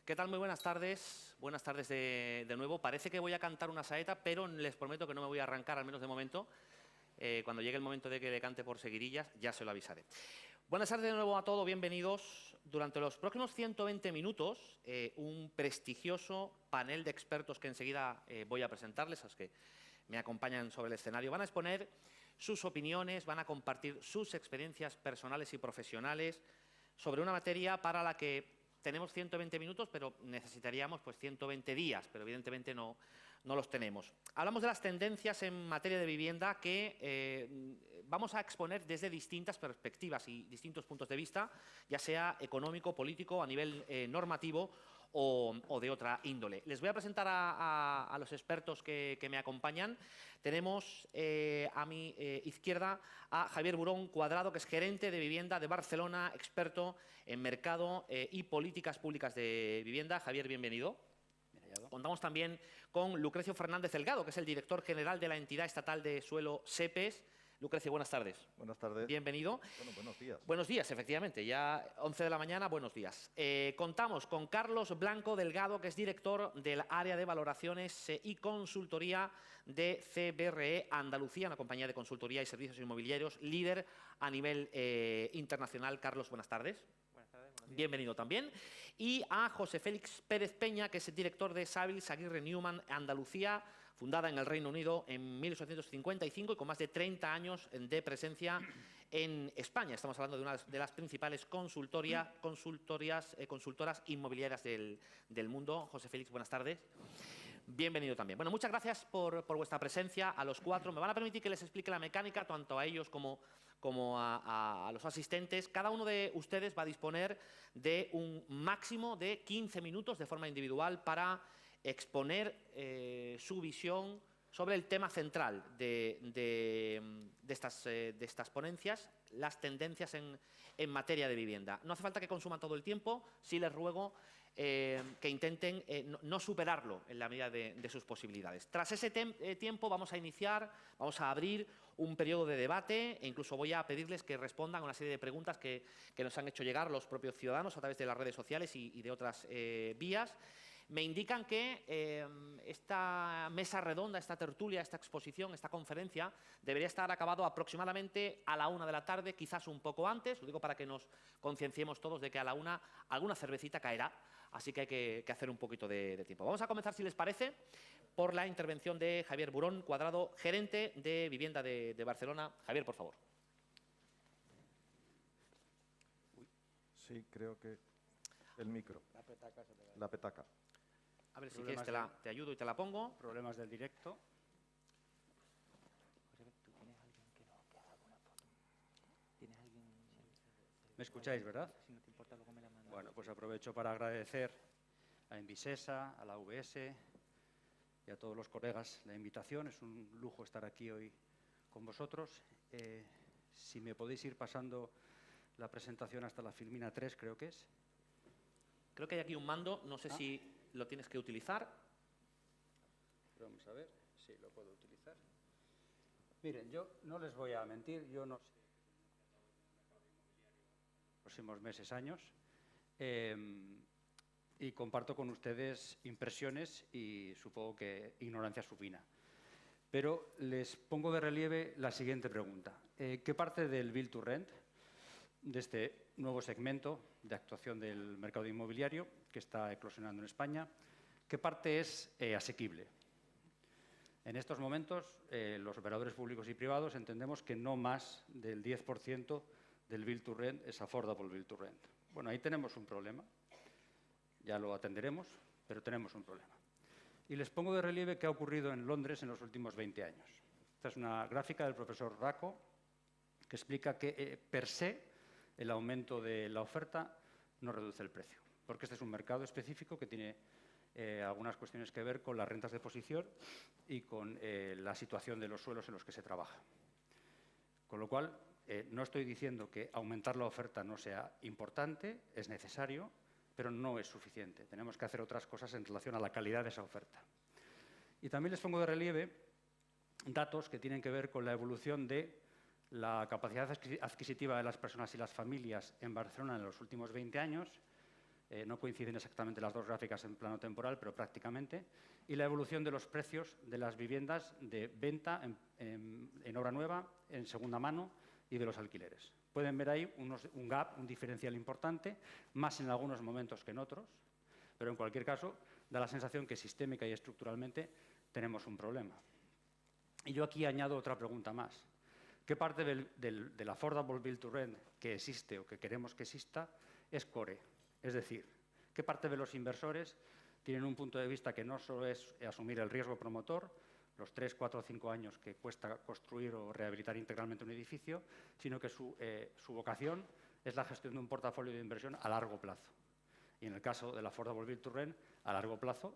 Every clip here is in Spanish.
¿Qué tal? Muy buenas tardes. Buenas tardes de nuevo. Parece que voy a cantar una saeta, pero les prometo que no me voy a arrancar, al menos de momento. Cuando llegue el momento de que le cante por seguidillas, ya se lo avisaré. Buenas tardes de nuevo a todos, bienvenidos. Durante los próximos 120 minutos, un prestigioso panel de expertos que enseguida voy a presentarles, a los que me acompañan sobre el escenario, van a exponer sus opiniones, van a compartir sus experiencias personales y profesionales sobre una materia para la que tenemos 120 minutos, pero necesitaríamos pues 120 días, pero evidentemente no los tenemos. Hablamos de las tendencias en materia de vivienda que vamos a exponer desde distintas perspectivas y distintos puntos de vista, ya sea económico, político, a nivel normativo o de otra índole. Les voy a presentar a los expertos que me acompañan. Tenemos a mi izquierda a Javier Burón Cuadrado, que es gerente de vivienda de Barcelona, experto en mercado y políticas públicas de vivienda. Javier, bienvenido. Contamos también con Lucrecio Fernández Delgado, que es el director general de la entidad estatal de suelo SEPES. Lucrecio, buenas tardes. Buenas tardes. Bienvenido. Bueno, buenos días. Buenos días, efectivamente. Ya 11 de la mañana, buenos días. Contamos con Carlos Blanco Delgado, que es director del área de valoraciones y consultoría de CBRE Andalucía, una compañía de consultoría y servicios inmobiliarios, líder a nivel internacional. Carlos, buenas tardes. Buenas tardes, buenos días. Bienvenido también. Y a José Félix Pérez Peña, que es el director de Savills Aguirre Newman Andalucía, fundada en el Reino Unido en 1855 y con más de 30 años de presencia en España. Estamos hablando de una de las principales consultoras inmobiliarias del mundo. José Félix, buenas tardes. Bienvenido también. Bueno, muchas gracias por vuestra presencia a los cuatro. Me van a permitir que les explique la mecánica, tanto a ellos como a los asistentes. Cada uno de ustedes va a disponer de un máximo de 15 minutos de forma individual para exponer su visión sobre el tema central de estas ponencias, las tendencias en materia de vivienda. No hace falta que consuman todo el tiempo, sí les ruego que intenten no superarlo en la medida de sus posibilidades. Tras ese tiempo vamos a abrir un periodo de debate e incluso voy a pedirles que respondan a una serie de preguntas que nos han hecho llegar los propios ciudadanos a través de las redes sociales y de otras vías. Me indican que esta mesa redonda, esta tertulia, esta exposición, esta conferencia debería estar acabado aproximadamente a la 1 de la tarde, quizás un poco antes. Lo digo para que nos concienciemos todos de que a la 1 alguna cervecita caerá, así que hay que hacer un poquito de tiempo. Vamos a comenzar, si les parece, por la intervención de Javier Burón Cuadrado, gerente de vivienda de Barcelona. Javier, por favor. Sí, creo que el micro. La petaca se te va. La petaca. A ver, si quieres te ayudo y te la pongo. Problemas del directo. ¿Tú tienes alguien que haga alguna foto? ¿Tienes alguien? ¿Me escucháis, verdad? Si no te importa, luego me la mandas. Bueno, pues aprovecho para agradecer a Envisesa, a la UBS y a todos los colegas la invitación. Es un lujo estar aquí hoy con vosotros. Si me podéis ir pasando la presentación hasta la Filmina 3, creo que es. Creo que hay aquí un mando, no sé si lo tienes que utilizar. Vamos a ver, sí, lo puedo utilizar. Miren, yo no les voy a mentir, yo no sé los próximos meses, años, y comparto con ustedes impresiones y supongo que ignorancia supina. Pero les pongo de relieve la siguiente pregunta. ¿Qué parte del Build to Rent, de este nuevo segmento de actuación del mercado inmobiliario que está eclosionando en España, qué parte es asequible? En estos momentos, los operadores públicos y privados entendemos que no más del 10% del Build to Rent es affordable Build to Rent. Bueno, ahí tenemos un problema, ya lo atenderemos, pero tenemos un problema. Y les pongo de relieve qué ha ocurrido en Londres en los últimos 20 años. Esta es una gráfica del profesor Racco que explica que, per se, el aumento de la oferta no reduce el precio, porque este es un mercado específico que tiene algunas cuestiones que ver con las rentas de posición y con la situación de los suelos en los que se trabaja. Con lo cual, no estoy diciendo que aumentar la oferta no sea importante, es necesario, pero no es suficiente. Tenemos que hacer otras cosas en relación a la calidad de esa oferta. Y también les pongo de relieve datos que tienen que ver con la evolución de la capacidad adquisitiva de las personas y las familias en Barcelona en los últimos 20 años, no coinciden exactamente las dos gráficas en plano temporal, pero prácticamente, y la evolución de los precios de las viviendas de venta en obra nueva, en segunda mano y de los alquileres. Pueden ver ahí un gap, un diferencial importante, más en algunos momentos que en otros, pero en cualquier caso da la sensación que sistémica y estructuralmente tenemos un problema. Y yo aquí añado otra pregunta más. ¿Qué parte del affordable build to rent que existe o que queremos que exista es core? Es decir, ¿qué parte de los inversores tienen un punto de vista que no solo es asumir el riesgo promotor, los 3, 4 o 5 años que cuesta construir o rehabilitar integralmente un edificio, sino que su vocación es la gestión de un portafolio de inversión a largo plazo? Y en el caso del affordable build to rent, a largo plazo,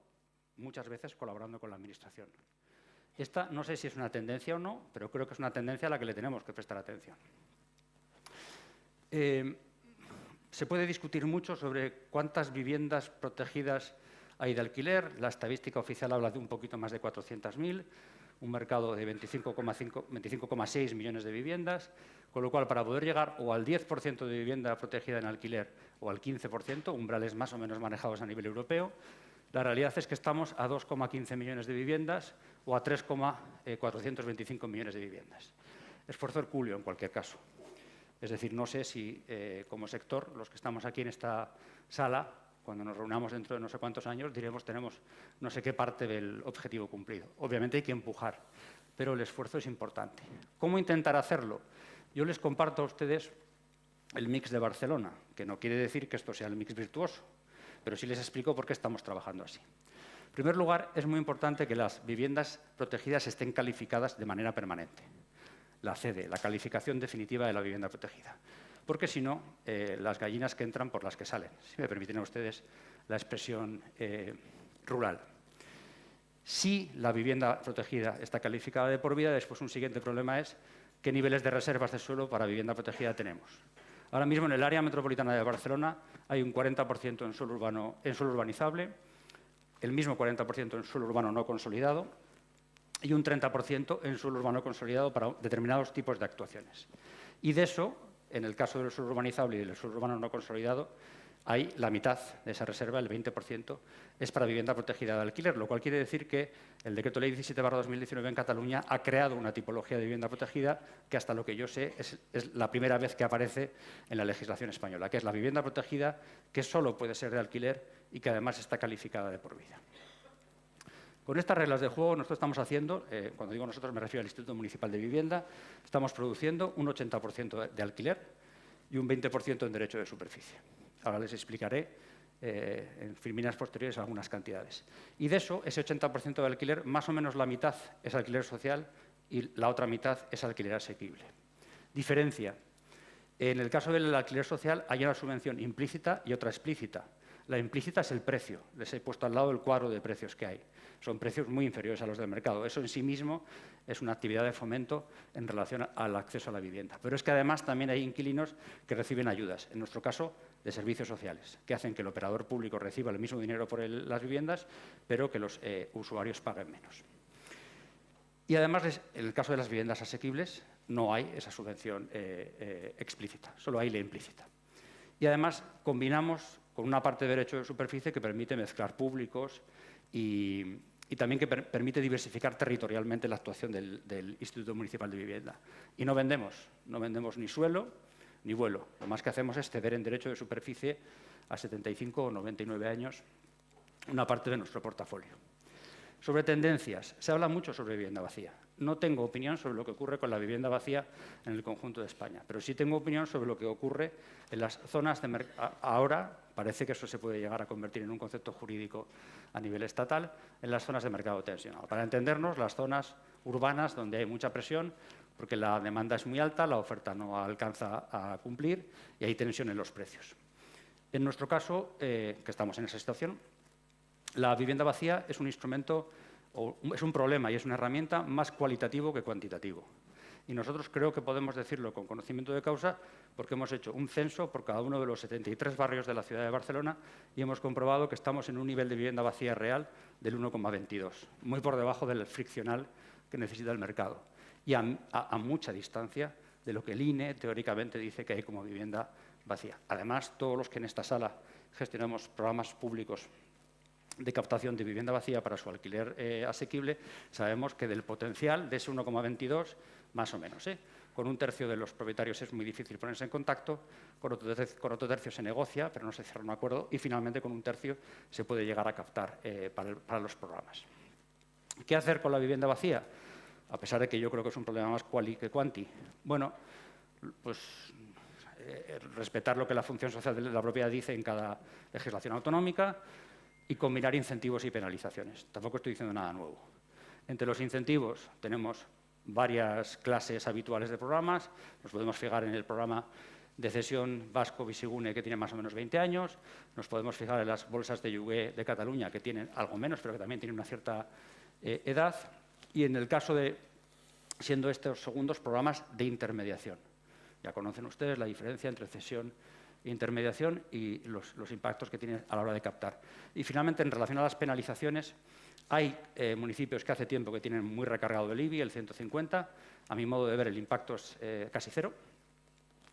muchas veces colaborando con la Administración. Esta no sé si es una tendencia o no, pero creo que es una tendencia a la que le tenemos que prestar atención. Se puede discutir mucho sobre cuántas viviendas protegidas hay de alquiler. La estadística oficial habla de un poquito más de 400.000, un mercado de 25,6 millones de viviendas, con lo cual, para poder llegar o al 10% de vivienda protegida en alquiler o al 15%, umbrales más o menos manejados a nivel europeo, la realidad es que estamos a 2,15 millones de viviendas o a 3,425 millones de viviendas. Esfuerzo hercúleo, en cualquier caso. Es decir, no sé si, como sector, los que estamos aquí en esta sala, cuando nos reunamos dentro de no sé cuántos años, diremos tenemos no sé qué parte del objetivo cumplido. Obviamente hay que empujar, pero el esfuerzo es importante. ¿Cómo intentar hacerlo? Yo les comparto a ustedes el mix de Barcelona, que no quiere decir que esto sea el mix virtuoso, pero sí les explico por qué estamos trabajando así. En primer lugar, es muy importante que las viviendas protegidas estén calificadas de manera permanente. La CEDE, la calificación definitiva de la vivienda protegida. Porque si no, las gallinas que entran por las que salen, si me permiten a ustedes la expresión rural. Si la vivienda protegida está calificada de por vida, después un siguiente problema es qué niveles de reservas de suelo para vivienda protegida tenemos. Ahora mismo en el área metropolitana de Barcelona hay un 40% en suelo urbanizable, el mismo 40% en suelo urbano no consolidado y un 30% en suelo urbano consolidado para determinados tipos de actuaciones. Y de eso, en el caso del suelo urbanizable y del suelo urbano no consolidado, hay la mitad de esa reserva, el 20%, es para vivienda protegida de alquiler, lo cual quiere decir que el Decreto Ley 17/2019 en Cataluña ha creado una tipología de vivienda protegida que, hasta lo que yo sé, es la primera vez que aparece en la legislación española, que es la vivienda protegida que solo puede ser de alquiler y que además está calificada de por vida. Con estas reglas de juego nosotros estamos haciendo, cuando digo nosotros me refiero al Instituto Municipal de Vivienda, estamos produciendo un 80% de alquiler y un 20% en derecho de superficie. Ahora les explicaré en filminas posteriores algunas cantidades. Y de eso, ese 80% de alquiler, más o menos la mitad es alquiler social y la otra mitad es alquiler asequible. Diferencia. En el caso del alquiler social hay una subvención implícita y otra explícita. La implícita es el precio. Les he puesto al lado el cuadro de precios que hay. Son precios muy inferiores a los del mercado. Eso en sí mismo es una actividad de fomento en relación al acceso a la vivienda. Pero es que además también hay inquilinos que reciben ayudas, en nuestro caso de servicios sociales, que hacen que el operador público reciba el mismo dinero por las viviendas, pero que los usuarios paguen menos. Y además, en el caso de las viviendas asequibles, no hay esa subvención explícita, solo hay la implícita. Y además combinamos con una parte de derecho de superficie que permite mezclar públicos y también que permite diversificar territorialmente la actuación del Instituto Municipal de Vivienda. Y no vendemos ni suelo ni vuelo. Lo más que hacemos es ceder en derecho de superficie a 75 o 99 años una parte de nuestro portafolio. Sobre tendencias, se habla mucho sobre vivienda vacía. No tengo opinión sobre lo que ocurre con la vivienda vacía en el conjunto de España, pero sí tengo opinión sobre lo que ocurre en las zonas de mercado. Ahora parece que eso se puede llegar a convertir en un concepto jurídico a nivel estatal, en las zonas de mercado tensionado. Para entendernos, las zonas urbanas donde hay mucha presión, porque la demanda es muy alta, la oferta no alcanza a cumplir y hay tensión en los precios. En nuestro caso, que estamos en esa situación, la vivienda vacía es un instrumento, es un problema y es una herramienta más cualitativo que cuantitativo. Y nosotros creo que podemos decirlo con conocimiento de causa porque hemos hecho un censo por cada uno de los 73 barrios de la ciudad de Barcelona y hemos comprobado que estamos en un nivel de vivienda vacía real del 1,22, muy por debajo del friccional que necesita el mercado y a mucha distancia de lo que el INE teóricamente dice que hay como vivienda vacía. Además, todos los que en esta sala gestionamos programas públicos de captación de vivienda vacía para su alquiler asequible, sabemos que del potencial de ese 1,22, más o menos, con un tercio de los propietarios es muy difícil ponerse en contacto, con otro tercio se negocia, pero no se cierra un acuerdo, y finalmente con un tercio se puede llegar a captar para los programas. ¿Qué hacer con la vivienda vacía? A pesar de que yo creo que es un problema más quali que quanti. Bueno, pues respetar lo que la función social de la propiedad dice en cada legislación autonómica y combinar incentivos y penalizaciones. Tampoco estoy diciendo nada nuevo. Entre los incentivos tenemos varias clases habituales de programas. Nos podemos fijar en el programa de cesión vasco Bizigune, que tiene más o menos 20 años. Nos podemos fijar en las bolsas de lloguer de Cataluña, que tienen algo menos, pero que también tienen una cierta edad. Y en el caso de, siendo estos segundos, programas de intermediación. Ya conocen ustedes la diferencia entre cesión e intermediación y los impactos que tienen a la hora de captar. Y finalmente, en relación a las penalizaciones, hay municipios que hace tiempo que tienen muy recargado el IBI, el 150. A mi modo de ver, el impacto es casi cero.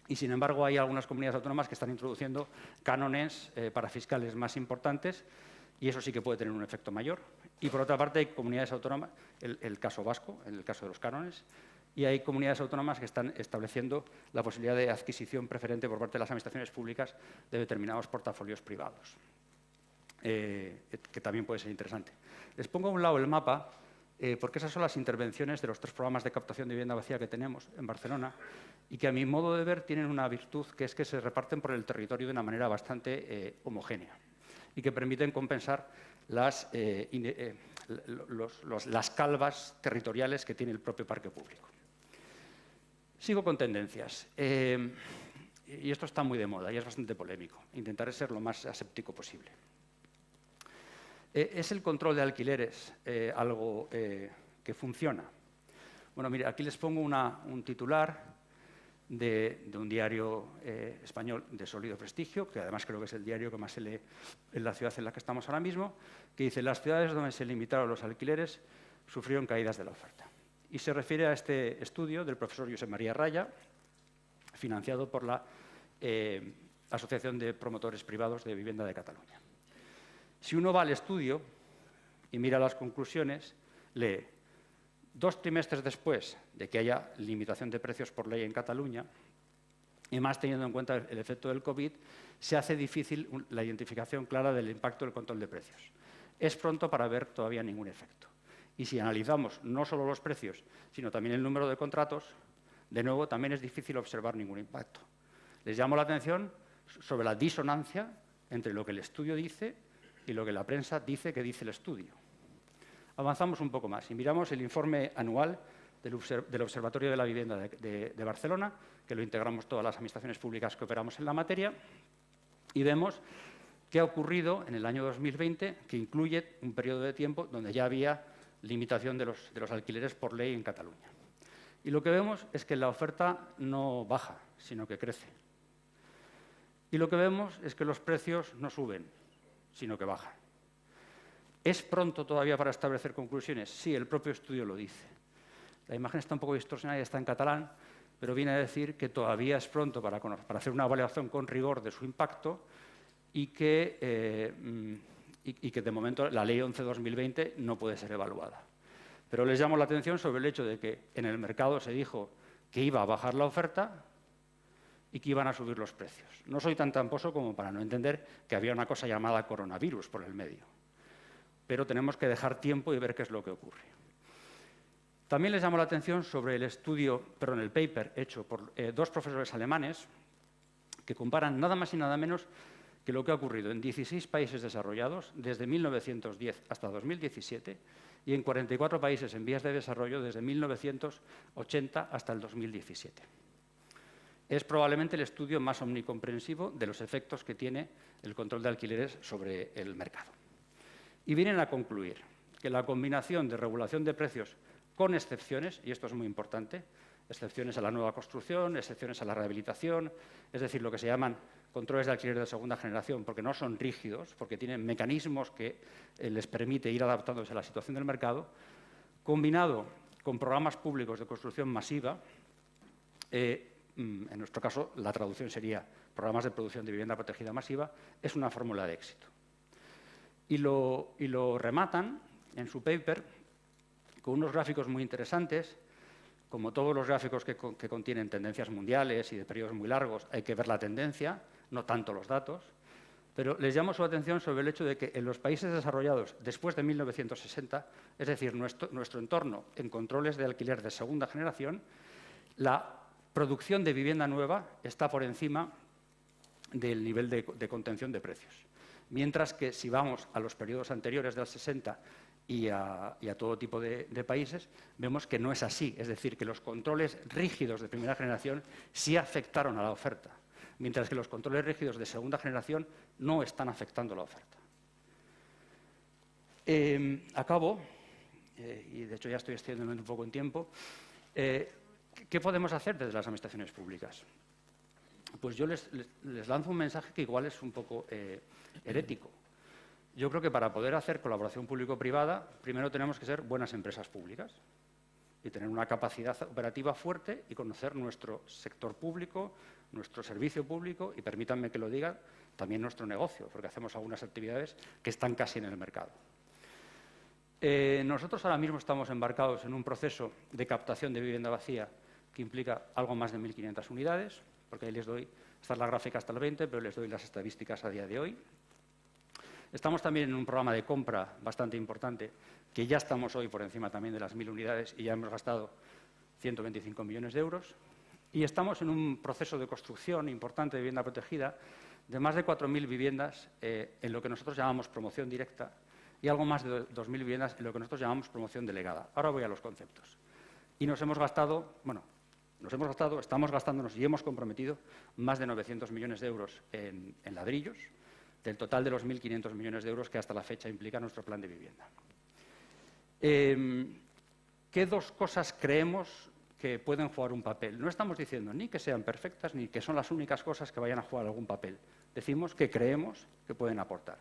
Y, sin embargo, hay algunas comunidades autónomas que están introduciendo cánones para fiscales más importantes, y eso sí que puede tener un efecto mayor. Y, por otra parte, hay comunidades autónomas, el caso vasco, en el caso de los cánones, y hay comunidades autónomas que están estableciendo la posibilidad de adquisición preferente por parte de las administraciones públicas de determinados portafolios privados, que también puede ser interesante. Les pongo a un lado el mapa, porque esas son las intervenciones de los 3 programas de captación de vivienda vacía que tenemos en Barcelona y que, a mi modo de ver, tienen una virtud, que es que se reparten por el territorio de una manera bastante homogénea y que permiten compensar las calvas territoriales que tiene el propio parque público. Sigo con tendencias. Y esto está muy de moda y es bastante polémico. Intentaré ser lo más aséptico posible. ¿Es el control de alquileres algo que funciona? Bueno, mire, aquí les pongo un titular de un diario español de sólido prestigio, que además creo que es el diario que más se lee en la ciudad en la que estamos ahora mismo, que dice: las ciudades donde se limitaron los alquileres sufrieron caídas de la oferta. Y se refiere a este estudio del profesor Josep María Raya, financiado por la Asociación de Promotores Privados de Vivienda de Cataluña. Si uno va al estudio y mira las conclusiones, lee: 2 trimestres después de que haya limitación de precios por ley en Cataluña, y más teniendo en cuenta el efecto del COVID, se hace difícil la identificación clara del impacto del control de precios. Es pronto para ver todavía ningún efecto. Y si analizamos no solo los precios, sino también el número de contratos, de nuevo, también es difícil observar ningún impacto. Les llamo la atención sobre la disonancia entre lo que el estudio dice y lo que la prensa dice que dice el estudio. Avanzamos un poco más y miramos el informe anual del Observatorio de la Vivienda de Barcelona, que lo integramos todas las administraciones públicas que operamos en la materia, y vemos qué ha ocurrido en el año 2020, que incluye un periodo de tiempo donde ya había limitación de los alquileres por ley en Cataluña. Y lo que vemos es que la oferta no baja, sino que crece. Y lo que vemos es que los precios no suben, sino que bajan. ¿Es pronto todavía para establecer conclusiones? Sí, el propio estudio lo dice. La imagen está un poco distorsionada y está en catalán, pero viene a decir que todavía es pronto para hacer una evaluación con rigor de su impacto y que de momento la Ley 11/2020 no puede ser evaluada. Pero les llamo la atención sobre el hecho de que en el mercado se dijo que iba a bajar la oferta y que iban a subir los precios. No soy tan tramposo como para no entender que había una cosa llamada coronavirus por el medio. Pero tenemos que dejar tiempo y ver qué es lo que ocurre. También les llamo la atención sobre el paper hecho por 2 profesores alemanes que comparan nada más y nada menos que lo que ha ocurrido en 16 países desarrollados desde 1910 hasta 2017 y en 44 países en vías de desarrollo desde 1980 hasta el 2017. Es probablemente el estudio más omnicomprensivo de los efectos que tiene el control de alquileres sobre el mercado. Y vienen a concluir que la combinación de regulación de precios con excepciones, y esto es muy importante, excepciones a la nueva construcción, excepciones a la rehabilitación, es decir, lo que se llaman controles de alquiler de segunda generación, porque no son rígidos, porque tienen mecanismos que les permite ir adaptándose a la situación del mercado, combinado con programas públicos de construcción masiva, en nuestro caso la traducción sería programas de producción de vivienda protegida masiva, es una fórmula de éxito. Y lo rematan en su paper con unos gráficos muy interesantes. Como todos los gráficos que contienen tendencias mundiales y de periodos muy largos, hay que ver la tendencia, no tanto los datos, pero les llamo su atención sobre el hecho de que en los países desarrollados después de 1960, es decir, nuestro entorno en controles de alquiler de segunda generación, la producción de vivienda nueva está por encima del nivel de contención de precios. Mientras que si vamos a los periodos anteriores del 60 y a todo tipo de países, vemos que no es así. Es decir, que los controles rígidos de primera generación sí afectaron a la oferta, mientras que los controles rígidos de segunda generación no están afectando la oferta. Acabo, y de hecho ya estoy extendiéndome un poco en tiempo. ¿Qué podemos hacer desde las administraciones públicas? Pues yo les lanzo un mensaje que igual es un poco herético. Yo creo que para poder hacer colaboración público-privada, primero tenemos que ser buenas empresas públicas y tener una capacidad operativa fuerte y conocer nuestro sector público, nuestro servicio público y, permítanme que lo diga, también nuestro negocio, porque hacemos algunas actividades que están casi en el mercado. Nosotros ahora mismo estamos embarcados en un proceso de captación de vivienda vacía que implica algo más de 1.500 unidades, porque ahí les doy, esta es la gráfica hasta el 20, pero les doy las estadísticas a día de hoy. Estamos también en un programa de compra bastante importante, que ya estamos hoy por encima también de las 1.000 unidades y ya hemos gastado 125 millones de euros. Y estamos en un proceso de construcción importante de vivienda protegida de más de 4.000 viviendas en lo que nosotros llamamos promoción directa y algo más de 2.000 viviendas en lo que nosotros llamamos promoción delegada. Ahora voy a los conceptos. Y estamos gastándonos y hemos comprometido más de 900 millones de euros en ladrillos, del total de los 1.500 millones de euros que hasta la fecha implica nuestro plan de vivienda. ¿Qué dos cosas creemos que pueden jugar un papel? No estamos diciendo ni que sean perfectas ni que son las únicas cosas que vayan a jugar algún papel. Decimos que creemos que pueden aportar.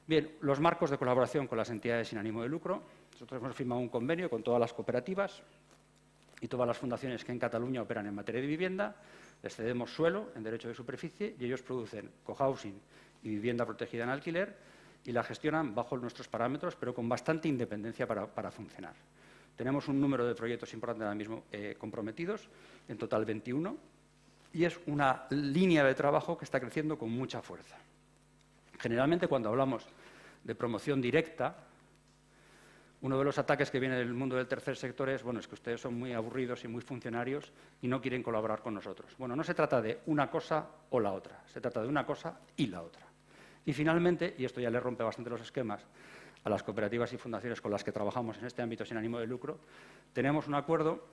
Bien, los marcos de colaboración con las entidades sin ánimo de lucro. Nosotros hemos firmado un convenio con todas las cooperativas y todas las fundaciones que en Cataluña operan en materia de vivienda. Les cedemos suelo en derecho de superficie y ellos producen cohousing y vivienda protegida en alquiler y la gestionan bajo nuestros parámetros, pero con bastante independencia para funcionar. Tenemos un número de proyectos importantes ahora mismo comprometidos, en total 21, y es una línea de trabajo que está creciendo con mucha fuerza. Generalmente, cuando hablamos de promoción directa, uno de los ataques que viene del mundo del tercer sector es, bueno, es que ustedes son muy aburridos y muy funcionarios y no quieren colaborar con nosotros. Bueno, no se trata de una cosa o la otra, se trata de una cosa y la otra. Y finalmente, y esto ya le rompe bastante los esquemas a las cooperativas y fundaciones con las que trabajamos en este ámbito sin ánimo de lucro, tenemos un acuerdo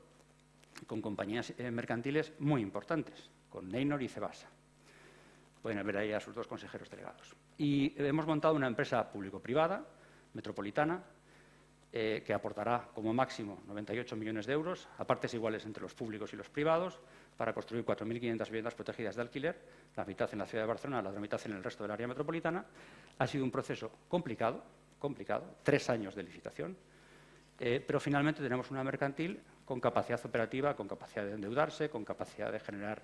con compañías mercantiles muy importantes, con Neinor y Cebasa. Pueden ver ahí a sus dos consejeros delegados. Y hemos montado una empresa público-privada, metropolitana, que aportará como máximo 98 millones de euros, a partes iguales entre los públicos y los privados, para construir 4.500 viviendas protegidas de alquiler, la mitad en la ciudad de Barcelona, la otra mitad en el resto del área metropolitana. Ha sido un proceso complicado, 3 años de licitación, pero finalmente tenemos una mercantil con capacidad operativa, con capacidad de endeudarse, con capacidad de generar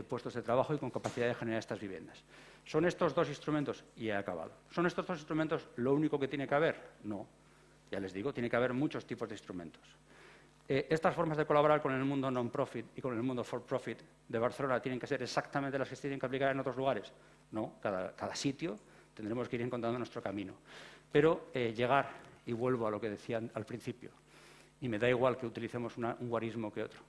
puestos de trabajo y con capacidad de generar estas viviendas. ¿Son estos dos instrumentos? Y he acabado. ¿Son estos dos instrumentos lo único que tiene que haber? No. Ya les digo, tiene que haber muchos tipos de instrumentos. Estas formas de colaborar con el mundo non-profit y con el mundo for-profit de Barcelona tienen que ser exactamente las que se tienen que aplicar en otros lugares. No, cada sitio tendremos que ir encontrando nuestro camino. Pero llegar, y vuelvo a lo que decían al principio, y me da igual que utilicemos un guarismo que otro,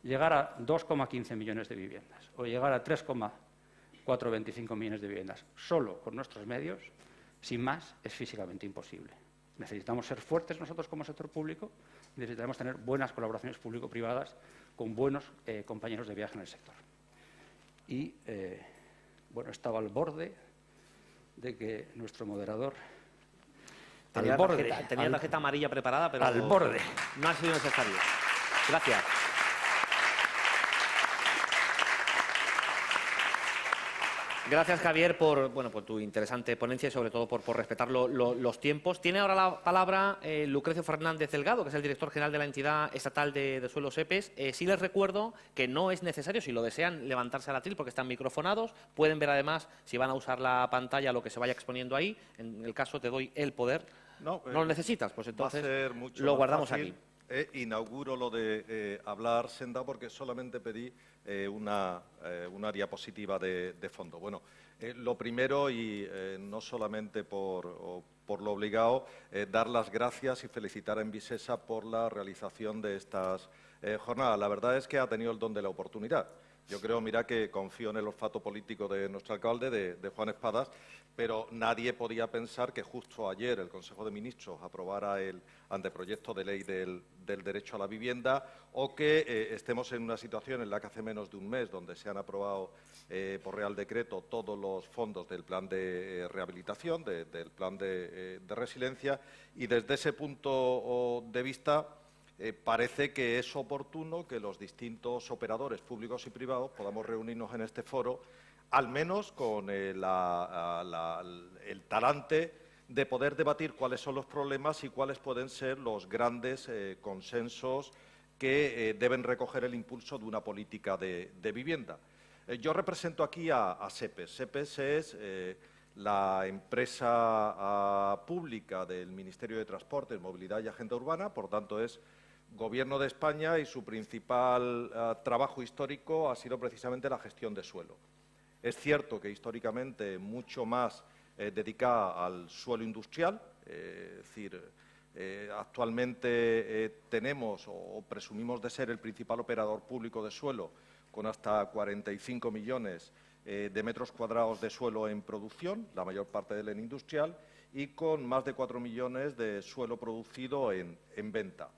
llegar a 2,15 millones de viviendas o llegar a 3,425 millones de viviendas solo con nuestros medios, sin más, es físicamente imposible. Necesitamos ser fuertes nosotros como sector público y necesitamos tener buenas colaboraciones público-privadas con buenos compañeros de viaje en el sector. Y, bueno, estaba al borde de que nuestro moderador... Tenía tarjeta amarilla preparada, pero al borde. No ha sido necesario. Gracias. Gracias, Javier, por tu interesante ponencia y sobre todo por respetar los tiempos. Tiene ahora la palabra Lucrecio Fernández Delgado, que es el director general de la entidad estatal de suelos EPES. Sí les recuerdo que no es necesario, si lo desean, levantarse al atril porque están microfonados. Pueden ver además, si van a usar la pantalla, lo que se vaya exponiendo ahí. En el caso te doy el poder. ¿No lo necesitas? Pues entonces va a ser mucho lo más guardamos fácil. aquí. Inauguro lo de hablar sentado porque solamente pedí una diapositiva de fondo. Bueno, lo primero, y no solamente por lo obligado, dar las gracias y felicitar a Envisesa por la realización de estas jornadas. La verdad es que ha tenido el don de la oportunidad. Yo creo, mira, que confío en el olfato político de nuestro alcalde, de Juan Espadas, pero nadie podía pensar que justo ayer el Consejo de Ministros aprobara el anteproyecto de ley del derecho a la vivienda o que estemos en una situación en la que hace menos de un mes, donde se han aprobado por Real Decreto todos los fondos del plan de rehabilitación, del plan de resiliencia, y desde ese punto de vista parece que es oportuno que los distintos operadores públicos y privados podamos reunirnos en este foro, al menos con el talante de poder debatir cuáles son los problemas y cuáles pueden ser los grandes consensos que deben recoger el impulso de una política de vivienda. Yo represento aquí a SEPES. SEPES es la empresa pública del Ministerio de Transportes, Movilidad y Agenda Urbana, por tanto es Gobierno de España, y su principal trabajo histórico ha sido precisamente la gestión de suelo. Es cierto que históricamente mucho más dedicada al suelo industrial, es decir, actualmente tenemos o presumimos de ser el principal operador público de suelo con hasta 45 millones de metros cuadrados de suelo en producción, la mayor parte de él en industrial, y con más de 4 millones de suelo producido en venta.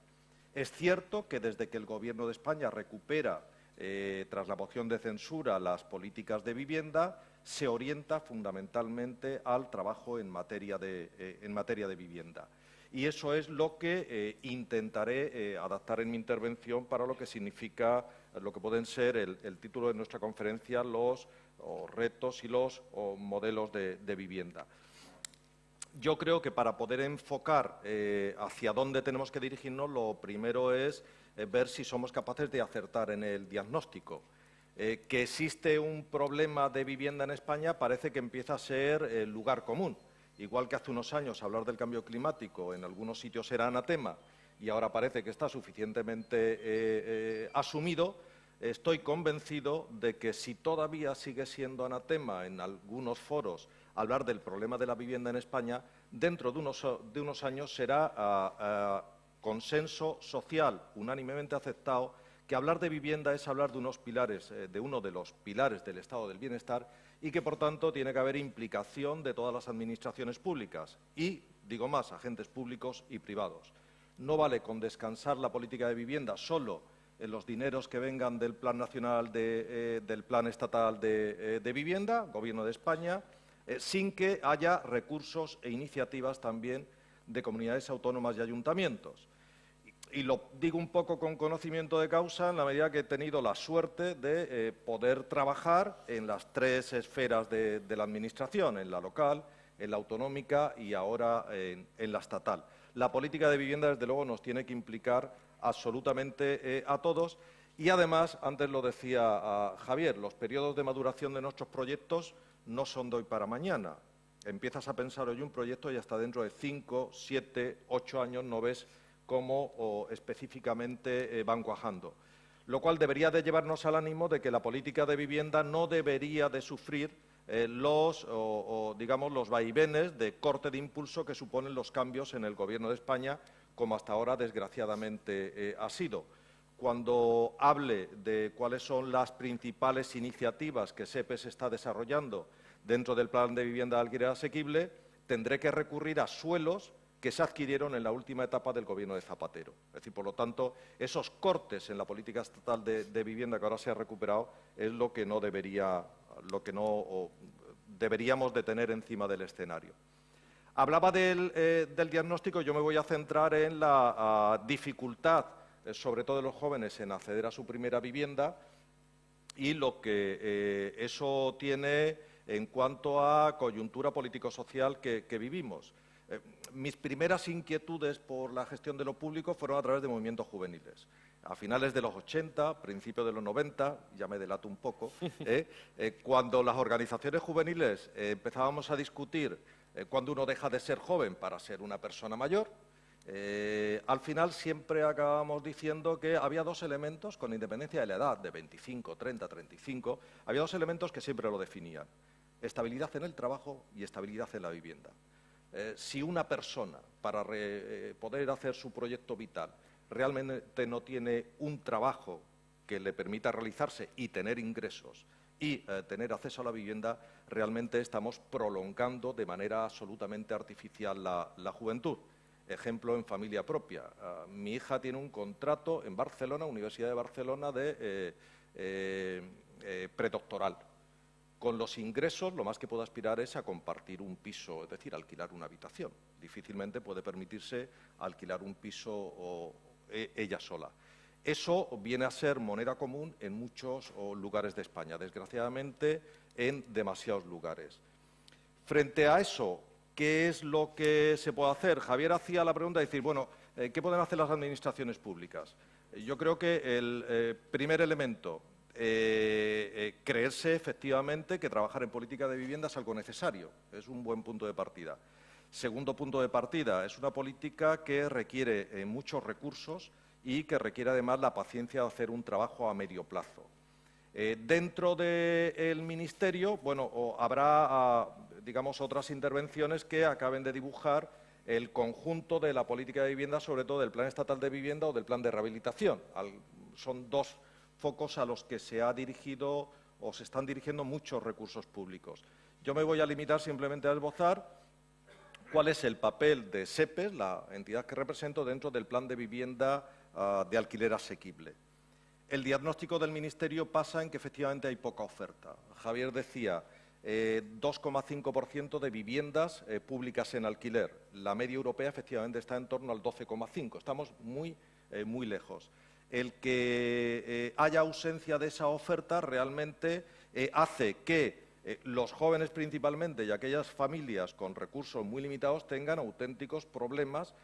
Es cierto que desde que el Gobierno de España recupera, tras la moción de censura, las políticas de vivienda, se orienta fundamentalmente al trabajo en materia de vivienda. Y eso es lo que intentaré adaptar en mi intervención para lo que significa, lo que pueden ser el título de nuestra conferencia, los retos y los modelos de vivienda. Yo creo que para poder enfocar hacia dónde tenemos que dirigirnos, lo primero es ver si somos capaces de acertar en el diagnóstico. Que existe un problema de vivienda en España parece que empieza a ser lugar común. Igual que hace unos años hablar del cambio climático en algunos sitios era anatema y ahora parece que está suficientemente asumido, estoy convencido de que si todavía sigue siendo anatema en algunos foros hablar del problema de la vivienda en España, dentro de unos años será consenso social unánimemente aceptado que hablar de vivienda es hablar de uno de los pilares del estado del bienestar y que, por tanto, tiene que haber implicación de todas las administraciones públicas y, digo más, agentes públicos y privados. No vale con descansar la política de vivienda solo en los dineros que vengan del Plan Nacional, del Plan Estatal de Vivienda, Gobierno de España, sin que haya recursos e iniciativas también de comunidades autónomas y ayuntamientos. Y lo digo un poco con conocimiento de causa en la medida que he tenido la suerte de poder trabajar en las tres esferas de la Administración, en la local, en la autonómica y ahora en la estatal. La política de vivienda, desde luego, nos tiene que implicar absolutamente a todos y, además, antes lo decía Javier, los periodos de maduración de nuestros proyectos no son de hoy para mañana. Empiezas a pensar hoy un proyecto y hasta dentro de 5, 7, 8 años no ves cómo específicamente van cuajando. Lo cual debería de llevarnos al ánimo de que la política de vivienda no debería de sufrir los vaivenes de corte de impulso que suponen los cambios en el Gobierno de España, como hasta ahora desgraciadamente ha sido. Cuando hable de cuáles son las principales iniciativas que SEPES está desarrollando dentro del Plan de Vivienda de Alquiler Asequible, tendré que recurrir a suelos que se adquirieron en la última etapa del Gobierno de Zapatero. Es decir, por lo tanto, esos cortes en la política estatal de vivienda que ahora se ha recuperado es lo que no deberíamos de tener encima del escenario. Hablaba del diagnóstico, yo me voy a centrar en la dificultad, sobre todo de los jóvenes, en acceder a su primera vivienda y lo que eso tiene en cuanto a coyuntura político-social que vivimos. Mis primeras inquietudes por la gestión de lo público fueron a través de movimientos juveniles. A finales de los 80, principios de los 90, ya me delato un poco, cuando las organizaciones juveniles empezábamos a discutir cuándo uno deja de ser joven para ser una persona mayor, al final siempre acabábamos diciendo que había dos elementos, con independencia de la edad, de 25, 30, 35, había dos elementos que siempre lo definían: estabilidad en el trabajo y estabilidad en la vivienda. Si una persona, para poder hacer su proyecto vital, realmente no tiene un trabajo que le permita realizarse y tener ingresos y tener acceso a la vivienda, realmente estamos prolongando de manera absolutamente artificial la juventud. Ejemplo en familia propia. Mi hija tiene un contrato en Barcelona, Universidad de Barcelona, de predoctoral. Con los ingresos, lo más que puede aspirar es a compartir un piso, es decir, alquilar una habitación. Difícilmente puede permitirse alquilar un piso ella sola. Eso viene a ser moneda común en muchos lugares de España, desgraciadamente en demasiados lugares. Frente a eso, ¿qué es lo que se puede hacer? Javier hacía la pregunta de decir, bueno, ¿qué pueden hacer las administraciones públicas? Yo creo que el primer elemento, creerse efectivamente que trabajar en política de vivienda es algo necesario, es un buen punto de partida. Segundo punto de partida, es una política que requiere muchos recursos y que requiere además la paciencia de hacer un trabajo a medio plazo. Dentro del Ministerio, bueno, habrá, digamos, otras intervenciones que acaben de dibujar el conjunto de la política de vivienda, sobre todo del Plan Estatal de Vivienda o del Plan de Rehabilitación. Son dos focos a los que se ha dirigido o se están dirigiendo muchos recursos públicos. Yo me voy a limitar simplemente a esbozar cuál es el papel de SEPES, la entidad que represento, dentro del plan de vivienda de alquiler asequible. El diagnóstico del Ministerio pasa en que efectivamente hay poca oferta. Javier decía 2,5% de viviendas públicas en alquiler. La media europea efectivamente está en torno al 12,5%. Estamos muy lejos. El que haya ausencia de esa oferta realmente hace que los jóvenes principalmente y aquellas familias con recursos muy limitados tengan auténticos problemas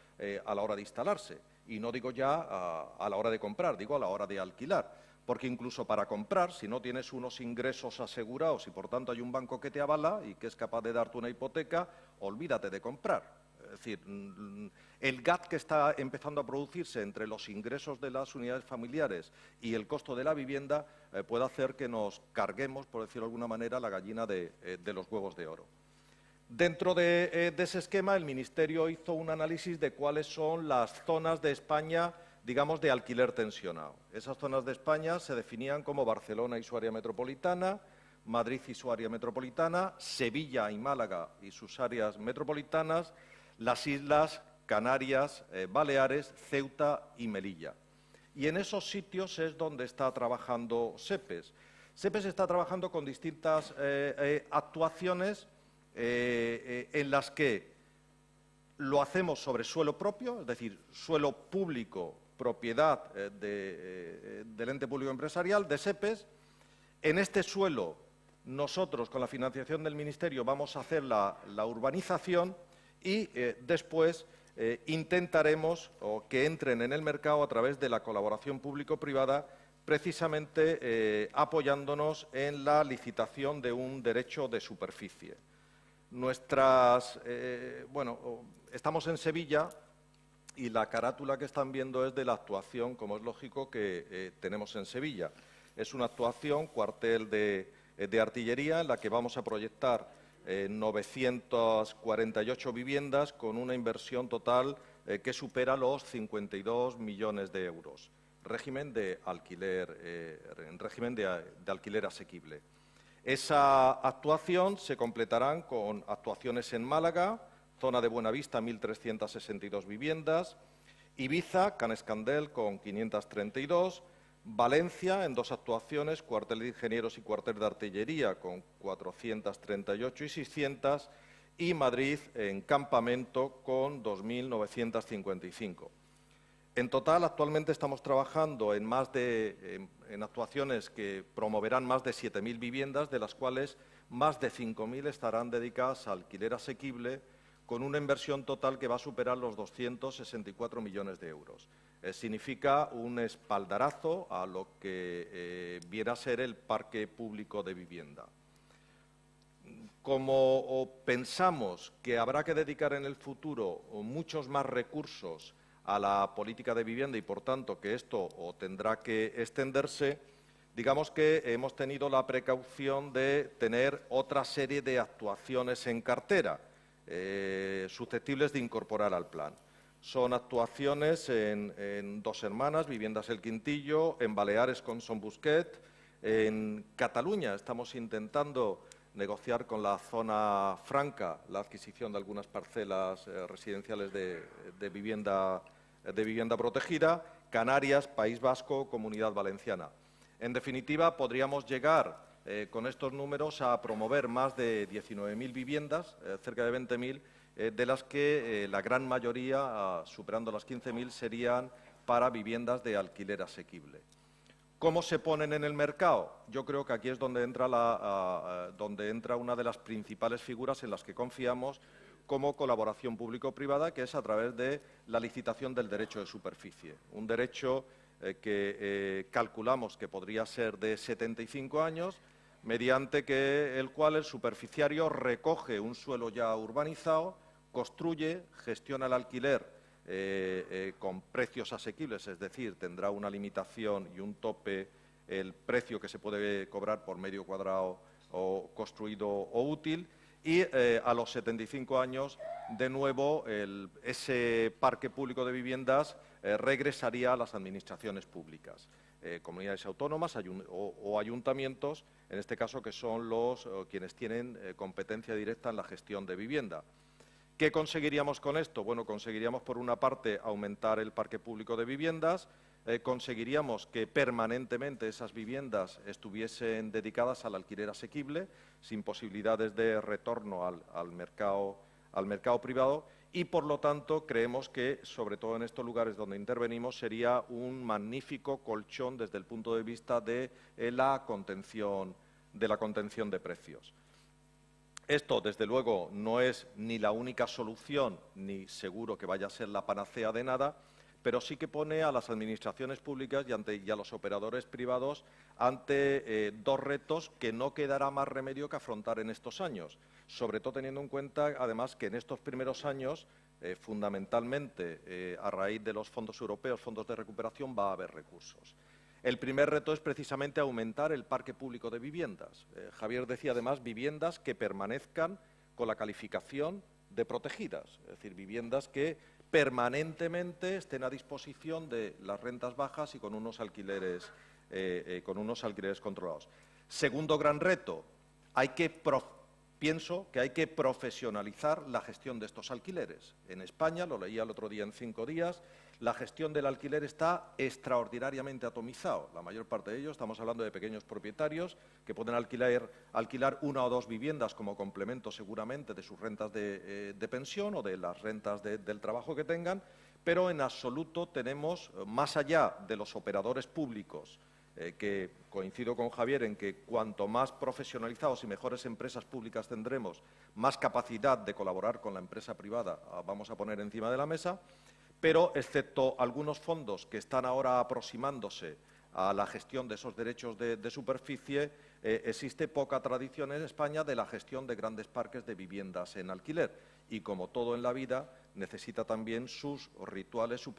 a la hora de instalarse. Y no digo ya a la hora de comprar, digo a la hora de alquilar. Porque incluso para comprar, si no tienes unos ingresos asegurados y por tanto hay un banco que te avala y que es capaz de darte una hipoteca, olvídate de comprar. Es decir, el gap que está empezando a producirse entre los ingresos de las unidades familiares y el costo de la vivienda puede hacer que nos carguemos, por decirlo de alguna manera, la gallina de los huevos de oro. Dentro de ese esquema, el Ministerio hizo un análisis de cuáles son las zonas de España, digamos, de alquiler tensionado. Esas zonas de España se definían como Barcelona y su área metropolitana, Madrid y su área metropolitana, Sevilla y Málaga y sus áreas metropolitanas, las Islas Canarias, Baleares, Ceuta y Melilla. Y en esos sitios es donde está trabajando SEPES. SEPES está trabajando con distintas actuaciones en las que lo hacemos sobre suelo propio, es decir, suelo público, propiedad del ente público empresarial, de SEPES. En este suelo, nosotros, con la financiación del Ministerio, vamos a hacer la urbanización y después intentaremos que entren en el mercado a través de la colaboración público-privada, precisamente apoyándonos en la licitación de un derecho de superficie. Estamos en Sevilla y la carátula que están viendo es de la actuación, como es lógico, que tenemos en Sevilla. Es una actuación, cuartel de artillería, en la que vamos a proyectar 948 viviendas con una inversión total que supera los 52 millones de euros. Régimen de alquiler, régimen de alquiler asequible. Esa actuación se completarán con actuaciones en Málaga, zona de Buenavista, 1.362 viviendas, Ibiza, Canescandel, con 532, Valencia, en dos actuaciones, cuartel de ingenieros y cuartel de artillería, con 438 y 600, y Madrid, en campamento, con 2.955. En total, actualmente estamos trabajando en actuaciones que promoverán más de 7.000 viviendas, de las cuales más de 5.000 estarán dedicadas a alquiler asequible, con una inversión total que va a superar los 264 millones de euros. Significa un espaldarazo a lo que viene a ser el parque público de vivienda. Como pensamos que habrá que dedicar en el futuro muchos más recursos a la política de vivienda y, por tanto, que esto tendrá que extenderse, digamos que hemos tenido la precaución de tener otra serie de actuaciones en cartera, susceptibles de incorporar al plan. Son actuaciones en Dos Hermanas, Viviendas El Quintillo, en Baleares con Son Busquet, en Cataluña estamos intentando negociar con la zona franca la adquisición de algunas parcelas residenciales de vivienda protegida, Canarias, País Vasco, Comunidad Valenciana. En definitiva, podríamos llegar con estos números a promover más de 19.000 viviendas, cerca de 20.000, de las que la gran mayoría, superando las 15.000, serían para viviendas de alquiler asequible. ¿Cómo se ponen en el mercado? Yo creo que aquí es donde entra una de las principales figuras en las que confiamos como colaboración público-privada, que es a través de la licitación del derecho de superficie. Un derecho que calculamos que podría ser de 75 años, mediante el cual el superficiario recoge un suelo ya urbanizado, construye, gestiona el alquiler con precios asequibles, es decir, tendrá una limitación y un tope el precio que se puede cobrar por metro cuadrado o construido o útil, y a los 75 años, de nuevo, ese parque público de viviendas regresaría a las administraciones públicas, comunidades autónomas o ayuntamientos, en este caso, que son quienes tienen competencia directa en la gestión de vivienda. ¿Qué conseguiríamos con esto? Bueno, conseguiríamos, por una parte, aumentar el parque público de viviendas, conseguiríamos que permanentemente esas viviendas estuviesen dedicadas al alquiler asequible, sin posibilidades de retorno al mercado privado, y, por lo tanto, creemos que, sobre todo en estos lugares donde intervenimos, sería un magnífico colchón desde el punto de vista de la contención de precios. Esto, desde luego, no es ni la única solución, ni seguro que vaya a ser la panacea de nada, pero sí que pone a las administraciones públicas y a los operadores privados ante dos retos que no quedará más remedio que afrontar en estos años, sobre todo teniendo en cuenta, además, que en estos primeros años, fundamentalmente a raíz de los fondos europeos, fondos de recuperación, va a haber recursos. El primer reto es precisamente aumentar el parque público de viviendas. Javier decía, además, viviendas que permanezcan con la calificación de protegidas, es decir, viviendas que permanentemente estén a disposición de las rentas bajas y con unos alquileres controlados. Segundo gran reto, pienso que hay que profesionalizar la gestión de estos alquileres. En España, lo leía el otro día en 5 días, la gestión del alquiler está extraordinariamente atomizado. La mayor parte de ellos, estamos hablando de pequeños propietarios que pueden alquilar una o dos viviendas como complemento seguramente de sus rentas de pensión o de las rentas del trabajo que tengan, pero en absoluto tenemos, más allá de los operadores públicos, que coincido con Javier en que cuanto más profesionalizados y mejores empresas públicas tendremos, más capacidad de colaborar con la empresa privada vamos a poner encima de la mesa, pero excepto algunos fondos que están ahora aproximándose a la gestión de esos derechos de superficie, existe poca tradición en España de la gestión de grandes parques de viviendas en alquiler. Y, como todo en la vida, necesita también sus rituales, su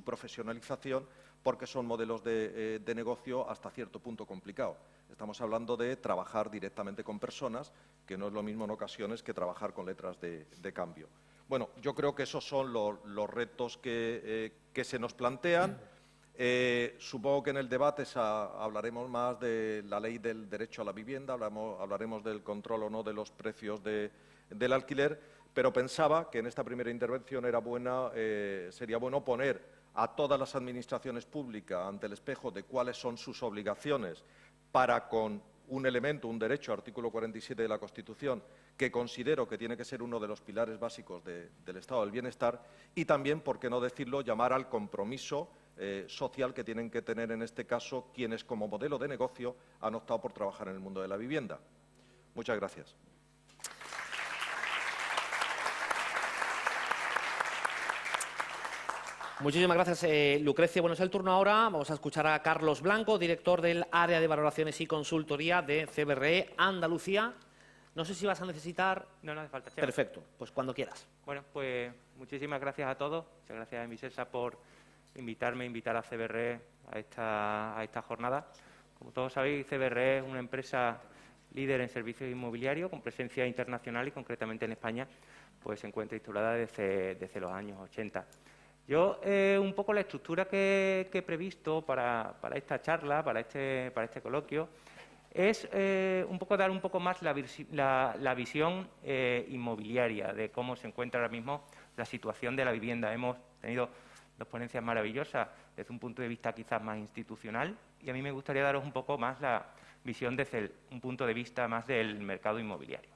profesionalización, porque son modelos de negocio hasta cierto punto complicados. Estamos hablando de trabajar directamente con personas, que no es lo mismo en ocasiones que trabajar con letras de cambio. Bueno, yo creo que esos son los retos que se nos plantean. Supongo que en el debate hablaremos más de la ley del derecho a la vivienda, hablaremos del control o no de los precios del alquiler, pero pensaba que en esta primera intervención sería bueno poner a todas las administraciones públicas ante el espejo de cuáles son sus obligaciones para con un elemento, un derecho, artículo 47 de la Constitución, que considero que tiene que ser uno de los pilares básicos del Estado del Bienestar, y también, por qué no decirlo, llamar al compromiso social que tienen que tener, en este caso, quienes como modelo de negocio han optado por trabajar en el mundo de la vivienda. Muchas gracias. Muchísimas gracias, Lucrecia. Bueno, es el turno ahora. Vamos a escuchar a Carlos Blanco, director del área de valoraciones y consultoría de CBRE Andalucía. No sé si vas a necesitar... No, no hace falta, Chema. Perfecto, pues cuando quieras. Bueno, pues muchísimas gracias a todos. Muchas gracias a Envisesa por invitar a CBRE a esta jornada. Como todos sabéis, CBRE es una empresa líder en servicios inmobiliarios con presencia internacional y concretamente en España pues se encuentra instaurada desde los años 80. Yo, un poco la estructura que he previsto para esta charla, para este coloquio, es un poco dar un poco más la visión inmobiliaria de cómo se encuentra ahora mismo la situación de la vivienda. Hemos tenido dos ponencias maravillosas desde un punto de vista quizás más institucional y a mí me gustaría daros un poco más la visión desde un punto de vista más del mercado inmobiliario.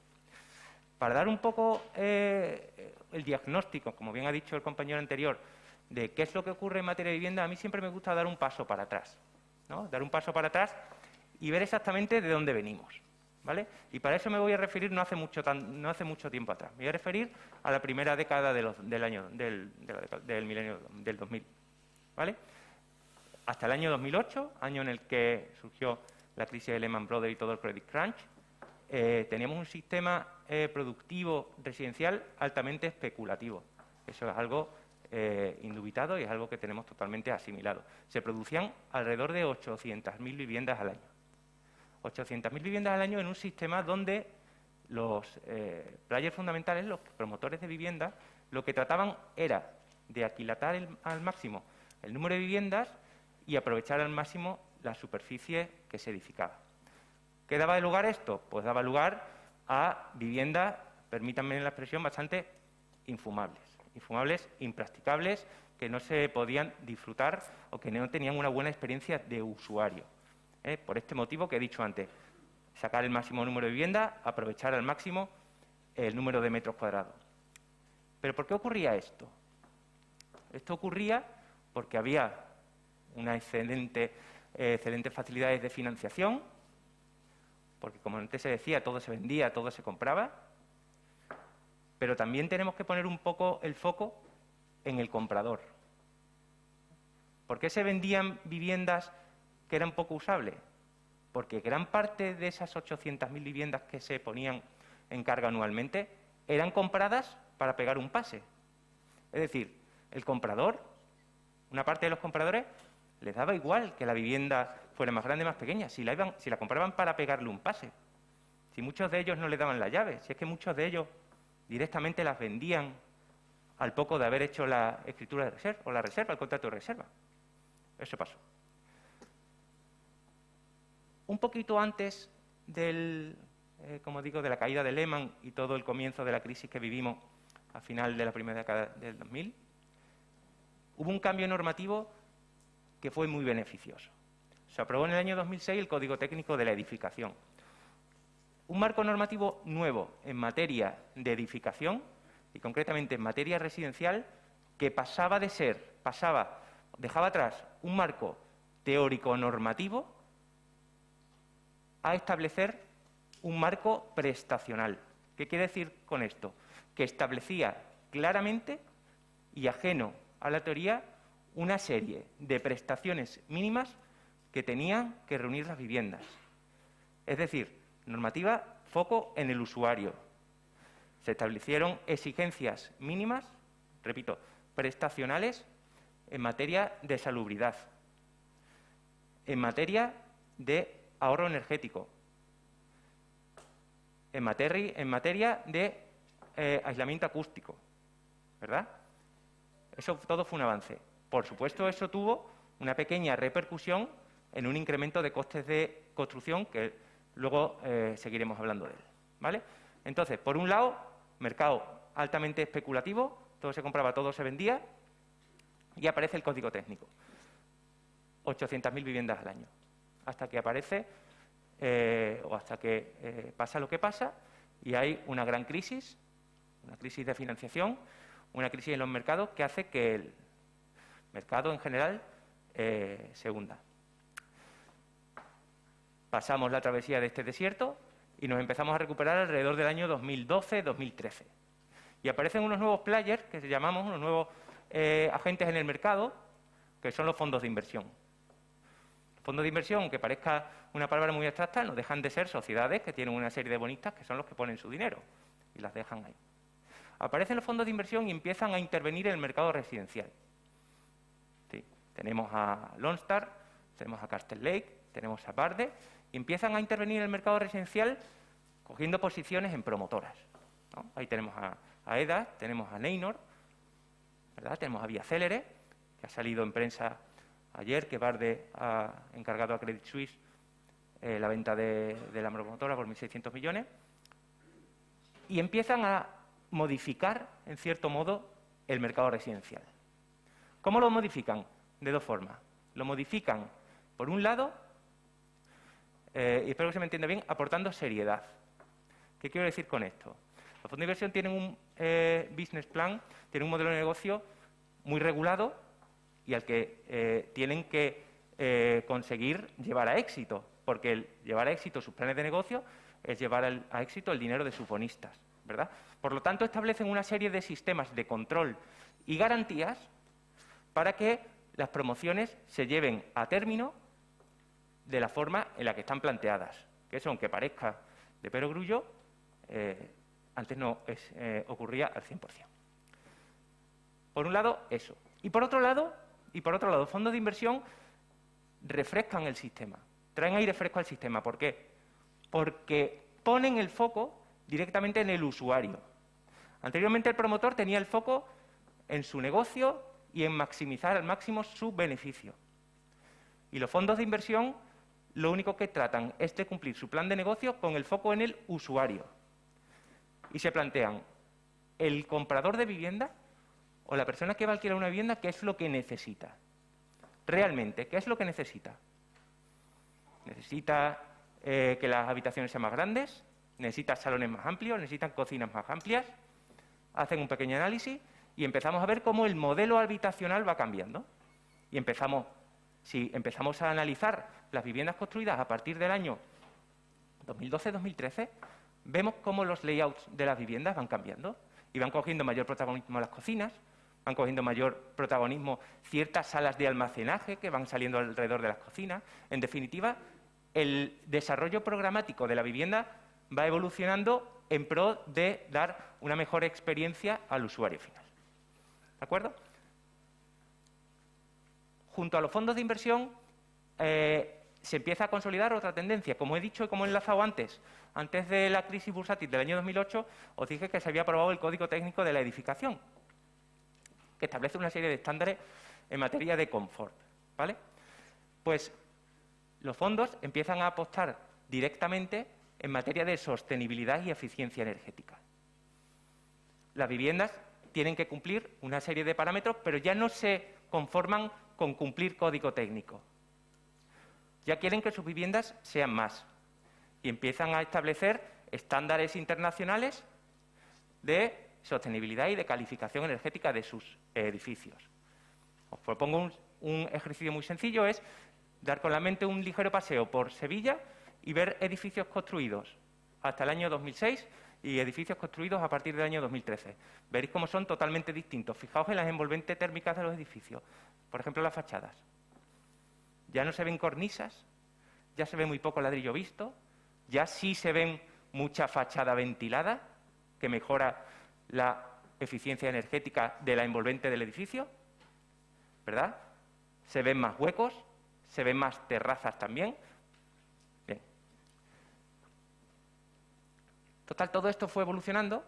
Para dar un poco el diagnóstico, como bien ha dicho el compañero anterior, de qué es lo que ocurre en materia de vivienda, a mí siempre me gusta dar un paso para atrás, ¿no? Dar un paso para atrás y ver exactamente de dónde venimos, ¿vale? Y para eso me voy a referir no hace mucho tiempo atrás. Me voy a referir a la primera década del milenio del 2000, ¿vale? Hasta el año 2008, año en el que surgió la crisis de Lehman Brothers y todo el credit crunch, teníamos un sistema productivo residencial altamente especulativo. Eso es algo indubitado y es algo que tenemos totalmente asimilado. Se producían alrededor de 800.000 viviendas al año. 800.000 viviendas al año en un sistema donde los players fundamentales, los promotores de viviendas, lo que trataban era de aquilatar al máximo el número de viviendas y aprovechar al máximo la superficie que se edificaba. ¿Qué daba lugar a esto? Pues daba lugar a viviendas, permítanme la expresión, bastante infumables, impracticables, que no se podían disfrutar o que no tenían una buena experiencia de usuario. Por este motivo que he dicho antes, sacar el máximo número de viviendas, aprovechar al máximo el número de metros cuadrados. ¿Pero por qué ocurría esto? Esto ocurría porque había unas excelentes facilidades de financiación, porque como antes se decía, todo se vendía, todo se compraba, pero también tenemos que poner un poco el foco en el comprador. ¿Por qué se vendían viviendas que eran poco usables? Porque gran parte de esas 800.000 viviendas que se ponían en carga anualmente eran compradas para pegar un pase. Es decir, el comprador, una parte de los compradores, les daba igual que la vivienda fuera más grande o más pequeña, si la compraban para pegarle un pase. Si muchos de ellos no le daban la llave, si es que muchos de ellos directamente las vendían al poco de haber hecho la escritura de reserva o la reserva, el contrato de reserva. Eso pasó. Un poquito antes como digo, de la caída de Lehman y todo el comienzo de la crisis que vivimos a final de la primera década del 2000, hubo un cambio normativo que fue muy beneficioso. Se aprobó en el año 2006 el Código Técnico de la Edificación. Un marco normativo nuevo en materia de edificación y concretamente en materia residencial que dejaba atrás un marco teórico normativo a establecer un marco prestacional. ¿Qué quiere decir con esto? Que establecía claramente y ajeno a la teoría una serie de prestaciones mínimas que tenían que reunir las viviendas. Es decir, normativa foco en el usuario. Se establecieron exigencias mínimas, repito, prestacionales en materia de salubridad, en materia de ahorro energético, en materia de aislamiento acústico, ¿verdad? Eso todo fue un avance. Por supuesto, eso tuvo una pequeña repercusión en un incremento de costes de construcción que luego seguiremos hablando de él, ¿vale? Entonces, por un lado, mercado altamente especulativo, todo se compraba, todo se vendía, y aparece el Código Técnico. 800.000 viviendas al año. Hasta que aparece o hasta que pasa lo que pasa y hay una gran crisis, una crisis de financiación, una crisis en los mercados que hace que el mercado en general se hunda. Pasamos la travesía de este desierto y nos empezamos a recuperar alrededor del año 2012-2013. Y aparecen unos nuevos players, que se llamamos unos nuevos agentes en el mercado, que son los fondos de inversión. Los fondos de inversión, aunque parezca una palabra muy abstracta, no dejan de ser sociedades que tienen una serie de bonistas que son los que ponen su dinero y las dejan ahí. Aparecen los fondos de inversión y empiezan a intervenir en el mercado residencial. Sí, tenemos a Lone Star, tenemos a Castle Lake, tenemos a Barde, y empiezan a intervenir en el mercado residencial cogiendo posiciones en promotoras, ¿no? Ahí tenemos a EDA, tenemos a Neynor, ¿verdad? Tenemos a Vía Célere, que ha salido en prensa ayer, que Barde ha encargado a Credit Suisse la venta de la promotora por 1.600 millones, y empiezan a modificar, en cierto modo, el mercado residencial. ¿Cómo lo modifican? De dos formas. Lo modifican, por un lado, y espero que se me entienda bien, aportando seriedad. ¿Qué quiero decir con esto? Los fondos de inversión tienen un business plan, tienen un modelo de negocio muy regulado y al que tienen que conseguir llevar a éxito, porque el llevar a éxito sus planes de negocio es llevar a éxito el dinero de sus bonistas, ¿verdad? Por lo tanto, establecen una serie de sistemas de control y garantías para que las promociones se lleven a término de la forma en la que están planteadas, que eso, aunque parezca de perogrullo, antes no ocurría al 100%. Por un lado, eso. Y por otro lado, fondos de inversión refrescan el sistema, traen aire fresco al sistema. ¿Por qué? Porque ponen el foco directamente en el usuario. Anteriormente el promotor tenía el foco en su negocio y en maximizar al máximo su beneficio. Y los fondos de inversión lo único que tratan es de cumplir su plan de negocio con el foco en el usuario. Y se plantean, ¿el comprador de vivienda o la persona que va a alquilar una vivienda qué es lo que necesita? Realmente, ¿qué es lo que necesita? ¿Necesita que las habitaciones sean más grandes? ¿Necesita salones más amplios? ¿Necesitan cocinas más amplias? Hacen un pequeño análisis y empezamos a ver cómo el modelo habitacional va cambiando. Y si empezamos a analizar las viviendas construidas a partir del año 2012-2013, vemos cómo los layouts de las viviendas van cambiando y van cogiendo mayor protagonismo las cocinas, van cogiendo mayor protagonismo ciertas salas de almacenaje que van saliendo alrededor de las cocinas. En definitiva, el desarrollo programático de la vivienda va evolucionando en pro de dar una mejor experiencia al usuario final. ¿De acuerdo? Junto a los fondos de inversión se empieza a consolidar otra tendencia. Como he dicho y como he enlazado antes de la crisis bursátil del año 2008, os dije que se había aprobado el Código Técnico de la Edificación, que establece una serie de estándares en materia de confort, ¿vale? Pues los fondos empiezan a apostar directamente en materia de sostenibilidad y eficiencia energética. Las viviendas tienen que cumplir una serie de parámetros, pero ya no se conforman con cumplir código técnico. Ya quieren que sus viviendas sean más y empiezan a establecer estándares internacionales de sostenibilidad y de calificación energética de sus edificios. Os propongo un ejercicio muy sencillo, es dar con la mente un ligero paseo por Sevilla y ver edificios construidos hasta el año 2006 y edificios construidos a partir del año 2013. Veréis cómo son totalmente distintos. Fijaos en las envolventes térmicas de los edificios, por ejemplo, las fachadas. Ya no se ven cornisas, ya se ve muy poco ladrillo visto, ya sí se ven mucha fachada ventilada, que mejora la eficiencia energética de la envolvente del edificio, ¿verdad? Se ven más huecos, se ven más terrazas también. Bien. Total, todo esto fue evolucionando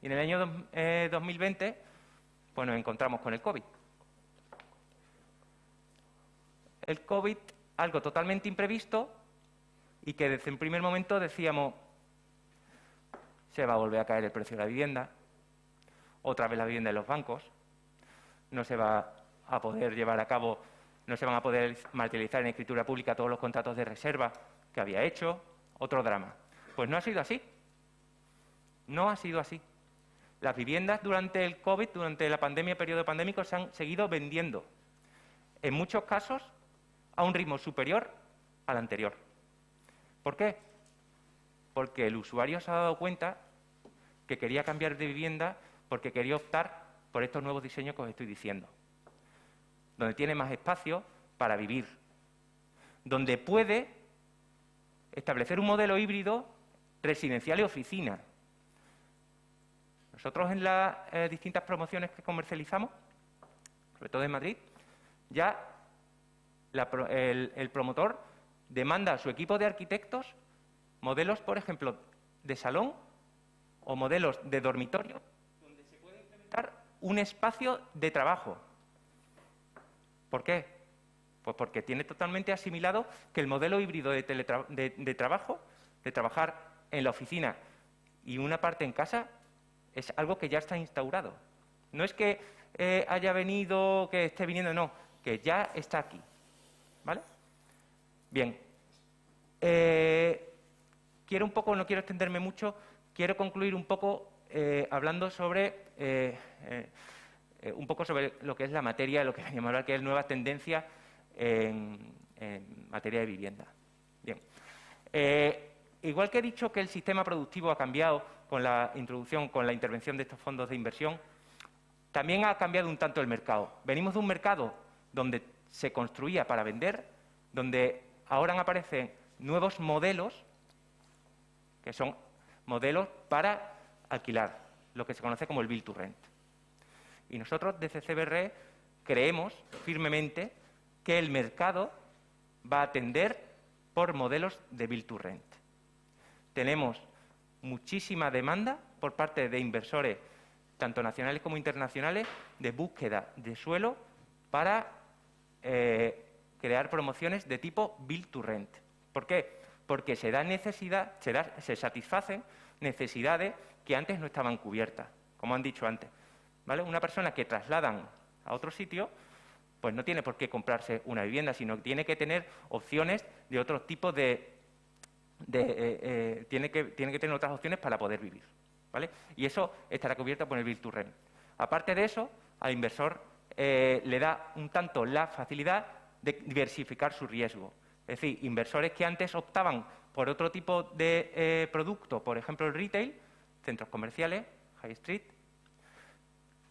y en el año 2020 pues nos encontramos con el COVID. El COVID, algo totalmente imprevisto y que desde un primer momento decíamos, se va a volver a caer el precio de la vivienda, otra vez la vivienda de los bancos, no se va a poder llevar a cabo, no se van a poder materializar en escritura pública todos los contratos de reserva que había hecho, otro drama. Pues no ha sido así. No ha sido así. Las viviendas durante el COVID, durante la pandemia, periodo pandémico, se han seguido vendiendo. En muchos casos, a un ritmo superior al anterior. ¿Por qué? Porque el usuario se ha dado cuenta que quería cambiar de vivienda porque quería optar por estos nuevos diseños que os estoy diciendo. Donde tiene más espacio para vivir. Donde puede establecer un modelo híbrido residencial y oficina. Nosotros en las distintas promociones que comercializamos, sobre todo en Madrid, ya el promotor demanda a su equipo de arquitectos modelos, por ejemplo, de salón o modelos de dormitorio, donde se puede implementar un espacio de trabajo. ¿Por qué? Pues porque tiene totalmente asimilado que el modelo híbrido de trabajo, de trabajar en la oficina y una parte en casa, es algo que ya está instaurado. No es que haya venido, que esté viniendo, no, que ya está aquí. ¿Vale? Bien. Quiero un poco, no quiero extenderme mucho, quiero concluir un poco hablando sobre un poco sobre lo que es la materia, lo que veníamos a hablar, que es nuevas tendencias en materia de vivienda. Bien. Igual que he dicho que el sistema productivo ha cambiado con la introducción, con la intervención de estos fondos de inversión, también ha cambiado un tanto el mercado. Venimos de un mercado donde se construía para vender, donde ahora aparecen nuevos modelos, que son modelos para alquilar, lo que se conoce como el Build to Rent. Y nosotros desde CBRE creemos firmemente que el mercado va a tender por modelos de Build to Rent. Tenemos muchísima demanda por parte de inversores, tanto nacionales como internacionales, de búsqueda de suelo para crear promociones de tipo Build to Rent. ¿Por qué? Porque se satisfacen necesidades que antes no estaban cubiertas, como han dicho antes. ¿Vale? Una persona que trasladan a otro sitio, pues no tiene por qué comprarse una vivienda, sino que tiene que tener opciones de otro tipo tiene que tener otras opciones para poder vivir. ¿Vale? Y eso estará cubierto por el Build to Rent. Aparte de eso, al inversor le da un tanto la facilidad de diversificar su riesgo. Es decir, inversores que antes optaban por otro tipo de producto, por ejemplo el retail, centros comerciales, high street,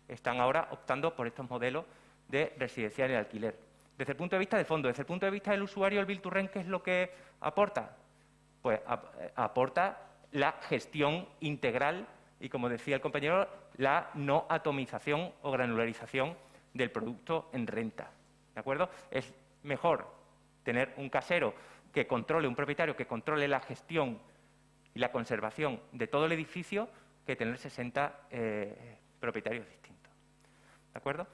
están ahora optando por estos modelos de residencial y alquiler. Desde el punto de vista de fondo, desde el punto de vista del usuario, el Build to Rent, ¿qué es lo que aporta? Pues aporta la gestión integral y, como decía el compañero, la no atomización o granularización del producto en renta. ¿De acuerdo? Es mejor tener un casero que controle, un propietario que controle la gestión y la conservación de todo el edificio que tener 60 propietarios distintos. ¿De acuerdo?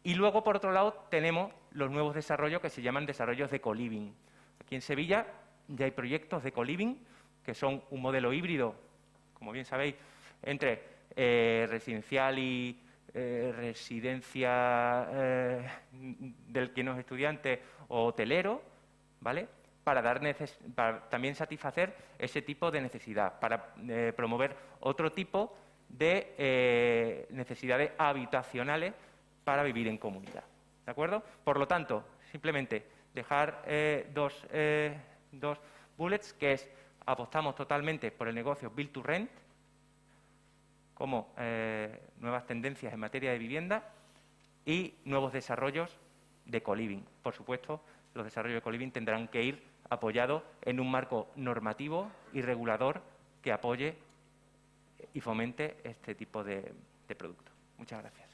Y luego, por otro lado, tenemos los nuevos desarrollos que se llaman desarrollos de co-living. Aquí en Sevilla ya hay proyectos de co-living que son un modelo híbrido, como bien sabéis, entre residencial y residencia del que no es estudiante o hotelero, ¿vale? Para también satisfacer ese tipo de necesidad, para promover otro tipo de necesidades habitacionales para vivir en comunidad. ¿De acuerdo? Por lo tanto, simplemente dejar dos bullets, que es: apostamos totalmente por el negocio Build to Rent como nuevas tendencias en materia de vivienda y nuevos desarrollos de co-living. Por supuesto, los desarrollos de co-living tendrán que ir apoyados en un marco normativo y regulador que apoye y fomente este tipo de productos. Muchas gracias.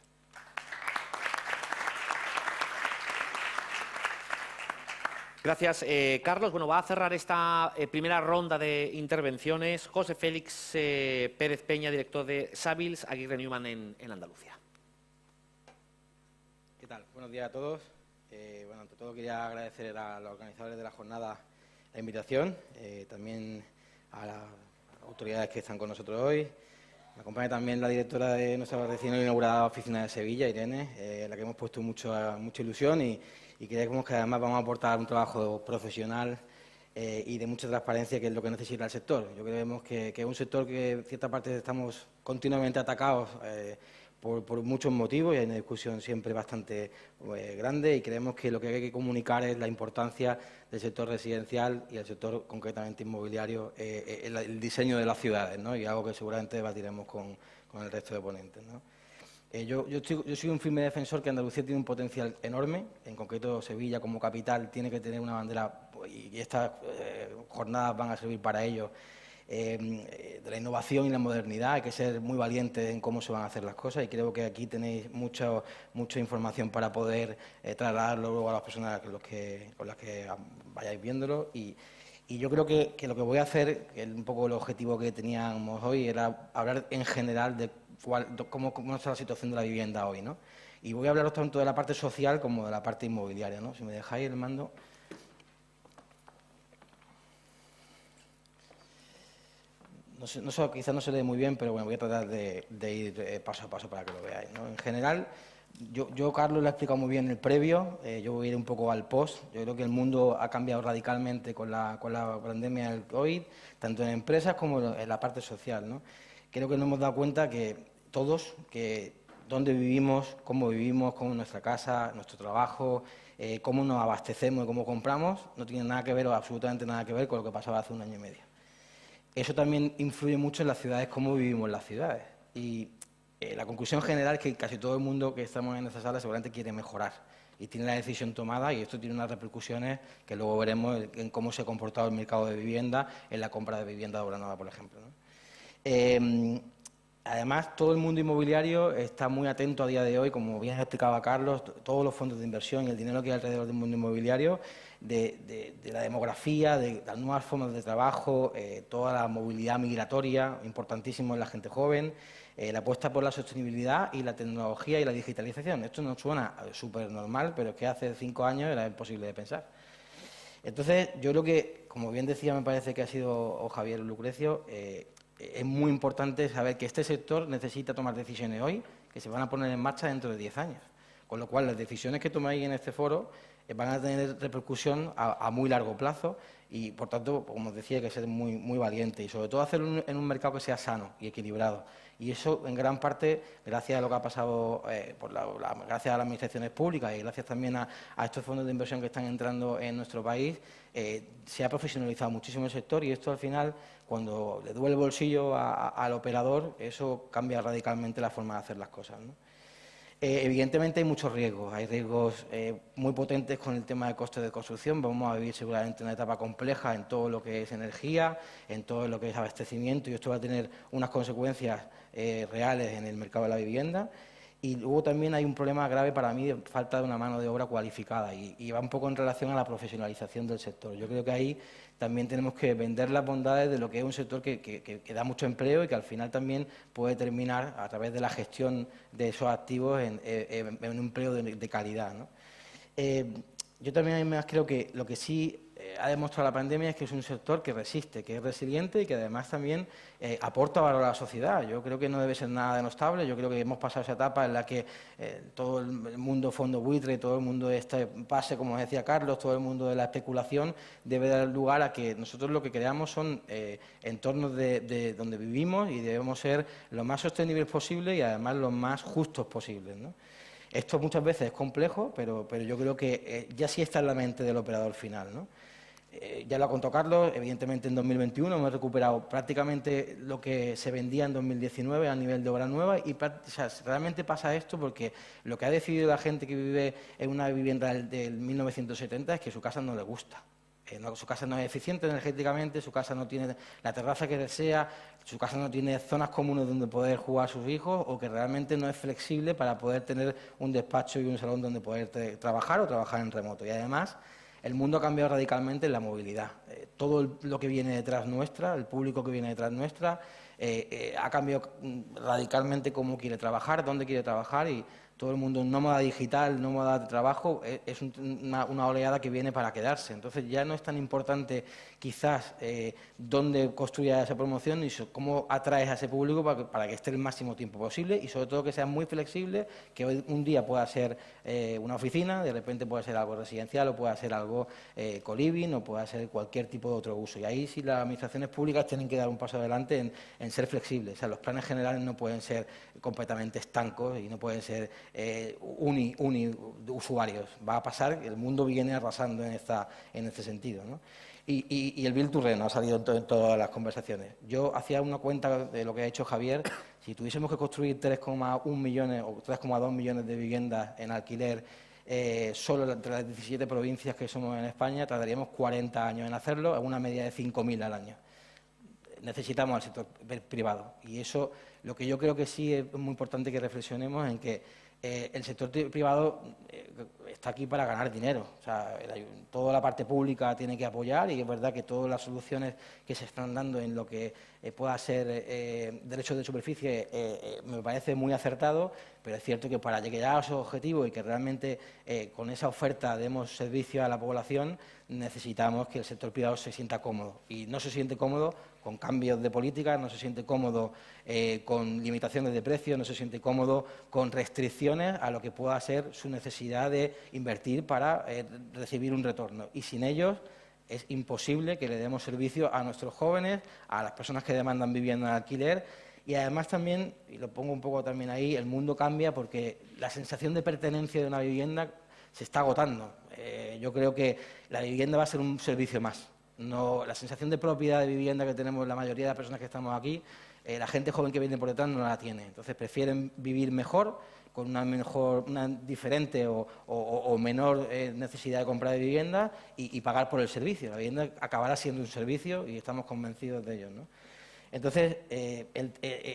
Gracias, Carlos. Bueno, va a cerrar esta primera ronda de intervenciones José Félix Pérez Peña, director de Savills Aguirre Newman en Andalucía. ¿Qué tal? Buenos días a todos. Bueno, ante todo quería agradecer a los organizadores de la jornada la invitación, también a las autoridades que están con nosotros hoy. Me acompaña también la directora de nuestra recién inaugurada oficina de Sevilla, Irene, a la que hemos puesto mucha ilusión y creemos que además vamos a aportar un trabajo profesional y de mucha transparencia, que es lo que necesita el sector. Yo creemos que es un sector que en cierta parte estamos continuamente atacados por muchos motivos y hay una discusión siempre bastante grande, y creemos que lo que hay que comunicar es la importancia del sector residencial y el sector concretamente inmobiliario, el diseño de las ciudades, ¿no? Y algo que seguramente debatiremos con el resto de ponentes, ¿no? Yo soy un firme defensor que Andalucía tiene un potencial enorme, en concreto Sevilla como capital tiene que tener una bandera, y estas jornadas van a servir para ello, de la innovación y la modernidad. Hay que ser muy valientes en cómo se van a hacer las cosas, y creo que aquí tenéis mucha información para poder trasladarlo luego a las personas con las que vayáis viéndolo. Y yo creo que lo que voy a hacer, que es un poco el objetivo que teníamos hoy, era hablar en general de cómo está la situación de la vivienda hoy, ¿no? Y voy a hablaros tanto de la parte social como de la parte inmobiliaria, ¿no? Si me dejáis el mando. Quizás no se lee muy bien, pero bueno, voy a tratar de ir paso a paso para que lo veáis, ¿no? En general, yo Carlos, lo ha explicado muy bien en el previo, yo voy a ir un poco al post. Yo creo que el mundo ha cambiado radicalmente con la pandemia del COVID, tanto en empresas como en la parte social, ¿no? Creo que nos hemos dado cuenta que todos, que dónde vivimos, cómo es nuestra casa, nuestro trabajo, cómo nos abastecemos y cómo compramos, no tiene nada que ver o absolutamente nada que ver con lo que pasaba hace 1 año y medio. Eso también influye mucho en las ciudades, cómo vivimos en las ciudades. Y la conclusión general es que casi todo el mundo que estamos en esta sala seguramente quiere mejorar y tiene la decisión tomada, y esto tiene unas repercusiones que luego veremos en cómo se ha comportado el mercado de vivienda, en la compra de vivienda de obra nueva, por ejemplo, ¿no? Además, todo el mundo inmobiliario está muy atento a día de hoy, como bien explicaba Carlos, todos los fondos de inversión y el dinero que hay alrededor del mundo inmobiliario, de la demografía, de las nuevas formas de trabajo, toda la movilidad migratoria, importantísimo en la gente joven, la apuesta por la sostenibilidad y la tecnología y la digitalización. Esto nos suena súper normal, pero es que hace 5 años era imposible de pensar. Entonces, yo creo que, como bien decía, me parece que ha sido Javier Lucrecio, es muy importante saber que este sector necesita tomar decisiones hoy que se van a poner en marcha dentro de 10 años. Con lo cual, las decisiones que tomáis en este foro van a tener repercusión a muy largo plazo y, por tanto, como os decía, hay que ser muy valiente y, sobre todo, hacerlo en un mercado que sea sano y equilibrado. Y eso, en gran parte, gracias a lo que ha pasado, gracias a las administraciones públicas y gracias también a estos fondos de inversión que están entrando en nuestro país, se ha profesionalizado muchísimo el sector, y esto, al final, cuando le duele el bolsillo al operador, eso cambia radicalmente la forma de hacer las cosas, ¿no? Evidentemente hay muchos riesgos, hay riesgos muy potentes con el tema de costes de construcción. Vamos a vivir seguramente una etapa compleja en todo lo que es energía, en todo lo que es abastecimiento, y esto va a tener unas consecuencias reales en el mercado de la vivienda. Y luego también hay un problema grave para mí de falta de una mano de obra cualificada, y va un poco en relación a la profesionalización del sector. Yo creo que ahí también tenemos que vender las bondades de lo que es un sector que da mucho empleo y que al final también puede terminar, a través de la gestión de esos activos, en un empleo de calidad, ¿no? Yo también, además, creo que lo que sí ha demostrado la pandemia es que es un sector que resiste, que es resiliente y que además también aporta valor a la sociedad. Yo creo que no debe ser nada denostable. Yo creo que hemos pasado esa etapa en la que todo el mundo fondo buitre, todo el mundo de este pase, como decía Carlos, todo el mundo de la especulación, debe dar lugar a que nosotros lo que creamos son entornos de donde vivimos, y debemos ser lo más sostenibles posible y además lo más justos posibles, ¿no? Esto muchas veces es complejo, pero yo creo que ya sí está en la mente del operador final, ¿no? Ya lo ha contado Carlos, evidentemente en 2021 hemos recuperado prácticamente lo que se vendía en 2019 a nivel de obra nueva, y realmente pasa esto porque lo que ha decidido la gente que vive en una vivienda del 1970 es que su casa no le gusta. Su casa no es eficiente energéticamente, su casa no tiene la terraza que desea, su casa no tiene zonas comunes donde poder jugar a sus hijos, o que realmente no es flexible para poder tener un despacho y un salón donde poder trabajar o trabajar en remoto. Y además, el mundo ha cambiado radicalmente en la movilidad. Todo lo que viene detrás nuestra, el público que viene detrás nuestra, ha cambiado radicalmente cómo quiere trabajar, dónde quiere trabajar, y todo el mundo nómada digital, nómada de trabajo, es una oleada que viene para quedarse. Entonces ya no es tan importante quizás dónde construyas esa promoción y cómo atraes a ese público para que esté el máximo tiempo posible y sobre todo que sea muy flexible, que hoy un día pueda ser una oficina, de repente puede ser algo residencial o pueda ser algo co-living o pueda ser cualquier tipo de otro uso. Y ahí sí las administraciones públicas tienen que dar un paso adelante en ser flexibles. O sea, los planes generales no pueden ser completamente estancos y no pueden ser usuarios. Va a pasar, el mundo viene arrasando en este sentido, ¿no? Y el Build to Rent ha salido en todas las conversaciones. Yo hacía una cuenta de lo que ha hecho Javier. Si tuviésemos que construir 3,1 millones o 3,2 millones de viviendas en alquiler solo entre las 17 provincias que somos en España, tardaríamos 40 años en hacerlo, a una media de 5.000 al año. Necesitamos al sector privado. Y eso, lo que yo creo que sí es muy importante que reflexionemos en que el sector privado está aquí para ganar dinero. O sea, toda la parte pública tiene que apoyar y es verdad que todas las soluciones que se están dando en lo que pueda ser derechos de superficie me parece muy acertado, pero es cierto que para llegar a esos objetivos y que realmente con esa oferta demos servicio a la población, necesitamos que el sector privado se sienta cómodo. Y no se siente cómodo con cambios de política, no se siente cómodo con limitaciones de precios, no se siente cómodo con restricciones a lo que pueda ser su necesidad de invertir para recibir un retorno. Y sin ellos es imposible que le demos servicio a nuestros jóvenes, a las personas que demandan vivienda en alquiler. Y además también, y lo pongo un poco también ahí, el mundo cambia porque la sensación de pertenencia de una vivienda se está agotando. Yo creo que la vivienda va a ser un servicio más. No, la sensación de propiedad de vivienda que tenemos la mayoría de las personas que estamos aquí, la gente joven que viene por detrás no la tiene. Entonces prefieren vivir mejor, con una diferente o menor necesidad de comprar de vivienda y pagar por el servicio. La vivienda acabará siendo un servicio y estamos convencidos de ello, ¿no? Entonces,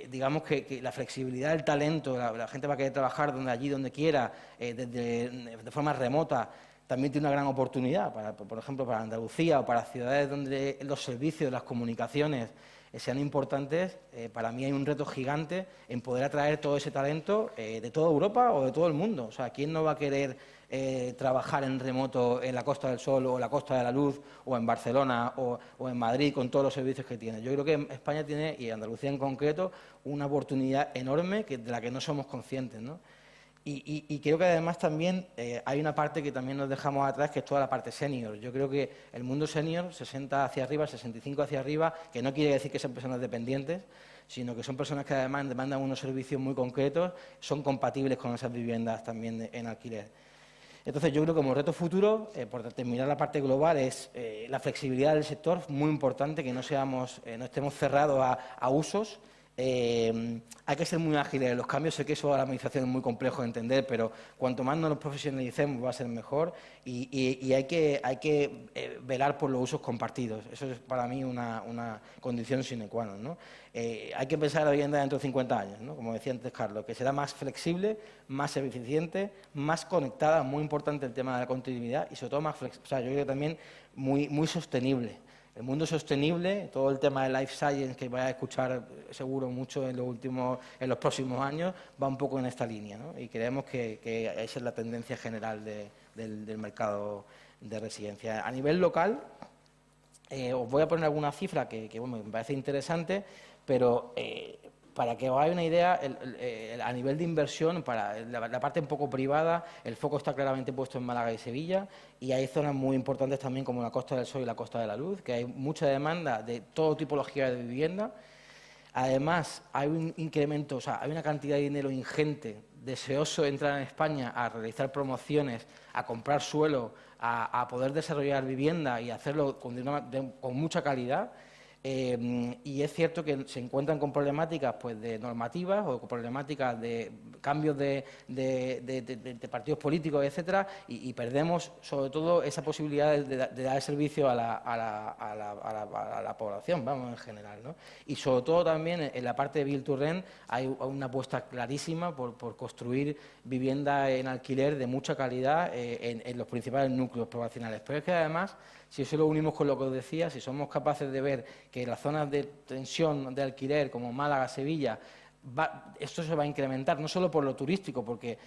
digamos que la flexibilidad del talento, la gente va a querer trabajar allí donde quiera, de forma remota, también tiene una gran oportunidad, por ejemplo, para Andalucía o para ciudades donde los servicios, las comunicaciones sean importantes. Para mí hay un reto gigante en poder atraer todo ese talento de toda Europa o de todo el mundo. O sea, ¿quién no va a querer trabajar en remoto en la Costa del Sol o la Costa de la Luz o en Barcelona o en Madrid con todos los servicios que tiene? Yo creo que España tiene, y Andalucía en concreto, una oportunidad enorme de la que no somos conscientes, ¿no? Y creo que además también hay una parte que también nos dejamos atrás, que es toda la parte senior. Yo creo que el mundo senior, 60 hacia arriba, 65 hacia arriba, que no quiere decir que sean personas dependientes, sino que son personas que además demandan unos servicios muy concretos, son compatibles con esas viviendas también en alquiler. Entonces, yo creo que como reto futuro, por terminar la parte global, es la flexibilidad del sector, muy importante, que no estemos cerrados a usos. Hay que ser muy ágiles en los cambios. Sé que eso a la administración es muy complejo de entender, pero cuanto más nos profesionalicemos va a ser mejor y hay que velar por los usos compartidos. Eso es para mí una condición sine qua non, ¿no? Hay que pensar en la vivienda dentro de 50 años, ¿no? Como decía antes Carlos, que será más flexible, más eficiente, más conectada, muy importante el tema de la continuidad y sobre todo más flexible, o sea, yo creo que también muy sostenible. El mundo sostenible, todo el tema de life science que vais a escuchar seguro mucho en los próximos años, va un poco en esta línea, ¿no? Y creemos que esa es la tendencia general del mercado de residencia. A nivel local, os voy a poner alguna cifra que bueno, me parece interesante, pero para que os hagáis una idea, a nivel de inversión, para la parte un poco privada, el foco está claramente puesto en Málaga y Sevilla, y hay zonas muy importantes también como la Costa del Sol y la Costa de la Luz, que hay mucha demanda de todo tipología de vivienda. Además, hay un incremento, o sea, hay una cantidad de dinero ingente, deseoso de entrar en España a realizar promociones, a comprar suelo, a poder desarrollar vivienda y hacerlo con mucha calidad. Y es cierto que se encuentran con problemáticas pues, de normativas o con problemáticas de cambios de partidos políticos, etcétera, y perdemos sobre todo esa posibilidad de dar servicio a la población, vamos, en general, ¿no? Y sobre todo también en la parte de Build to Rent hay una apuesta clarísima por construir vivienda en alquiler de mucha calidad en los principales núcleos poblacionales. Pero es que además, si eso lo unimos con lo que os decía, si somos capaces de ver que en las zonas de tensión de alquiler como Málaga, Sevilla, esto se va a incrementar, no solo por lo turístico, porque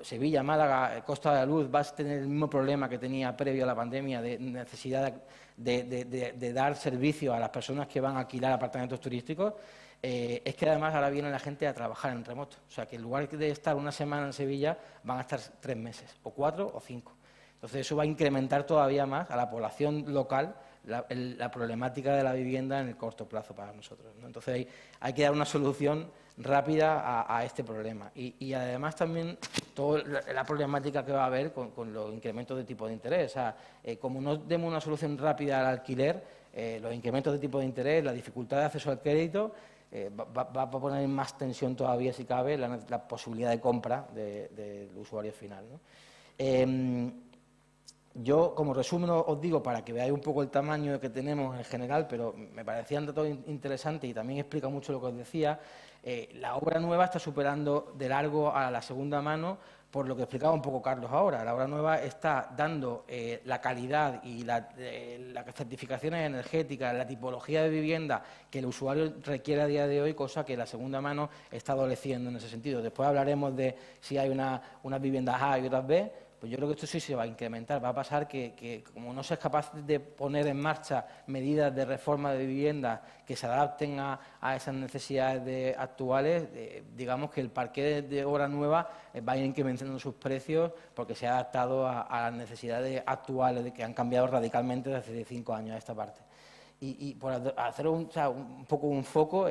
Sevilla, Málaga, Costa de la Luz va a tener el mismo problema que tenía previo a la pandemia de necesidad de dar servicio a las personas que van a alquilar apartamentos turísticos. Es que además ahora viene la gente a trabajar en remoto. O sea, que en lugar de estar una semana en Sevilla, van a estar 3 meses, o 4 o 5. Entonces, eso va a incrementar todavía más a la población local la problemática de la vivienda en el corto plazo para nosotros, ¿no? Entonces, hay que dar una solución rápida a este problema. Y además también toda la problemática que va a haber con los incrementos de tipo de interés. O sea, como no demos una solución rápida al alquiler, los incrementos de tipo de interés, la dificultad de acceso al crédito, va a poner en más tensión todavía, si cabe, la posibilidad de compra del usuario final, ¿no? Yo, como resumen, os digo, para que veáis un poco el tamaño que tenemos en general, pero me parecían datos interesantes y también explica mucho lo que os decía, la obra nueva está superando de largo a la segunda mano, por lo que explicaba un poco Carlos ahora. La obra nueva está dando la calidad y las certificaciones energéticas, la tipología de vivienda que el usuario requiere a día de hoy, cosa que la segunda mano está adoleciendo en ese sentido. Después hablaremos de si hay unas viviendas A y otras B. Pues yo creo que esto sí se va a incrementar. Va a pasar que como no se es capaz de poner en marcha medidas de reforma de vivienda que se adapten a esas necesidades actuales, digamos que el parque de obra nueva va a ir incrementando sus precios porque se ha adaptado a las necesidades actuales que han cambiado radicalmente desde hace 5 años a esta parte. Y por hacer un poco un foco,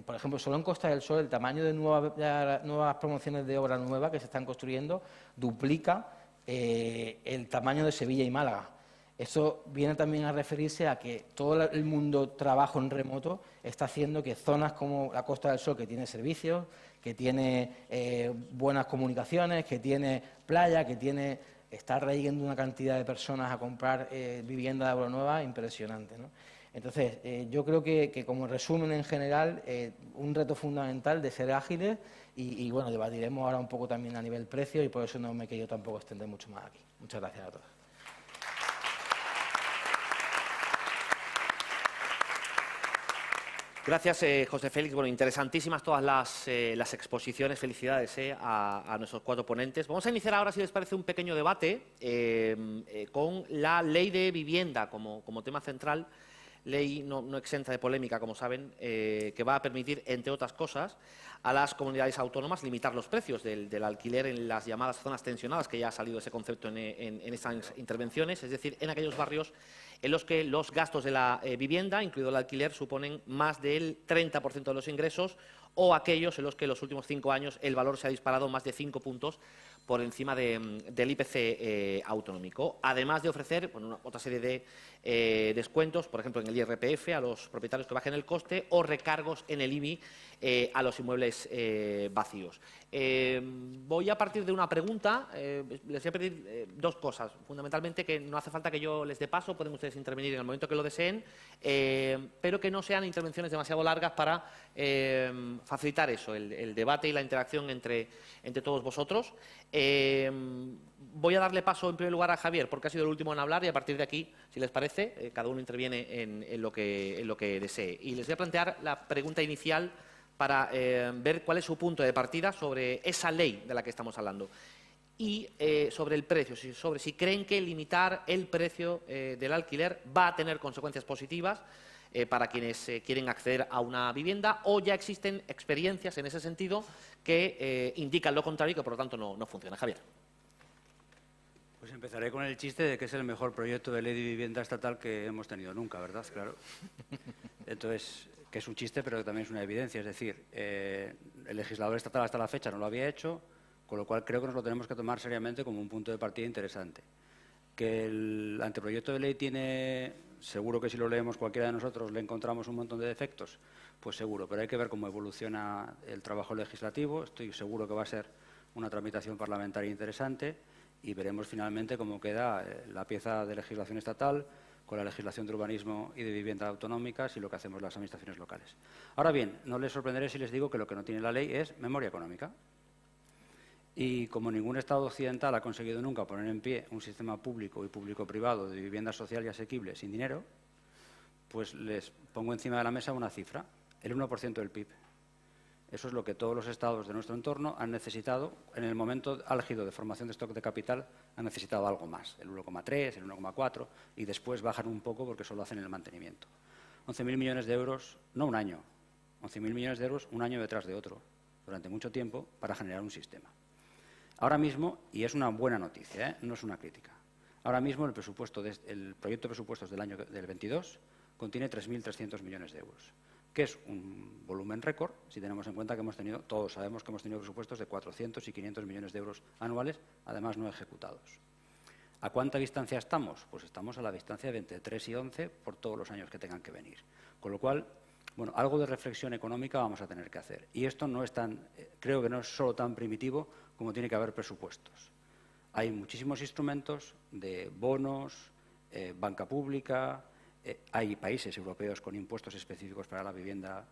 por ejemplo, solo en Costa del Sol el tamaño de nuevas promociones de obra nueva que se están construyendo duplica el tamaño de Sevilla y Málaga. Eso viene también a referirse a que todo el mundo trabajo en remoto está haciendo que zonas como la Costa del Sol, que tiene servicios, que tiene buenas comunicaciones, que tiene playa, está atrayendo una cantidad de personas a comprar vivienda de obra nueva impresionante, ¿no? Entonces, yo creo que como resumen en general, un reto fundamental de ser ágiles y bueno, debatiremos ahora un poco también a nivel precio y por eso no me he querido tampoco extender mucho más aquí. Muchas gracias a todos. Gracias, José Félix. Bueno, interesantísimas todas las exposiciones. Felicidades a nuestros 4 ponentes. Vamos a iniciar ahora, si les parece, un pequeño debate con la ley de vivienda como tema central. Ley no exenta de polémica, como saben, que va a permitir, entre otras cosas, a las comunidades autónomas limitar los precios del alquiler en las llamadas zonas tensionadas, que ya ha salido ese concepto en estas intervenciones, es decir, en aquellos barrios en los que los gastos de la vivienda, incluido el alquiler, suponen más del 30% de los ingresos, o aquellos en los que en los últimos 5 años el valor se ha disparado más de 5 puntos por encima del IPC autonómico, además de ofrecer otra serie de descuentos, por ejemplo, en el IRPF a los propietarios que bajen el coste o recargos en el IBI a los inmuebles vacíos. Voy a partir de una pregunta. Les voy a pedir 2 cosas. Fundamentalmente, que no hace falta que yo les dé paso, pueden ustedes intervenir en el momento que lo deseen, pero que no sean intervenciones demasiado largas para facilitar eso, el debate y la interacción entre todos vosotros. Voy a darle paso en primer lugar a Javier, porque ha sido el último en hablar, y a partir de aquí, si les parece, cada uno interviene en lo que desee. Y les voy a plantear la pregunta inicial para ver cuál es su punto de partida sobre esa ley de la que estamos hablando y sobre el precio, sobre si creen que limitar el precio del alquiler va a tener consecuencias positivas para quienes quieren acceder a una vivienda, o ya existen experiencias en ese sentido que indican lo contrario y que por lo tanto no funciona. Javier. Pues empezaré con el chiste de que es el mejor proyecto de ley de vivienda estatal que hemos tenido nunca, ¿verdad? Claro. Entonces, que es un chiste, pero que también es una evidencia. Es decir, el legislador estatal hasta la fecha no lo había hecho, con lo cual creo que nos lo tenemos que tomar seriamente como un punto de partida interesante. Que el anteproyecto de ley tiene, seguro que si lo leemos cualquiera de nosotros le encontramos un montón de defectos, pues seguro, pero hay que ver cómo evoluciona el trabajo legislativo. Estoy seguro que va a ser una tramitación parlamentaria interesante y veremos finalmente cómo queda la pieza de legislación estatal con la legislación de urbanismo y de vivienda autonómicas y lo que hacemos las administraciones locales. Ahora bien, no les sorprenderé si les digo que lo que no tiene la ley es memoria económica. Y como ningún Estado occidental ha conseguido nunca poner en pie un sistema público y público-privado de vivienda social y asequible sin dinero, pues les pongo encima de la mesa una cifra, el 1% del PIB. Eso es lo que todos los estados de nuestro entorno han necesitado. En el momento álgido de formación de stock de capital han necesitado algo más, el 1,3, el 1,4, y después bajan un poco porque solo hacen el mantenimiento. 11.000 millones de euros, no un año, 11.000 millones de euros un año detrás de otro, durante mucho tiempo, para generar un sistema. Ahora mismo, y es una buena noticia, no es una crítica, ahora mismo el proyecto de presupuestos del año del 22 contiene 3.300 millones de euros, que es un volumen récord, si tenemos en cuenta que todos sabemos que hemos tenido presupuestos de 400 y 500 millones de euros anuales, además no ejecutados. ¿A cuánta distancia estamos? Pues estamos a la distancia de 23 y 11 por todos los años que tengan que venir. Con lo cual, bueno, algo de reflexión económica vamos a tener que hacer. Y esto no es creo que no es solo tan primitivo como tiene que haber presupuestos. Hay muchísimos instrumentos de bonos, banca pública. Hay países europeos con impuestos específicos para la vivienda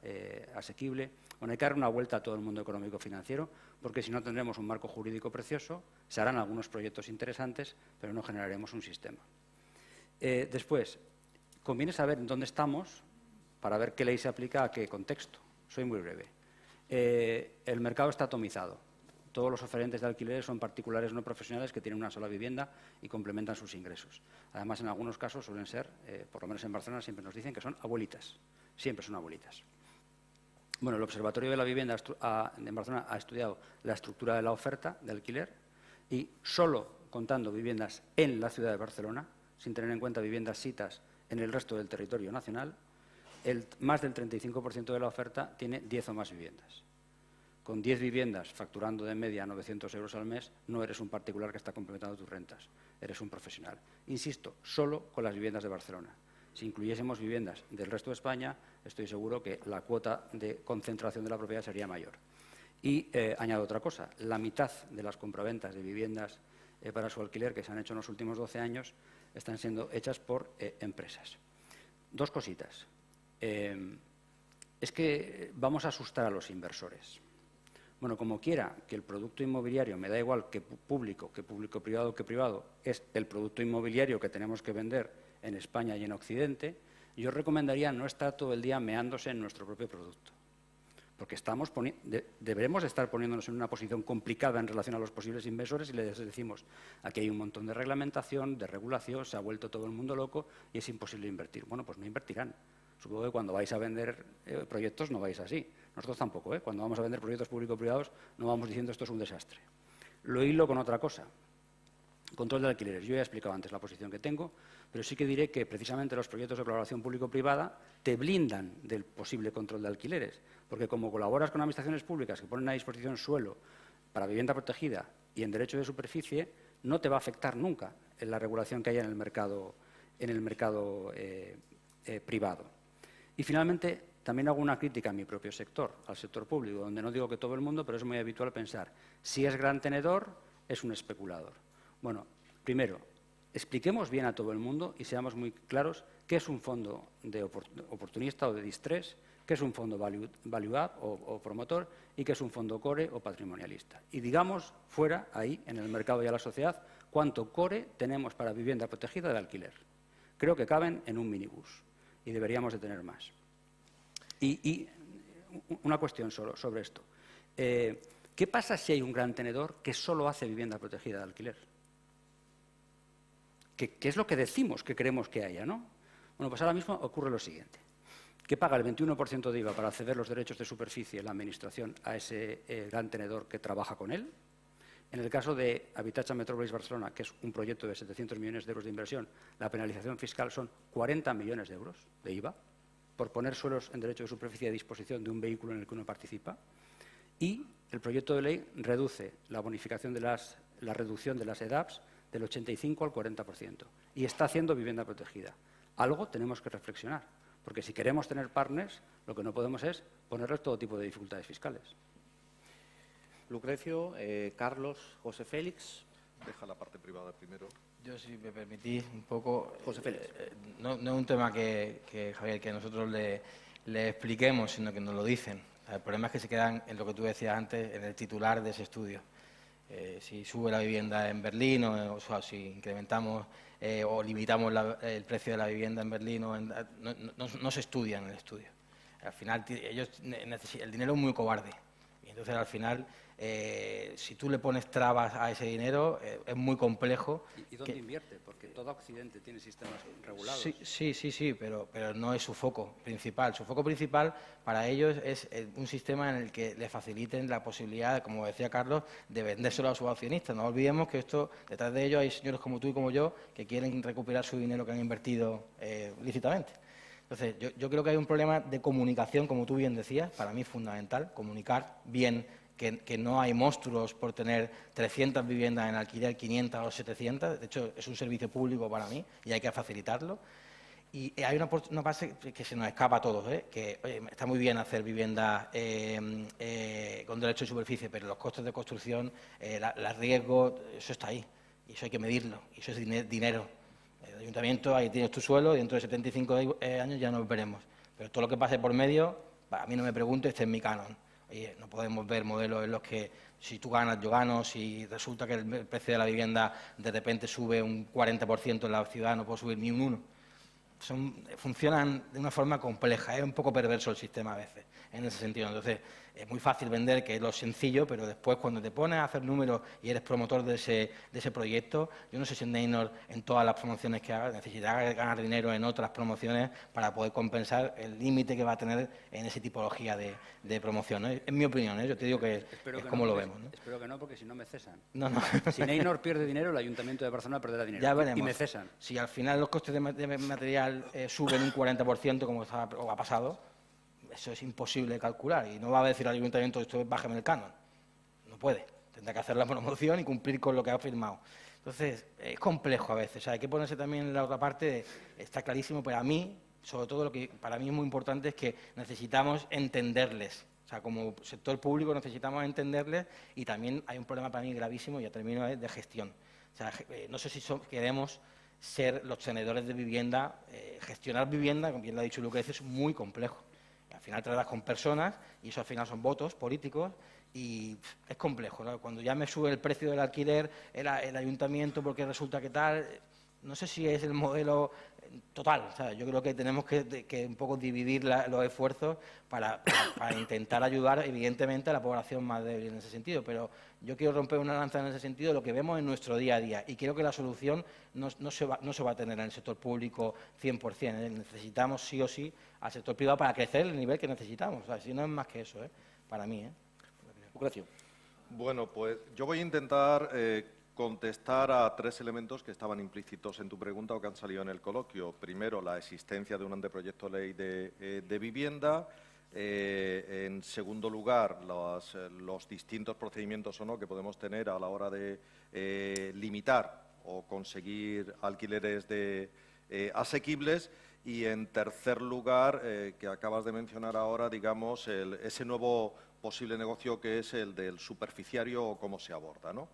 asequible. Bueno, hay que dar una vuelta a todo el mundo económico-financiero, porque si no tendremos un marco jurídico precioso, se harán algunos proyectos interesantes, pero no generaremos un sistema. Después, conviene saber en dónde estamos para ver qué ley se aplica a qué contexto. Soy muy breve. El mercado está atomizado. Todos los oferentes de alquileres son particulares no profesionales que tienen una sola vivienda y complementan sus ingresos. Además, en algunos casos suelen ser, por lo menos en Barcelona, siempre nos dicen que son abuelitas. Siempre son abuelitas. Bueno, el Observatorio de la Vivienda en Barcelona ha estudiado la estructura de la oferta de alquiler y solo contando viviendas en la ciudad de Barcelona, sin tener en cuenta viviendas sitas en el resto del territorio nacional, más del 35% de la oferta tiene 10 o más viviendas. Con 10 viviendas facturando de media 900 euros al mes, no eres un particular que está complementando tus rentas, eres un profesional. Insisto, solo con las viviendas de Barcelona. Si incluyésemos viviendas del resto de España, estoy seguro que la cuota de concentración de la propiedad sería mayor. Y añado otra cosa, la mitad de las compraventas de viviendas para su alquiler que se han hecho en los últimos 12 años están siendo hechas por empresas. Dos cositas. Es que vamos a asustar a los inversores. Bueno, como quiera que el producto inmobiliario, me da igual que público-privado, es el producto inmobiliario que tenemos que vender en España y en Occidente, yo recomendaría no estar todo el día meándose en nuestro propio producto. Porque deberemos estar poniéndonos en una posición complicada en relación a los posibles inversores y les decimos, aquí hay un montón de reglamentación, de regulación, se ha vuelto todo el mundo loco y es imposible invertir. Bueno, pues no invertirán. Supongo que cuando vais a vender proyectos no vais así. Nosotros tampoco, ¿eh? Cuando vamos a vender proyectos público-privados no vamos diciendo esto es un desastre. Lo hilo con otra cosa. Control de alquileres. Yo ya he explicado antes la posición que tengo, pero sí que diré que precisamente los proyectos de colaboración público-privada te blindan del posible control de alquileres, porque como colaboras con administraciones públicas que ponen a disposición suelo para vivienda protegida y en derecho de superficie, no te va a afectar nunca en la regulación que haya en el mercado privado. Y finalmente, también hago una crítica a mi propio sector, al sector público, donde no digo que todo el mundo, pero es muy habitual pensar, si es gran tenedor, es un especulador. Bueno, primero, expliquemos bien a todo el mundo y seamos muy claros qué es un fondo de oportunista o de distress, qué es un fondo value up o promotor y qué es un fondo core o patrimonialista. Y digamos fuera, ahí, en el mercado y a la sociedad, cuánto core tenemos para vivienda protegida de alquiler. Creo que caben en un minibús y deberíamos de tener más. Y una cuestión solo sobre esto. ¿Qué pasa si hay un gran tenedor que solo hace vivienda protegida de alquiler? ¿Qué es lo que decimos que queremos que haya, no? Bueno, pues ahora mismo ocurre lo siguiente. Que paga el 21% de IVA para ceder los derechos de superficie en la Administración a ese gran tenedor que trabaja con él. En el caso de Habitatge Metropolis Barcelona, que es un proyecto de 700 millones de euros de inversión, la penalización fiscal son 40 millones de euros de IVA por poner suelos en derecho de superficie a disposición de un vehículo en el que uno participa. Y el proyecto de ley reduce la bonificación la reducción de las EDAPs del 85 al 40%. Y está haciendo vivienda protegida. Algo tenemos que reflexionar, porque si queremos tener partners, lo que no podemos es ponerles todo tipo de dificultades fiscales. Lucrecio, Carlos, José Félix. Deja la parte privada primero. Yo, si me permitís, un poco... José Félix. No es un tema que Javier, que nosotros le expliquemos, sino que nos lo dicen. El problema es que se quedan en lo que tú decías antes, en el titular de ese estudio. Si sube la vivienda en Berlín o si incrementamos o limitamos el precio de la vivienda en Berlín, no se estudia en el estudio. Al final, el dinero es muy cobarde. Y entonces, al final, si tú le pones trabas a ese dinero, es muy complejo. ¿Y dónde invierte? Porque todo Occidente tiene sistemas regulados. Sí, pero no es su foco principal. Su foco principal para ellos es un sistema en el que le faciliten la posibilidad, como decía Carlos, de vendérselo a sus accionistas. No olvidemos que detrás de ellos hay señores como tú y como yo que quieren recuperar su dinero que han invertido lícitamente. Entonces, yo creo que hay un problema de comunicación, como tú bien decías, para mí es fundamental, comunicar bien que no hay monstruos por tener 300 viviendas en alquiler, 500 o 700. De hecho, es un servicio público para mí y hay que facilitarlo. Y hay una base que se nos escapa a todos, que oye, está muy bien hacer viviendas con derecho de superficie, pero los costes de construcción, los riesgos, eso está ahí. Y eso hay que medirlo, y eso es dinero. El ayuntamiento, ahí tienes tu suelo, y dentro de 75 años ya nos veremos. Pero todo lo que pase por medio, a mí no me pregunto, este es mi canon. Oye, no podemos ver modelos en los que si tú ganas, yo gano, si resulta que el precio de la vivienda de repente sube un 40% en la ciudad, no puedo subir ni un 1. Funcionan de una forma compleja, es un poco perverso el sistema a veces, en ese sentido. Entonces, es muy fácil vender, que es lo sencillo, pero después cuando te pones a hacer números y eres promotor de ese proyecto, yo no sé si Neinor, en todas las promociones que haga, necesitará ganar dinero en otras promociones para poder compensar el límite que va a tener en esa tipología de promoción, ¿no? Es mi opinión, yo te digo que es como lo vemos, ¿no? Espero que no, porque si no me cesan. No. Si Neinor pierde dinero, el Ayuntamiento de Barcelona perderá dinero. Ya veremos. Y me cesan. Si al final los costes de material suben un 40%, como ha pasado, eso es imposible de calcular. Y no va a decir al ayuntamiento, esto bájame el canon. No puede. Tendrá que hacer la promoción y cumplir con lo que ha firmado. Entonces, es complejo a veces. O sea, hay que ponerse también en la otra parte. Está clarísimo, pero a mí, sobre todo lo que para mí es muy importante es que necesitamos entenderles. O sea, como sector público necesitamos entenderles, y también hay un problema para mí gravísimo, y ya termino, de gestión. O sea, no sé si queremos ser los tenedores de vivienda. Gestionar vivienda, como bien lo ha dicho Lucrecia, es muy complejo. Al final tratas con personas y eso al final son votos políticos y es complejo, ¿no? Cuando ya me sube el precio del alquiler, el ayuntamiento, porque resulta que tal, no sé si es el modelo total. O sea, yo creo que tenemos que un poco dividir los esfuerzos para intentar ayudar, evidentemente, a la población más débil en ese sentido. Pero yo quiero romper una lanza en ese sentido, lo que vemos en nuestro día a día. Y creo que la solución no se va a tener en el sector público 100%. Necesitamos sí o sí al sector privado para crecer el nivel que necesitamos. O sea, si no es más que eso, para mí. Lucrecio. Bueno, pues yo voy a intentar contestar a 3 elementos que estaban implícitos en tu pregunta o que han salido en el coloquio. Primero, la existencia de un anteproyecto de ley de vivienda. En segundo lugar, los distintos procedimientos o no que podemos tener a la hora de limitar o conseguir alquileres asequibles. Y en tercer lugar, que acabas de mencionar ahora, digamos, ese nuevo posible negocio que es el del superficiario o cómo se aborda, ¿no?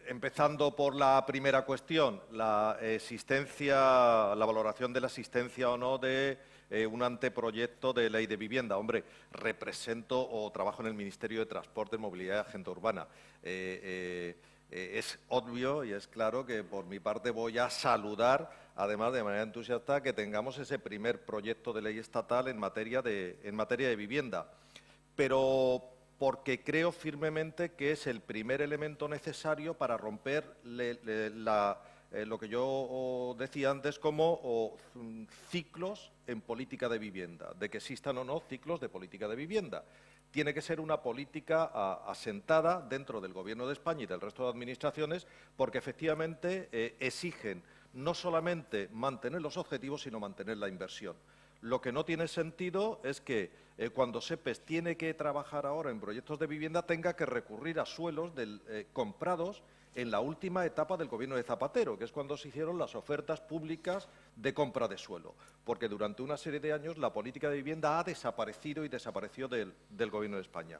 Empezando por la primera cuestión, la valoración de la existencia o no de un anteproyecto de ley de vivienda. Hombre, represento o trabajo en el Ministerio de Transporte, Movilidad y Agenda Urbana. Es obvio y es claro que por mi parte voy a saludar, además de manera entusiasta, que tengamos ese primer proyecto de ley estatal en materia de vivienda. Pero porque creo firmemente que es el primer elemento necesario para romper lo que yo decía antes como ciclos en política de vivienda, de que existan o no ciclos de política de vivienda. Tiene que ser una política asentada dentro del Gobierno de España y del resto de administraciones, porque efectivamente exigen no solamente mantener los objetivos, sino mantener la inversión. Lo que no tiene sentido es que cuando SEPES tiene que trabajar ahora en proyectos de vivienda tenga que recurrir a suelos comprados en la última etapa del Gobierno de Zapatero, que es cuando se hicieron las ofertas públicas de compra de suelo, porque durante una serie de años la política de vivienda ha desaparecido y desapareció del Gobierno de España.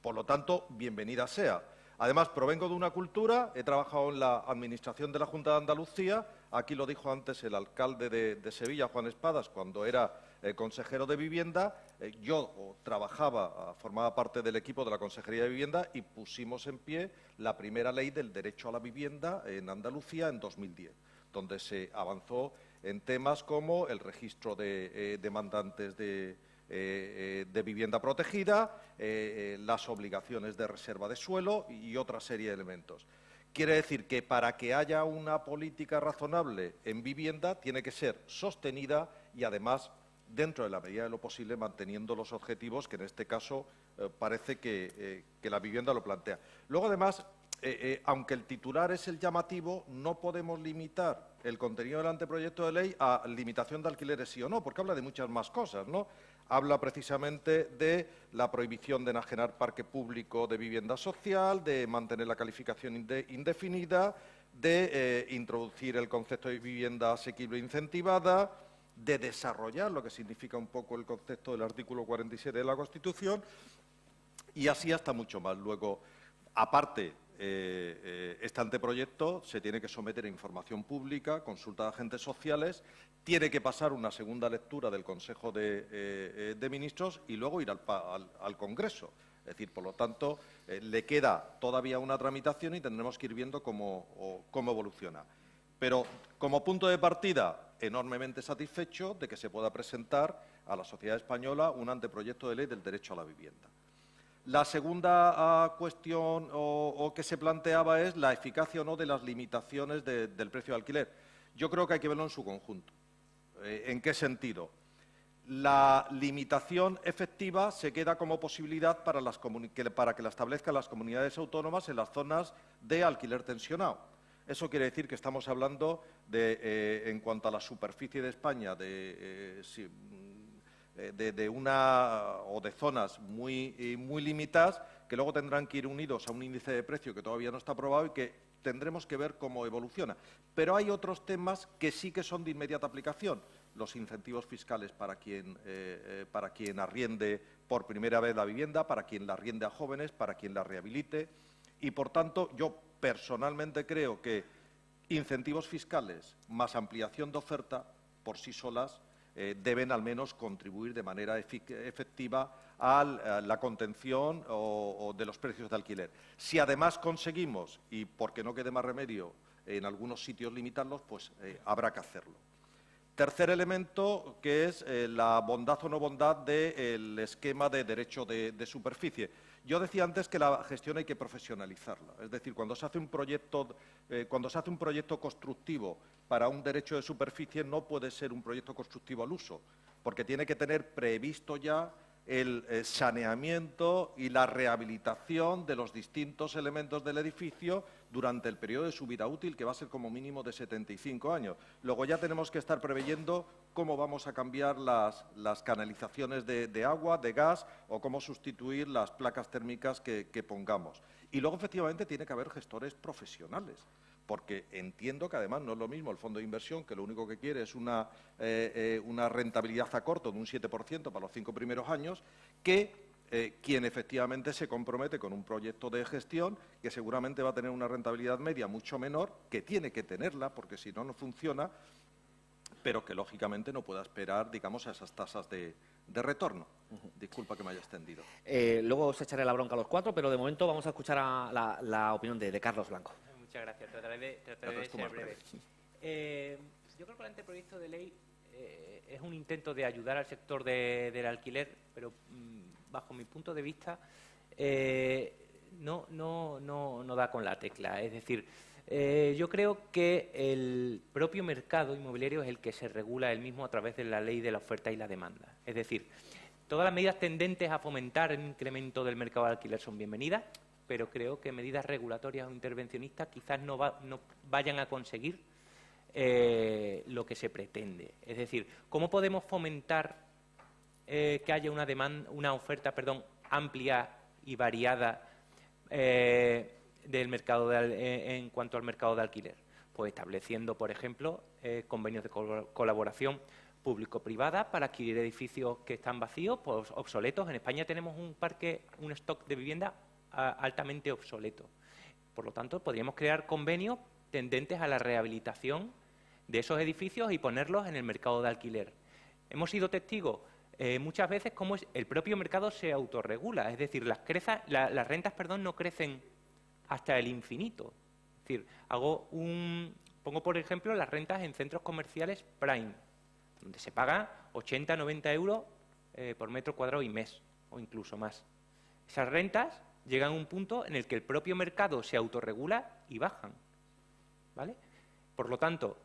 Por lo tanto, bienvenida sea. Además, provengo de una cultura, he trabajado en la administración de la Junta de Andalucía, aquí lo dijo antes el alcalde de Sevilla, Juan Espadas, cuando era consejero de Vivienda. Yo formaba parte del equipo de la Consejería de Vivienda y pusimos en pie la primera ley del derecho a la vivienda en Andalucía en 2010, donde se avanzó en temas como el registro de demandantes de de vivienda protegida, las obligaciones de reserva de suelo y otra serie de elementos. Quiere decir que para que haya una política razonable en vivienda tiene que ser sostenida y, además, dentro de la medida de lo posible, manteniendo los objetivos que en este caso parece que la vivienda lo plantea. Luego, además, aunque el titular es el llamativo, no podemos limitar el contenido del anteproyecto de ley a limitación de alquileres sí o no, porque habla de muchas más cosas, ¿no? Habla precisamente de la prohibición de enajenar parque público de vivienda social, de mantener la calificación indefinida, de introducir el concepto de vivienda asequible e incentivada, de desarrollar lo que significa un poco el concepto del artículo 47 de la Constitución, y así hasta mucho más. Luego, aparte, este anteproyecto se tiene que someter a información pública, consulta de agentes sociales, tiene que pasar una segunda lectura del Consejo de Ministros y luego ir al Congreso. Es decir, por lo tanto, le queda todavía una tramitación y tendremos que ir viendo cómo evoluciona. Pero, como punto de partida, enormemente satisfecho de que se pueda presentar a la sociedad española un anteproyecto de ley del derecho a la vivienda. La segunda cuestión que se planteaba es la eficacia o no de las limitaciones del precio de alquiler. Yo creo que hay que verlo en su conjunto. ¿En qué sentido? La limitación efectiva se queda como posibilidad para que la establezcan las comunidades autónomas en las zonas de alquiler tensionado. Eso quiere decir que estamos hablando de, en cuanto a la superficie de España, de zonas muy limitadas, que luego tendrán que ir unidos a un índice de precio que todavía no está aprobado y que tendremos que ver cómo evoluciona. Pero hay otros temas que sí que son de inmediata aplicación. Los incentivos fiscales para quien arriende por primera vez la vivienda, para quien la arriende a jóvenes, para quien la rehabilite. Y, por tanto, yo personalmente creo que incentivos fiscales más ampliación de oferta, por sí solas, deben al menos contribuir de manera efectiva a la contención de los precios de alquiler. Si además conseguimos, y porque no quede más remedio, en algunos sitios limitarlos, pues habrá que hacerlo. Tercer elemento, que es la bondad o no bondad del esquema de derecho de superficie. Yo decía antes que la gestión hay que profesionalizarla. Es decir, cuando se hace un proyecto constructivo para un derecho de superficie, no puede ser un proyecto constructivo al uso, porque tiene que tener previsto ya el saneamiento y la rehabilitación de los distintos elementos del edificio durante el periodo de su vida útil, que va a ser como mínimo de 75 años. Luego ya tenemos que estar preveyendo cómo vamos a cambiar las canalizaciones de agua, de gas, o cómo sustituir las placas térmicas que pongamos. Y luego, efectivamente, tiene que haber gestores profesionales, porque entiendo que, además, no es lo mismo el fondo de inversión, que lo único que quiere es una rentabilidad a corto de un 7% para los 5 primeros años, que quien efectivamente se compromete con un proyecto de gestión que seguramente va a tener una rentabilidad media mucho menor, que tiene que tenerla, porque si no, no funciona, pero que, lógicamente, no pueda esperar, digamos, a esas tasas de retorno. Disculpa que me haya extendido. Luego os echaré la bronca a los cuatro, pero de momento vamos a escuchar la opinión de Carlos Blanco. Muchas gracias. Trataré de ser breve. Yo creo que el anteproyecto de ley es un intento de ayudar al sector del alquiler, pero bajo mi punto de vista no da con la tecla. Es decir, yo creo que el propio mercado inmobiliario es el que se regula él mismo a través de la ley de la oferta y la demanda. Es decir, todas las medidas tendentes a fomentar el incremento del mercado de alquiler son bienvenidas, pero creo que medidas regulatorias o intervencionistas quizás no vayan a conseguir lo que se pretende. Es decir, ¿cómo podemos fomentar que haya una oferta amplia y variada del mercado en cuanto al mercado de alquiler? Pues estableciendo, por ejemplo, convenios de colaboración público-privada para adquirir edificios que están vacíos, pues obsoletos. En España tenemos un stock de vivienda altamente obsoleto. Por lo tanto, podríamos crear convenios tendentes a la rehabilitación de esos edificios y ponerlos en el mercado de alquiler. Hemos sido testigos muchas veces cómo el propio mercado se autorregula, es decir, las rentas no crecen hasta el infinito. Es decir, pongo por ejemplo las rentas en centros comerciales prime, donde se paga 80, 90 euros por metro cuadrado y mes, o incluso más. Esas rentas llegan a un punto en el que el propio mercado se autorregula y bajan, ¿vale? Por lo tanto,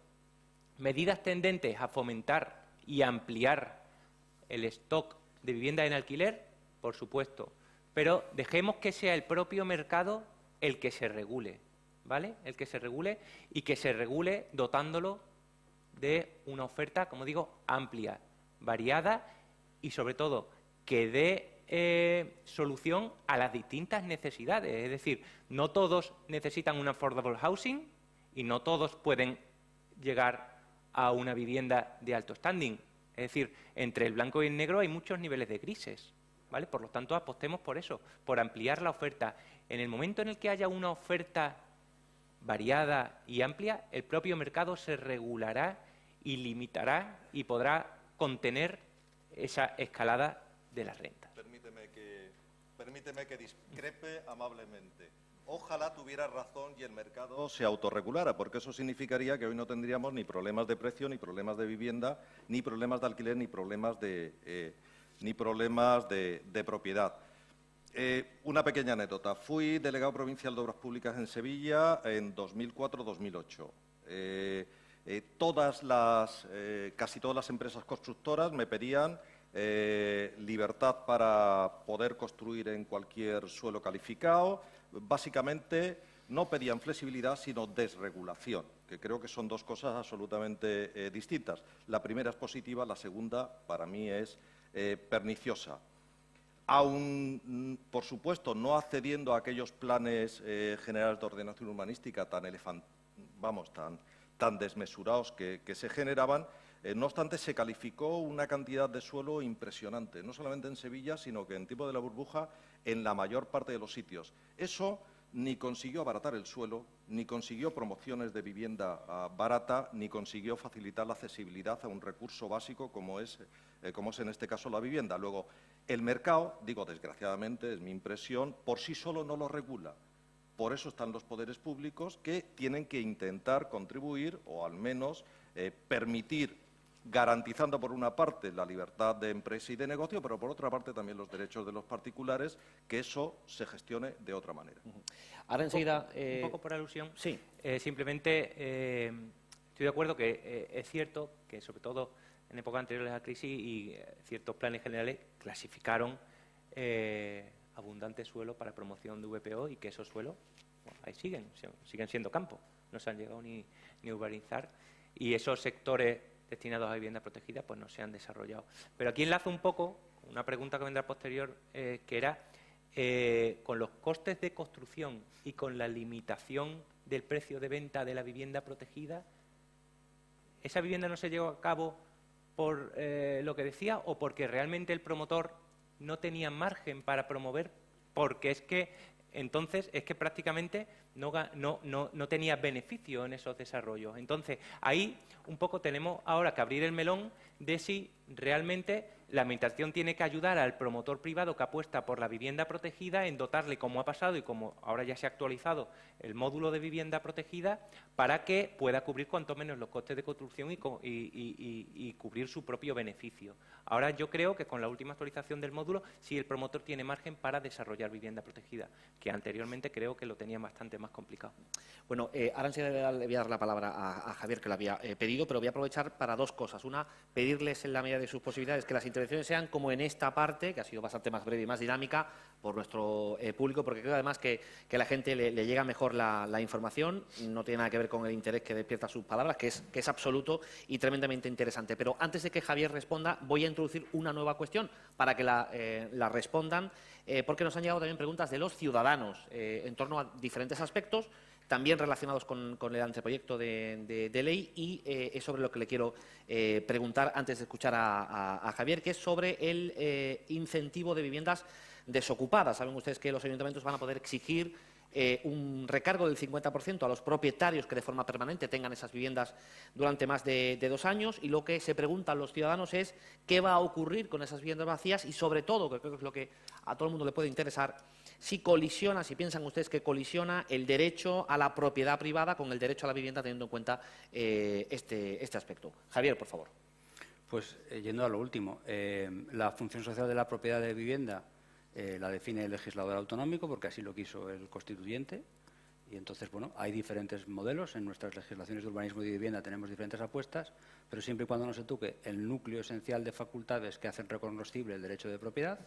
medidas tendentes a fomentar y ampliar el stock de vivienda en alquiler, por supuesto, pero dejemos que sea el propio mercado el que se regule, ¿vale? El que se regule y que se regule dotándolo de una oferta, como digo, amplia, variada y, sobre todo, que dé solución a las distintas necesidades. Es decir, no todos necesitan un affordable housing y no todos pueden llegar a una vivienda de alto standing. Es decir, entre el blanco y el negro hay muchos niveles de grises, ¿vale? Por lo tanto, apostemos por eso, por ampliar la oferta. En el momento en el que haya una oferta variada y amplia, el propio mercado se regulará y limitará y podrá contener esa escalada de las rentas. Permíteme que discrepe amablemente. Ojalá tuviera razón y el mercado se autorregulara, porque eso significaría que hoy no tendríamos ni problemas de precio, ni problemas de vivienda, ni problemas de alquiler, ni problemas de propiedad. Una pequeña anécdota. Fui delegado provincial de Obras Públicas en Sevilla en 2004-2008. Casi todas las empresas constructoras me pedían libertad para poder construir en cualquier suelo calificado. Básicamente no pedían flexibilidad, sino desregulación, que creo que son dos cosas absolutamente distintas. La primera es positiva, la segunda para mí es perniciosa. Aún, por supuesto, no accediendo a aquellos planes generales de ordenación urbanística tan desmesurados que se generaban, no obstante, se calificó una cantidad de suelo impresionante, no solamente en Sevilla, sino que en tiempo de la burbuja en la mayor parte de los sitios. Eso ni consiguió abaratar el suelo, ni consiguió promociones de vivienda barata, ni consiguió facilitar la accesibilidad a un recurso básico como es en este caso la vivienda. Luego, el mercado, digo desgraciadamente, es mi impresión, por sí solo no lo regula. Por eso están los poderes públicos que tienen que intentar contribuir o al menos permitir, garantizando por una parte la libertad de empresa y de negocio, pero por otra parte también los derechos de los particulares, que eso se gestione de otra manera. Ahora enseguida... Un poco por alusión. Sí. Simplemente estoy de acuerdo que es cierto que, sobre todo en épocas anteriores a la crisis y ciertos planes generales, clasificaron abundante suelo para promoción de VPO y que esos suelos, bueno, ahí siguen siendo campo, no se han llegado ni a urbanizar y esos sectores destinados a vivienda protegida pues no se han desarrollado. Pero aquí enlazo un poco una pregunta que vendrá posterior, que era con los costes de construcción y con la limitación del precio de venta de la vivienda protegida, ¿esa vivienda no se llevó a cabo por lo que decía o porque realmente el promotor no tenía margen para promover? Porque es que entonces es que prácticamente no tenía beneficio en esos desarrollos. Entonces, ahí un poco tenemos ahora que abrir el melón de si realmente la Administración tiene que ayudar al promotor privado que apuesta por la vivienda protegida en dotarle, como ha pasado y como ahora ya se ha actualizado, el módulo de vivienda protegida para que pueda cubrir cuanto menos los costes de construcción y cubrir su propio beneficio. Ahora yo creo que con la última actualización del módulo sí el promotor tiene margen para desarrollar vivienda protegida, que anteriormente creo que lo tenía bastante más complicado. Bueno, ahora enseguida le voy a dar la palabra a Javier, que lo había pedido, pero voy a aprovechar para dos cosas. Una, pedirles en la medida de sus posibilidades que las intervenciones sean como en esta parte, que ha sido bastante más breve y más dinámica por nuestro público, porque creo además que a la gente le llega mejor la información, no tiene nada que ver con el interés que despierta sus palabras, que es absoluto y tremendamente interesante. Pero antes de que Javier responda, voy a introducir una nueva cuestión para que la respondan, porque nos han llegado también preguntas de los ciudadanos en torno a diferentes aspectos, también relacionados con el anteproyecto de ley y es sobre lo que le quiero preguntar antes de escuchar a Javier, que es sobre el incentivo de viviendas desocupadas. Saben ustedes que los ayuntamientos van a poder exigir un recargo del 50% a los propietarios que de forma permanente tengan esas viviendas durante más de 2 años y lo que se preguntan los ciudadanos es qué va a ocurrir con esas viviendas vacías y sobre todo, que creo que es lo que a todo el mundo le puede interesar, si piensan ustedes que colisiona el derecho a la propiedad privada con el derecho a la vivienda teniendo en cuenta este aspecto. Javier, por favor. Pues yendo a lo último, la función social de la propiedad de vivienda la define el legislador autonómico, porque así lo quiso el constituyente. Y entonces, bueno, hay diferentes modelos. En nuestras legislaciones de urbanismo y de vivienda tenemos diferentes apuestas, pero siempre y cuando no se toque el núcleo esencial de facultades que hacen reconocible el derecho de propiedad,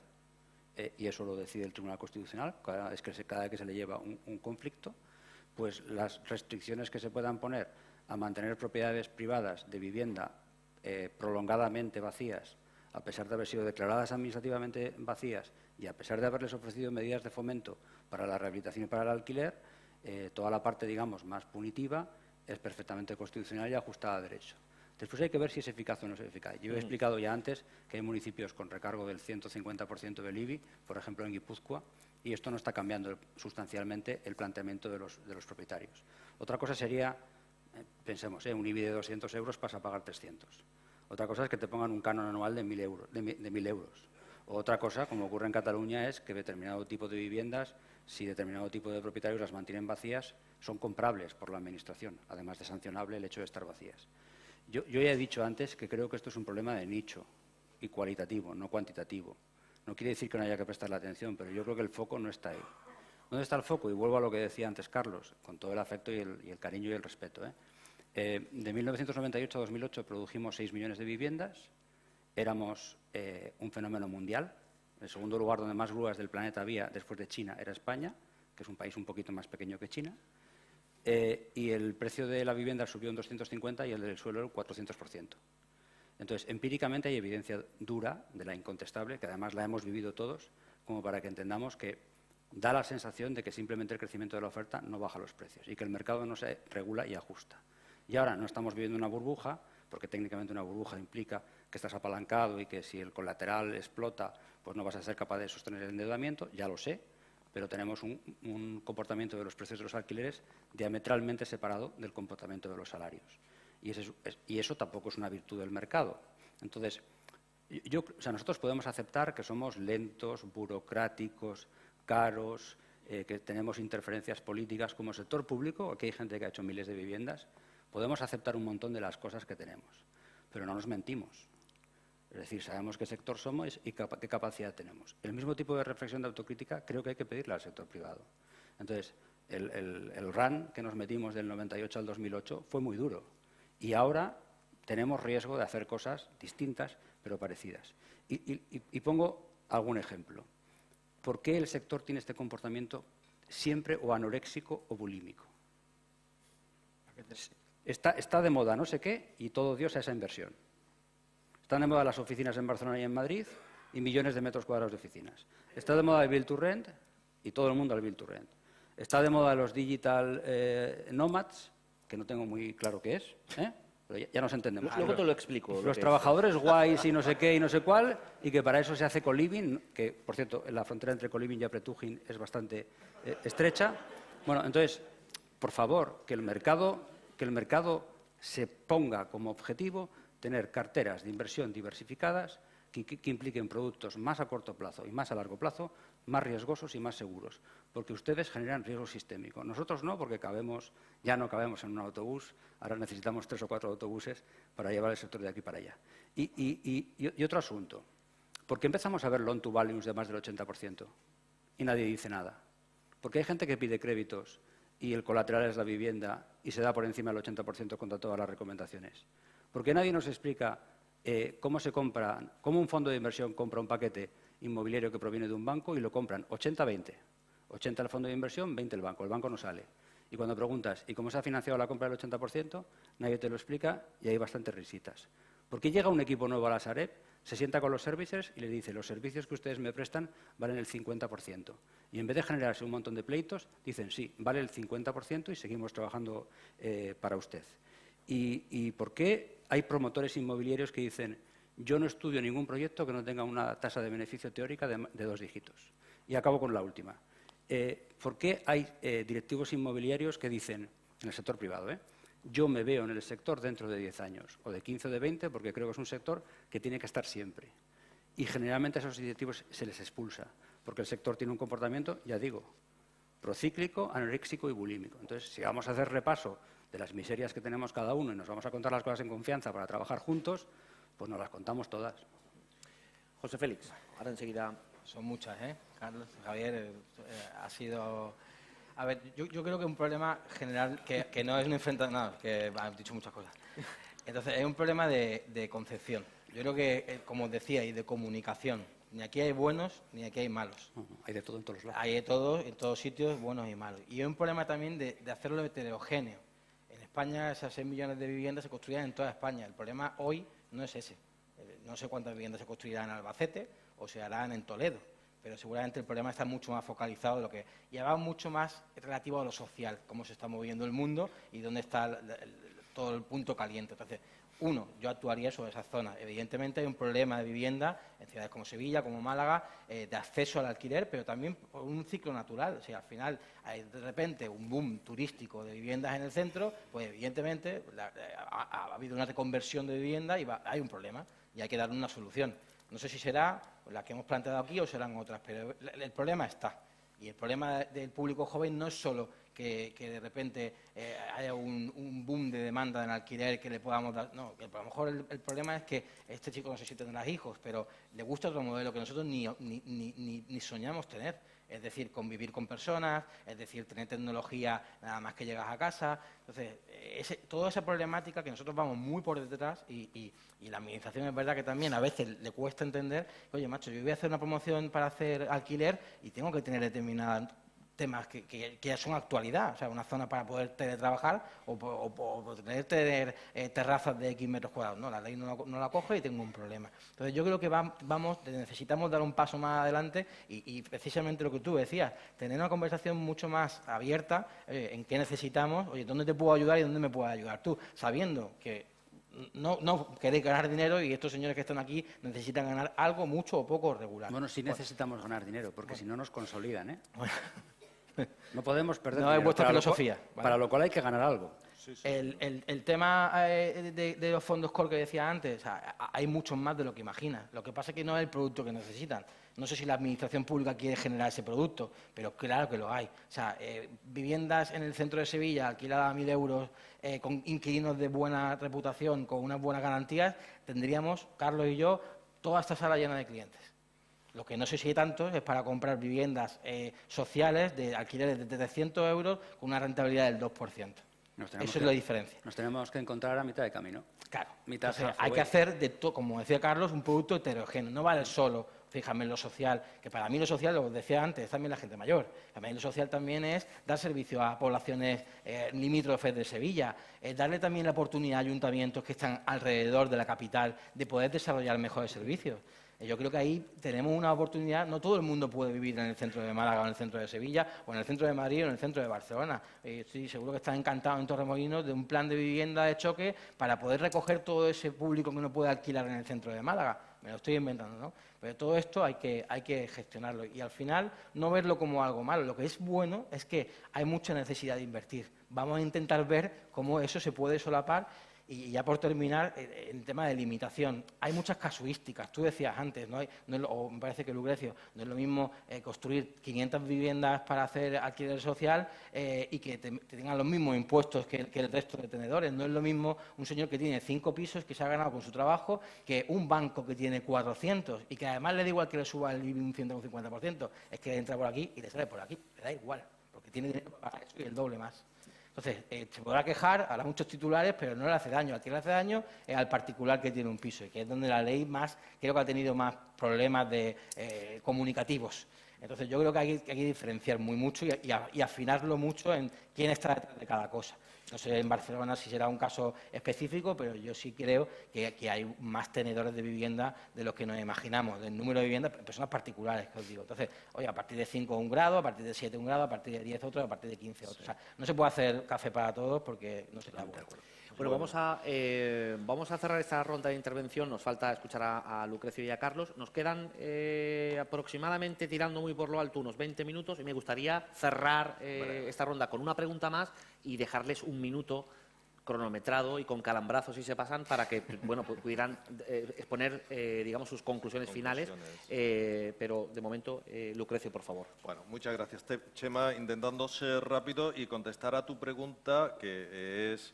y eso lo decide el Tribunal Constitucional cada vez que se le lleva un conflicto, pues las restricciones que se puedan poner a mantener propiedades privadas de vivienda prolongadamente vacías, a pesar de haber sido declaradas administrativamente vacías y a pesar de haberles ofrecido medidas de fomento para la rehabilitación y para el alquiler, toda la parte, digamos, más punitiva es perfectamente constitucional y ajustada a derecho. Después hay que ver si es eficaz o no es eficaz. Yo he explicado ya antes que hay municipios con recargo del 150% del IBI, por ejemplo en Guipúzcoa, y esto no está cambiando sustancialmente el planteamiento de los propietarios. Otra cosa sería, pensemos, un IBI de 200 euros pasa a pagar 300. Otra cosa es que te pongan un canon anual de 1.000 euros. Otra cosa, como ocurre en Cataluña, es que determinado tipo de viviendas, si determinado tipo de propietarios las mantienen vacías, son comprables por la Administración, además de sancionable el hecho de estar vacías. Yo ya he dicho antes que creo que esto es un problema de nicho y cualitativo, no cuantitativo. No quiere decir que no haya que prestarle atención, pero yo creo que el foco no está ahí. ¿Dónde está el foco? Y vuelvo a lo que decía antes Carlos, con todo el afecto y el cariño y el respeto. De 1998 a 2008 produjimos 6 millones de viviendas. Éramos un fenómeno mundial. El segundo lugar donde más grúas del planeta había, después de China, era España, que es un país un poquito más pequeño que China. Y el precio de la vivienda subió un 250 y el del suelo un 400%. Entonces, empíricamente hay evidencia dura de la incontestable, que además la hemos vivido todos, como para que entendamos que da la sensación de que simplemente el crecimiento de la oferta no baja los precios y que el mercado no se regula y ajusta. Y ahora no estamos viviendo una burbuja, porque técnicamente una burbuja implica que estás apalancado y que si el colateral explota, pues no vas a ser capaz de sostener el endeudamiento, ya lo sé, pero tenemos un comportamiento de los precios de los alquileres diametralmente separado del comportamiento de los salarios. Y eso tampoco es una virtud del mercado. Entonces, nosotros podemos aceptar que somos lentos, burocráticos, caros, que tenemos interferencias políticas como sector público, aquí hay gente que ha hecho miles de viviendas, podemos aceptar un montón de las cosas que tenemos, pero no nos mentimos. Es decir, sabemos qué sector somos y qué capacidad tenemos. El mismo tipo de reflexión de autocrítica creo que hay que pedirle al sector privado. Entonces, el run que nos metimos del 98 al 2008 fue muy duro y ahora tenemos riesgo de hacer cosas distintas pero parecidas. Y pongo algún ejemplo. ¿Por qué el sector tiene este comportamiento siempre o anoréxico o bulímico? Está de moda no sé qué y todo Dios a esa inversión. Están de moda las oficinas en Barcelona y en Madrid y millones de metros cuadrados de oficinas. Está de moda el Build to Rent y todo el mundo al Build to Rent. Está de moda los digital nomads, que no tengo muy claro qué es, pero ya nos entendemos. Luego te lo explico. Los trabajadores guays y no sé qué y no sé cuál, y que para eso se hace co-living, que, por cierto, la frontera entre co-living y apretujing es bastante estrecha. Bueno, entonces, por favor, que el mercado se ponga como objetivo tener carteras de inversión diversificadas que impliquen productos más a corto plazo y más a largo plazo, más riesgosos y más seguros, porque ustedes generan riesgo sistémico. Nosotros no, porque ya no cabemos en un autobús, ahora necesitamos 3 o 4 autobuses para llevar el sector de aquí para allá. Y otro asunto, ¿por qué empezamos a ver loan to values de más del 80% y nadie dice nada? Porque hay gente que pide créditos y el colateral es la vivienda y se da por encima del 80% contra todas las recomendaciones. Porque nadie nos explica cómo un fondo de inversión compra un paquete inmobiliario que proviene de un banco y lo compran 80-20. 80 el fondo de inversión, 20 el banco no sale. Y cuando preguntas, ¿y cómo se ha financiado la compra del 80%? Nadie te lo explica y hay bastantes risitas. Porque llega un equipo nuevo a la Sareb, se sienta con los servicers y le dice, los servicios que ustedes me prestan valen el 50%. Y en vez de generarse un montón de pleitos, dicen, sí, vale el 50% y seguimos trabajando para usted. ¿Y por qué hay promotores inmobiliarios que dicen, yo no estudio ningún proyecto que no tenga una tasa de beneficio teórica de 2 dígitos? Y acabo con la última. ¿Por qué hay directivos inmobiliarios que dicen, en el sector privado, yo me veo en el sector dentro de 10 años, o de 15 o de 20, porque creo que es un sector que tiene que estar siempre? Y generalmente a esos directivos se les expulsa, porque el sector tiene un comportamiento, ya digo, procíclico, anoréxico y bulímico. Entonces, si vamos a hacer repaso de las miserias que tenemos cada uno y nos vamos a contar las cosas en confianza para trabajar juntos, Pues nos las contamos todas. José Félix, ahora enseguida. Son muchas, ¿eh? Carlos, Javier, ha sido... A ver, yo creo que es un problema general que no es un enfrentamiento... No, que han dicho muchas cosas. Entonces, es un problema de concepción. Yo creo que, como os decía, y de comunicación. Ni aquí hay buenos, ni aquí hay malos. Hay de todo en todos lados. Hay de todo, en todos sitios, buenos y malos. Y es un problema también de hacerlo heterogéneo. En España, esas 6 millones de viviendas se construirán en toda España. El problema hoy no es ese. No sé cuántas viviendas se construirán en Albacete o se harán en Toledo, pero seguramente el problema está mucho más focalizado de lo que... Y va mucho más relativo a lo social, cómo se está moviendo el mundo y dónde está todo el punto caliente. Entonces, yo actuaría sobre esa zona. Evidentemente hay un problema de vivienda en ciudades como Sevilla, como Málaga, de acceso al alquiler, pero también por un ciclo natural. O sea, al final hay de repente un boom turístico de viviendas en el centro, pues evidentemente ha habido una reconversión de vivienda y hay un problema y hay que darle una solución. No sé si será la que hemos planteado aquí o serán otras, pero el problema está. Y el problema del público joven no es solo que de repente haya un boom de demanda en alquiler que le podamos dar. No, que a lo mejor el problema es que este chico no sé si tendrá hijos, pero le gusta otro modelo que nosotros ni soñamos tener. Es decir, convivir con personas, es decir, tener tecnología nada más que llegas a casa. Entonces, toda esa problemática que nosotros vamos muy por detrás y la administración es verdad que también a veces le cuesta entender, oye, macho, yo voy a hacer una promoción para hacer alquiler y tengo que tener determinados temas que ya son actualidad, o sea, una zona para poder teletrabajar o tener terrazas de X metros cuadrados. No, la ley no la coge y tengo un problema. Entonces, yo creo que necesitamos dar un paso más adelante y precisamente lo que tú decías, tener una conversación mucho más abierta en qué necesitamos, oye, ¿dónde te puedo ayudar y dónde me puedes ayudar tú? Sabiendo que no queréis ganar dinero y estos señores que están aquí necesitan ganar algo, mucho o poco regular. Bueno, sí necesitamos ganar dinero, porque si no nos consolidan, ¿eh? No podemos perder No dinero. es vuestra filosofía. ¿Vale? Para lo cual hay que ganar algo. El tema de los fondos core que decía antes, o sea, hay muchos más de lo que imaginas. Lo que pasa es que no es el producto que necesitan. No sé si la administración pública quiere generar ese producto, pero claro que lo hay. O sea, viviendas en el centro de Sevilla alquiladas a 1.000 euros, con inquilinos de buena reputación, con unas buenas garantías, tendríamos, Carlos y yo, toda esta sala llena de clientes. Lo que no sé si hay tantos es para comprar viviendas sociales de alquileres de 300 euros con una rentabilidad del 2%. Eso es la diferencia. Nos tenemos que encontrar a mitad de camino. Claro. Entonces, hay que hacer, como decía Carlos, un producto heterogéneo. No vale solo, fíjame, en lo social, que para mí lo social, lo decía antes, es también la gente mayor. Para mí lo social también es dar servicio a poblaciones limítrofes de Sevilla, darle también la oportunidad a ayuntamientos que están alrededor de la capital de poder desarrollar mejores servicios. Yo creo que ahí tenemos una oportunidad. No todo el mundo puede vivir en el centro de Málaga o en el centro de Sevilla o en el centro de Madrid o en el centro de Barcelona. Estoy seguro que están encantados en Torremolinos de un plan de vivienda de choque para poder recoger todo ese público que no puede alquilar en el centro de Málaga. Me lo estoy inventando, ¿no? Pero todo esto hay que gestionarlo y al final no verlo como algo malo. Lo que es bueno es que hay mucha necesidad de invertir. Vamos a intentar ver cómo eso se puede solapar. Y ya por terminar, el tema de limitación. Hay muchas casuísticas. Tú decías antes, o me parece que Lucrecio, no es lo mismo construir 500 viviendas para hacer alquiler social y que te tengan los mismos impuestos que el resto de tenedores. No es lo mismo un señor que tiene 5 pisos que se ha ganado con su trabajo que un banco que tiene 400 y que además le da igual que le suba el IBI un 150%. Es que entra por aquí y le sale por aquí. Le da igual, porque tiene dinero para eso y el doble más. Entonces, se podrá quejar, hará muchos titulares, pero no le hace daño. Al que le hace daño es al particular que tiene un piso, y que es donde la ley creo que ha tenido más problemas comunicativos. Entonces, yo creo que hay que diferenciar muy mucho y afinarlo mucho en quién está detrás de cada cosa. No sé en Barcelona si será un caso específico, pero yo sí creo que hay más tenedores de vivienda de los que nos imaginamos, del número de viviendas, personas particulares, que os digo. Entonces, oye, a partir de 5 un grado, a partir de 7 un grado, a partir de 10 otro, a partir de 15 otro. O sea, no se puede hacer café para todos porque no se está bueno. Bueno, vamos a cerrar esta ronda de intervención. Nos falta escuchar a Lucrecio y a Carlos. Nos quedan aproximadamente, tirando muy por lo alto, unos 20 minutos y me gustaría cerrar esta ronda con una pregunta más y dejarles un minuto cronometrado y con calambrazos si se pasan para que pudieran exponer digamos sus conclusiones finales, pero de momento Lucrecio, por favor. Bueno, muchas gracias, Chema. Intentando ser rápido y contestar a tu pregunta, que es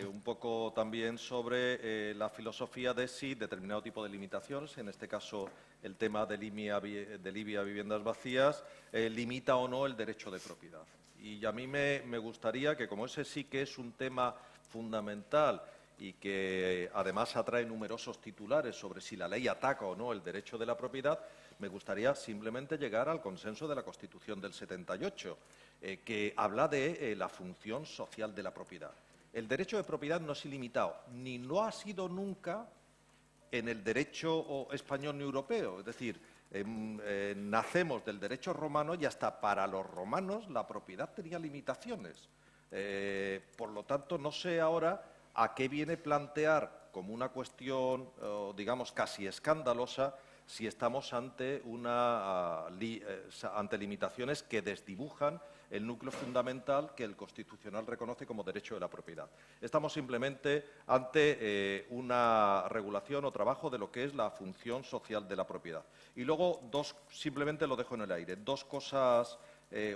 un poco también sobre la filosofía de si determinado tipo de limitaciones, en este caso el tema del IBI a viviendas vacías, limita o no el derecho de propiedad. Y a mí me gustaría que, como ese sí que es un tema fundamental y que además atrae numerosos titulares sobre si la ley ataca o no el derecho de la propiedad, me gustaría simplemente llegar al consenso de la Constitución del 78, que habla de la función social de la propiedad. El derecho de propiedad no es ilimitado, ni lo ha sido nunca en el derecho español ni europeo. Es decir, nacemos del derecho romano y hasta para los romanos la propiedad tenía limitaciones. Por lo tanto, no sé ahora a qué viene plantear como una cuestión, digamos, casi escandalosa, si estamos ante limitaciones que desdibujan el núcleo fundamental que el Constitucional reconoce como derecho de la propiedad. Estamos simplemente ante una regulación o trabajo de lo que es la función social de la propiedad. Y luego, simplemente lo dejo en el aire, dos cosas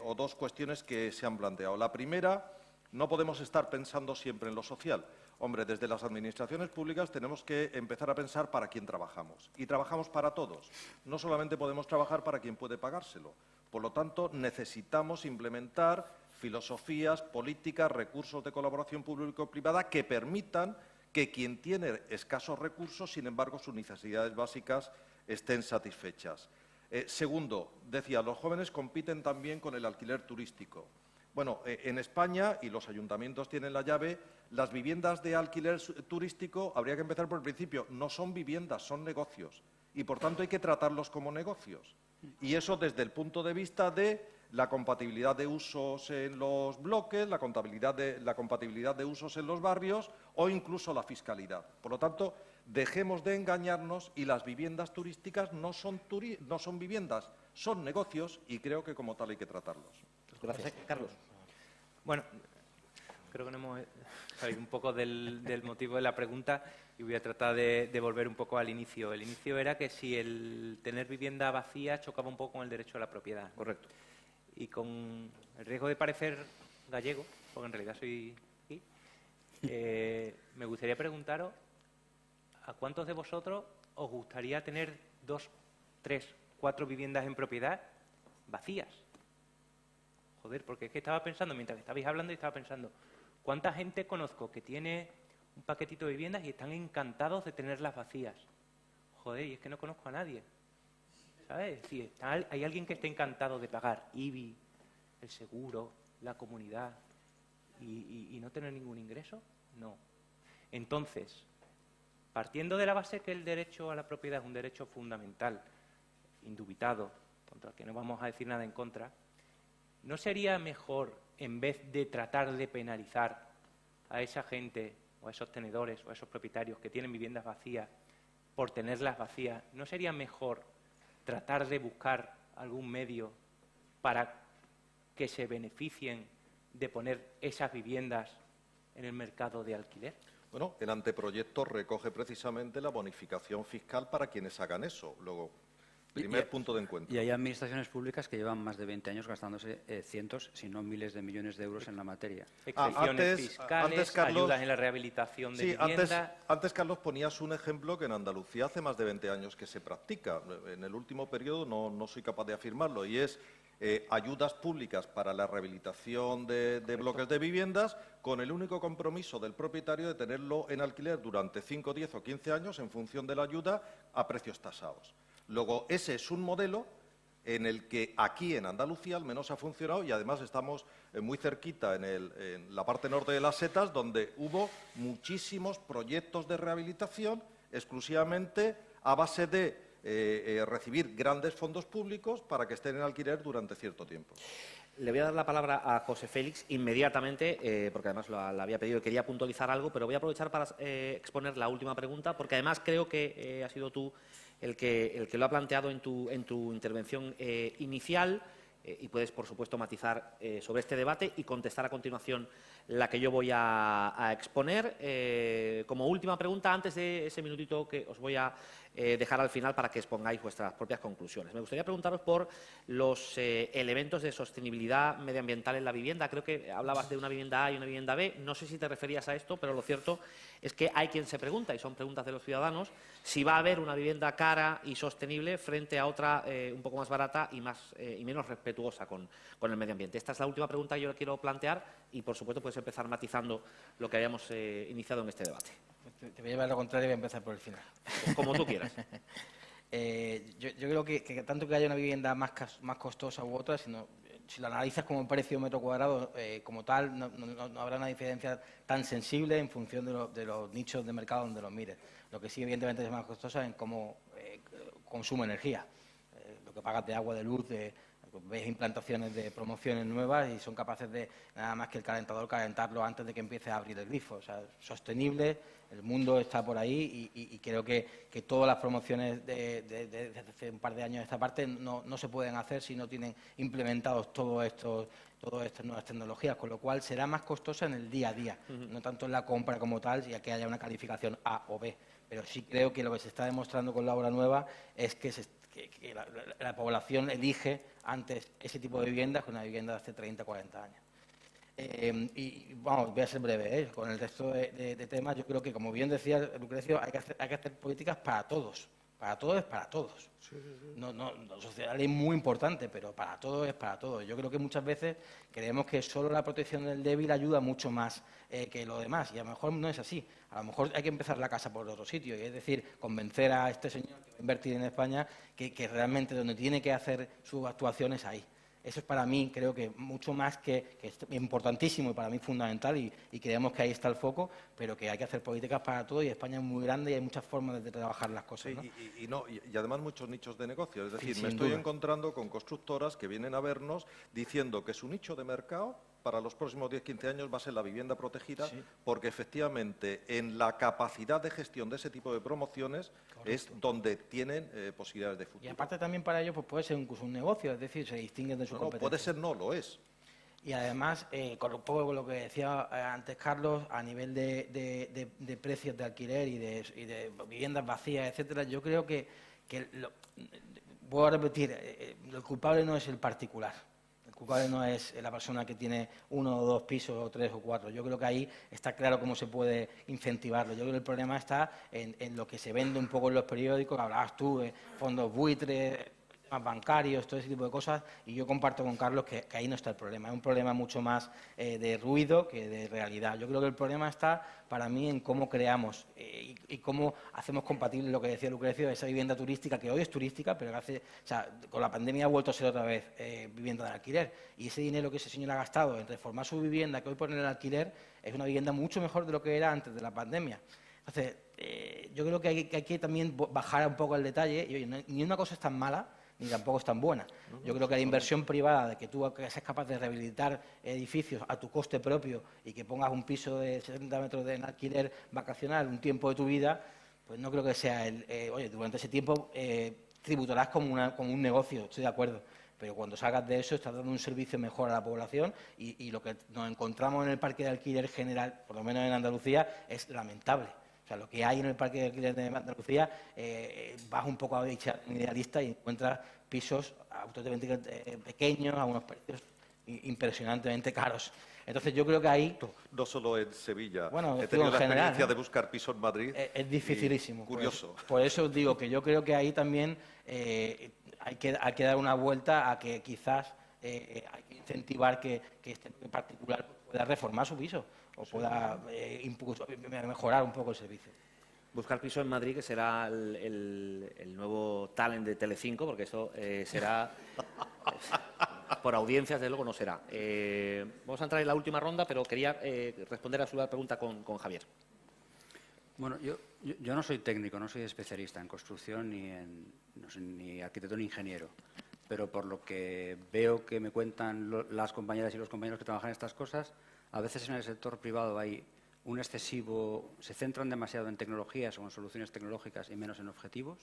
o dos cuestiones que se han planteado. La primera, no podemos estar pensando siempre en lo social. Hombre, desde las administraciones públicas tenemos que empezar a pensar para quién trabajamos. Y trabajamos para todos. No solamente podemos trabajar para quien puede pagárselo. Por lo tanto, necesitamos implementar filosofías, políticas, recursos de colaboración público-privada que permitan que quien tiene escasos recursos, sin embargo, sus necesidades básicas estén satisfechas. Segundo, decía, los jóvenes compiten también con el alquiler turístico. Bueno, en España, y los ayuntamientos tienen la llave, las viviendas de alquiler turístico, habría que empezar por el principio, no son viviendas, son negocios. Y, por tanto, hay que tratarlos como negocios. Y eso desde el punto de vista de la compatibilidad de usos en los bloques, la compatibilidad de usos en los barrios o incluso la fiscalidad. Por lo tanto, dejemos de engañarnos y las viviendas turísticas no son viviendas, son negocios y creo que como tal hay que tratarlos. Gracias. Carlos. Bueno, creo que no hemos salido un poco del motivo de la pregunta y voy a tratar de volver un poco al inicio. El inicio era que si el tener vivienda vacía chocaba un poco con el derecho a la propiedad. Correcto. Y con el riesgo de parecer gallego, porque en realidad soy aquí, me gustaría preguntaros ¿a cuántos de vosotros os gustaría tener 2, 3, 4 viviendas en propiedad vacías? Joder, porque es que estaba pensando, mientras que estabais hablando, estaba pensando, ¿cuánta gente conozco que tiene un paquetito de viviendas y están encantados de tenerlas vacías? Joder, y es que no conozco a nadie, ¿sabes? Es decir, hay alguien que esté encantado de pagar IBI, el seguro, la comunidad y no tener ningún ingreso. No. Entonces, partiendo de la base que el derecho a la propiedad es un derecho fundamental, indubitado, contra el que no vamos a decir nada en contra, ¿no sería mejor, en vez de tratar de penalizar a esa gente o a esos tenedores o a esos propietarios que tienen viviendas vacías por tenerlas vacías, ¿no sería mejor tratar de buscar algún medio para que se beneficien de poner esas viviendas en el mercado de alquiler? Bueno, el anteproyecto recoge precisamente la bonificación fiscal para quienes hagan eso. Luego, primer punto de encuentro. Y hay administraciones públicas que llevan más de 20 años gastándose cientos, si no miles de millones de euros en la materia. Excepciones fiscales, Carlos, ayudas en la rehabilitación de viviendas. Antes, Carlos, ponías un ejemplo que en Andalucía hace más de 20 años que se practica. En el último periodo no soy capaz de afirmarlo, y es ayudas públicas para la rehabilitación de bloques de viviendas con el único compromiso del propietario de tenerlo en alquiler durante 5, 10 o 15 años en función de la ayuda a precios tasados. Luego, ese es un modelo en el que aquí en Andalucía al menos ha funcionado y además estamos muy cerquita en la parte norte de las Setas, donde hubo muchísimos proyectos de rehabilitación exclusivamente a base de recibir grandes fondos públicos para que estén en alquiler durante cierto tiempo. Le voy a dar la palabra a José Félix inmediatamente, porque además la había pedido y quería puntualizar algo, pero voy a aprovechar para exponer la última pregunta, porque además creo que has sido tú el que lo ha planteado en tu intervención inicial y puedes, por supuesto, matizar sobre este debate y contestar a continuación la que yo voy a exponer. Como última pregunta, antes de ese minutito que os voy a dejar al final para que expongáis vuestras propias conclusiones. Me gustaría preguntaros por los elementos de sostenibilidad medioambiental en la vivienda. Creo que hablabas de una vivienda A y una vivienda B. No sé si te referías a esto, pero lo cierto es que hay quien se pregunta, y son preguntas de los ciudadanos, si va a haber una vivienda cara y sostenible frente a otra un poco más barata y menos respetuosa con el medio ambiente. Esta es la última pregunta que yo quiero plantear y, por supuesto, puedes empezar matizando lo que habíamos iniciado en este debate. Te voy a llevar lo contrario y voy a empezar por el final. Como tú quieras. Yo creo que tanto que haya una vivienda más costosa u otra, si lo analizas como precio metro cuadrado como tal, no habrá una diferencia tan sensible en función de los nichos de mercado donde los mires. Lo que sí, evidentemente, es más costosa en cómo consume energía. Lo que pagas de agua, de luz, ves implantaciones de promociones nuevas y son capaces de nada más que el calentador calentarlo antes de que empiece a abrir el grifo. O sea, sostenible, el mundo está por ahí y creo que todas las promociones de hace un par de años de esta parte no se pueden hacer si no tienen implementados todas estas nuevas tecnologías, con lo cual será más costosa en el día a día, no tanto en la compra como tal, ya que haya una calificación A o B. Pero sí creo que lo que se está demostrando con la obra nueva es que la población elige antes ese tipo de viviendas que una vivienda de hace 30 o 40 años. Y vamos, voy a ser breve, con el resto de temas. Yo creo que, como bien decía Lucrecio, hay que hacer políticas para todos. Para todos es para todos. Sí. No, la sociedad es muy importante, pero para todos es para todos. Yo creo que muchas veces creemos que solo la protección del débil ayuda mucho más que lo demás, y a lo mejor no es así. A lo mejor hay que empezar la casa por otro sitio, y es decir, convencer a este señor que va a invertir en España que realmente donde tiene que hacer sus actuaciones ahí. Eso es para mí, creo que mucho más que es importantísimo y para mí fundamental, y creemos que ahí está el foco, pero que hay que hacer políticas para todo, y España es muy grande y hay muchas formas de trabajar las cosas. Sí, ¿no? Y además muchos nichos de negocio. Es decir, Sí, me estoy encontrando con constructoras que vienen a vernos diciendo que su nicho de mercado para los próximos 10-15 años va a ser la vivienda protegida, sí, porque efectivamente en la capacidad de gestión de ese tipo de promociones, correcto, es donde tienen posibilidades de futuro. Y aparte también para ellos pues puede ser incluso un negocio, es decir, se distinguen de su competencia. Puede ser, no, lo es. Y además, con un poco lo que decía antes Carlos, a nivel de precios de alquiler y de viviendas vacías, etcétera, yo creo que voy a repetir, el culpable no es el particular. El culpable no es la persona que tiene 1 o 2 pisos, o 3 o 4. Yo creo que ahí está claro cómo se puede incentivarlo. Yo creo que el problema está en lo que se vende un poco en los periódicos, hablabas tú de fondos buitres, temas bancarios, todo ese tipo de cosas, y yo comparto con Carlos que ahí no está el problema. Es un problema mucho más de ruido que de realidad. Yo creo que el problema está, para mí, en cómo creamos y cómo hacemos compatible lo que decía Lucrecio, esa vivienda turística, que hoy es turística, pero que con la pandemia ha vuelto a ser otra vez vivienda de alquiler. Y ese dinero que ese señor ha gastado en reformar su vivienda, que hoy pone en el alquiler, es una vivienda mucho mejor de lo que era antes de la pandemia. Entonces, yo creo que hay que también bajar un poco el detalle, y oye, ni una cosa es tan mala, ni tampoco es tan buena. Yo creo que la inversión privada, de que tú seas capaz de rehabilitar edificios a tu coste propio y que pongas un piso de 70 metros en alquiler vacacional un tiempo de tu vida, pues no creo que sea oye, durante ese tiempo tributarás como un negocio, estoy de acuerdo, pero cuando salgas de eso estás dando un servicio mejor a la población, y lo que nos encontramos en el parque de alquiler general, por lo menos en Andalucía, es lamentable. O sea, lo que hay en el parque de alquiler de Andalucía, vas un poco a dicha idealista y encuentras pisos auténticamente pequeños a unos precios impresionantemente caros. Entonces, yo creo que ahí... No solo en Sevilla. Bueno, he tenido la experiencia, ¿no?, de buscar pisos en Madrid. Es dificilísimo. Curioso. Por eso os digo que yo creo que ahí también hay que dar una vuelta a que quizás hay que incentivar que este particular pueda reformar su piso o pueda mejorar un poco el servicio. Buscar piso en Madrid, que será el nuevo talent de Telecinco, porque eso será... por audiencias, desde luego, no será. Vamos a entrar en la última ronda, pero quería responder a su pregunta con Javier. Bueno, yo no soy técnico, no soy especialista en construcción, no soy ni arquitecto ni ingeniero, pero por lo que veo que me cuentan las compañeras y los compañeros que trabajan en estas cosas, a veces en el sector privado hay un excesivo... se centran demasiado en tecnologías o en soluciones tecnológicas y menos en objetivos,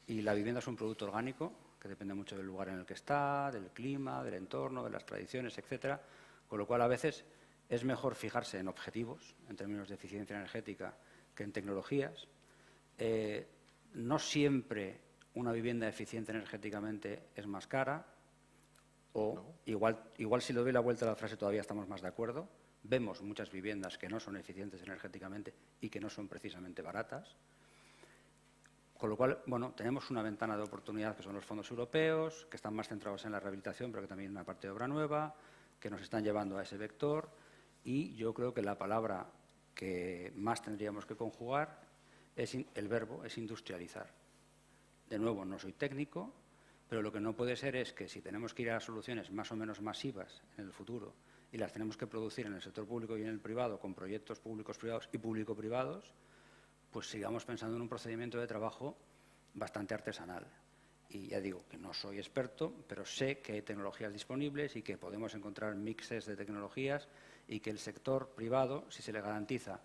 y la vivienda es un producto orgánico que depende mucho del lugar en el que está, del clima, del entorno, de las tradiciones, etcétera, con lo cual a veces es mejor fijarse en objetivos, en términos de eficiencia energética, que en tecnologías. no siempre una vivienda eficiente energéticamente es más cara, o igual si le doy la vuelta a la frase todavía estamos más de acuerdo. Vemos muchas viviendas que no son eficientes energéticamente y que no son precisamente baratas. Con lo cual, bueno, tenemos una ventana de oportunidad que son los fondos europeos, que están más centrados en la rehabilitación, pero que también hay una parte de obra nueva, que nos están llevando a ese vector. Y yo creo que la palabra que más tendríamos que conjugar el verbo es industrializar. De nuevo, no soy técnico, pero lo que no puede ser es que si tenemos que ir a soluciones más o menos masivas en el futuro y las tenemos que producir en el sector público y en el privado con proyectos públicos, privados y público-privados, pues sigamos pensando en un procedimiento de trabajo bastante artesanal. Y ya digo que no soy experto, pero sé que hay tecnologías disponibles y que podemos encontrar mixes de tecnologías y que el sector privado, si se le garantiza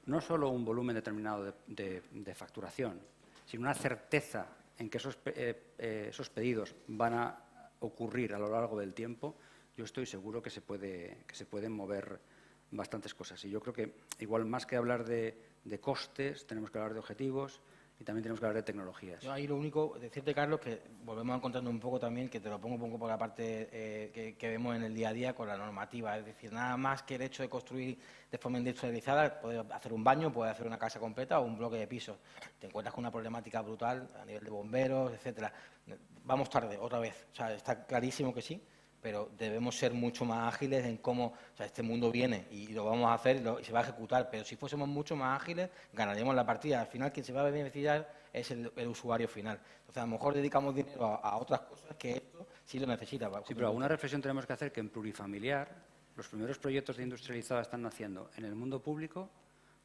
no solo un volumen determinado de facturación, sino una certeza en que esos pedidos van a ocurrir a lo largo del tiempo, yo estoy seguro que se pueden mover bastantes cosas. Y yo creo que igual más que hablar de costes, tenemos que hablar de objetivos y también tenemos que hablar de tecnologías. Yo ahí lo único, decirte, Carlos, que volvemos a encontrarnos un poco también, que te lo pongo un poco por la parte que vemos en el día a día con la normativa. Es decir, nada más que el hecho de construir de forma industrializada, puedes hacer un baño, puedes hacer una casa completa o un bloque de pisos. Te encuentras con una problemática brutal a nivel de bomberos, etcétera. Vamos tarde, otra vez. O sea, está clarísimo que sí, pero debemos ser mucho más ágiles en cómo, o sea, este mundo viene y lo vamos a hacer y se va a ejecutar, pero si fuésemos mucho más ágiles, ganaríamos la partida. Al final, quien se va a beneficiar es el usuario final. Entonces, a lo mejor dedicamos dinero a otras cosas que esto sí lo necesita. Sí, pero alguna reflexión tenemos que hacer que en plurifamiliar los primeros proyectos de industrializada están naciendo en el mundo público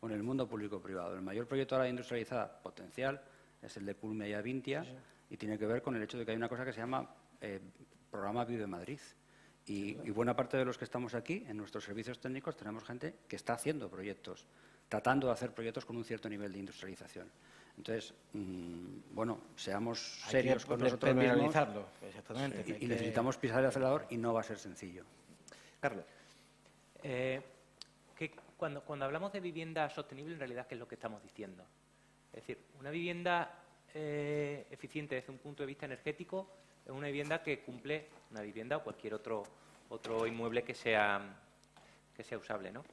o en el mundo público-privado. El mayor proyecto ahora de industrializada potencial es el de Culmia y Avintia, y tiene que ver con el hecho de que hay una cosa que se llama Programa Vive Madrid. Y buena parte de los que estamos aquí, en nuestros servicios técnicos, tenemos gente que está haciendo proyectos, tratando de hacer proyectos con un cierto nivel de industrialización. Entonces, bueno, seamos serios con nosotros mismos. Exactamente. Y necesitamos pisar el acelerador y no va a ser sencillo. Carlos. Que cuando hablamos de vivienda sostenible, en realidad, ¿qué es lo que estamos diciendo? Es decir, una vivienda eficiente desde un punto de vista energético es una vivienda que cumple, una vivienda o cualquier otro inmueble que sea usable, ¿no?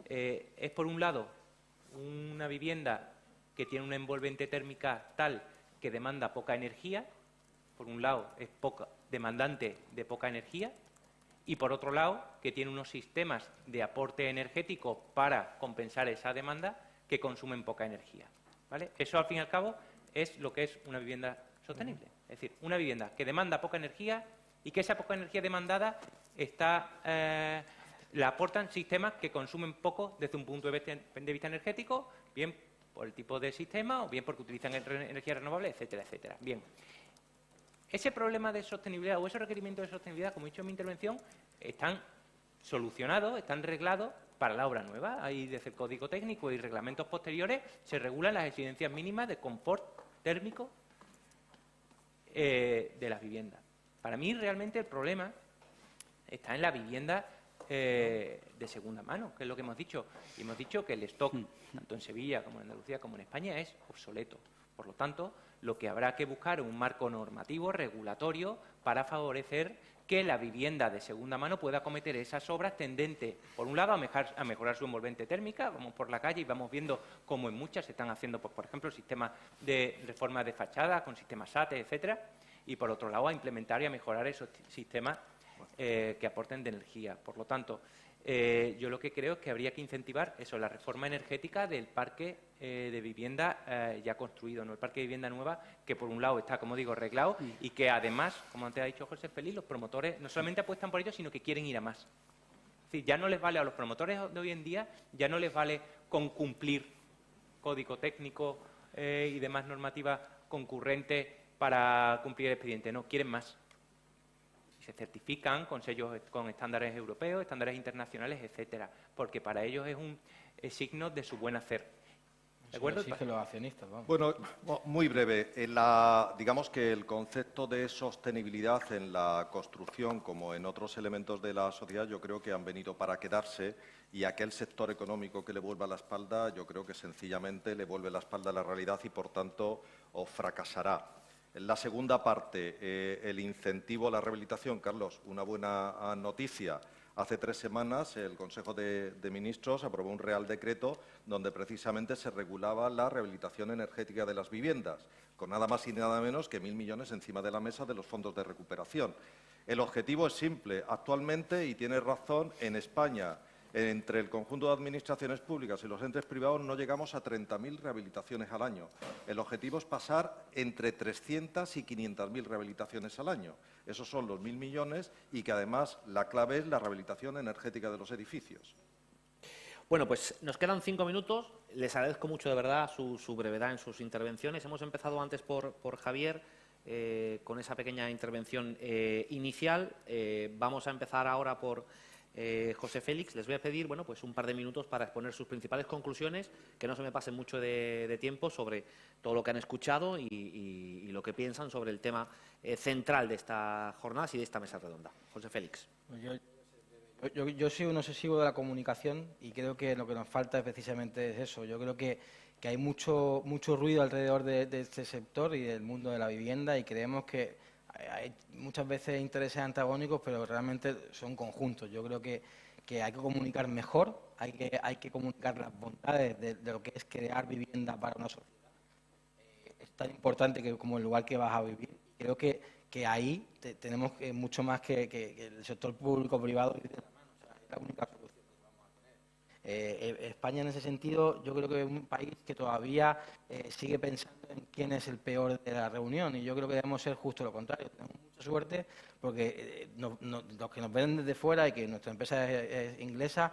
Es, por un lado, una vivienda que tiene una envolvente térmica tal que demanda poca energía. Por un lado, es demandante de poca energía. Y, por otro lado, que tiene unos sistemas de aporte energético para compensar esa demanda que consumen poca energía, ¿vale? Eso, al fin y al cabo, es lo que es una vivienda sostenible. Es decir, una vivienda que demanda poca energía y que esa poca energía demandada la aportan sistemas que consumen poco desde un punto de vista energético, bien por el tipo de sistema o bien porque utilizan energía renovable, etcétera, etcétera. Bien, ese problema de sostenibilidad o esos requerimientos de sostenibilidad, como he dicho en mi intervención, están solucionados, están reglados para la obra nueva. Ahí, desde el Código Técnico y reglamentos posteriores, se regulan las exigencias mínimas de confort térmico de las viviendas. Para mí, realmente, el problema está en la vivienda de segunda mano, que es lo que hemos dicho. Y hemos dicho que el stock, tanto en Sevilla como en Andalucía como en España, es obsoleto. Por lo tanto, lo que habrá que buscar es un marco normativo, regulatorio, para favorecer que la vivienda de segunda mano pueda acometer esas obras tendentes, por un lado, a mejorar su envolvente térmica. Vamos por la calle y vamos viendo cómo en muchas se están haciendo, pues, por ejemplo, sistemas de reforma de fachada con sistemas SATE, etcétera, y por otro lado, a implementar y a mejorar esos sistemas que aporten de energía. Por lo tanto, yo lo que creo es que habría que incentivar eso, la reforma energética del parque de vivienda ya construido, no el parque de vivienda nueva, que por un lado está, como digo, reglado y que además, como antes ha dicho José Félix, los promotores no solamente apuestan por ello, sino que quieren ir a más. Es decir, ya no les vale a los promotores de hoy en día, ya no les vale con cumplir código técnico y demás normativas concurrentes para cumplir el expediente, no, quieren más. Se certifican con sellos, con estándares europeos, estándares internacionales, etcétera, porque para ellos es un signo de su buen hacer. ¿De acuerdo? Sí, que los accionistas, vamos. Bueno, muy breve. Digamos que el concepto de sostenibilidad en la construcción, como en otros elementos de la sociedad, yo creo que han venido para quedarse, y aquel sector económico que le vuelva la espalda, yo creo que sencillamente le vuelve la espalda a la realidad y, por tanto, o fracasará. La segunda parte, el incentivo a la rehabilitación. Carlos, una buena noticia. Hace 3 semanas el Consejo de Ministros aprobó un Real Decreto donde precisamente se regulaba la rehabilitación energética de las viviendas, con nada más y nada menos que 1.000 millones encima de la mesa de los fondos de recuperación. El objetivo es simple. Actualmente, y tiene razón, en España, entre el conjunto de administraciones públicas y los entes privados no llegamos a 30.000 rehabilitaciones al año. El objetivo es pasar entre 300 y 500.000 rehabilitaciones al año. Esos son los 1.000 millones y que además la clave es la rehabilitación energética de los edificios. Bueno, pues nos quedan 5 minutos. Les agradezco mucho de verdad su brevedad en sus intervenciones. Hemos empezado antes por Javier con esa pequeña intervención inicial. Vamos a empezar ahora por José Félix. Les voy a pedir pues un par de minutos para exponer sus principales conclusiones, que no se me pasen mucho de tiempo sobre todo lo que han escuchado y lo que piensan sobre el tema central de esta jornada y de esta mesa redonda. José Félix. Yo soy un obsesivo de la comunicación y creo que lo que nos falta precisamente es eso. Yo creo que hay mucho ruido alrededor de este sector y del mundo de la vivienda, y creemos que hay muchas veces intereses antagónicos, pero realmente son conjuntos. Yo creo que hay que comunicar mejor, hay que comunicar las bondades de lo que es crear vivienda para una sociedad. Es tan importante como el lugar que vas a vivir. Creo que ahí tenemos mucho más que el sector público-privado ir de la mano. O sea, es la única solución que vamos a tener. España, en ese sentido, yo creo que es un país que todavía sigue pensando en quién es el peor de la reunión, y yo creo que debemos ser justo lo contrario. Tenemos mucha suerte porque los que nos ven desde fuera y que nuestra empresa es inglesa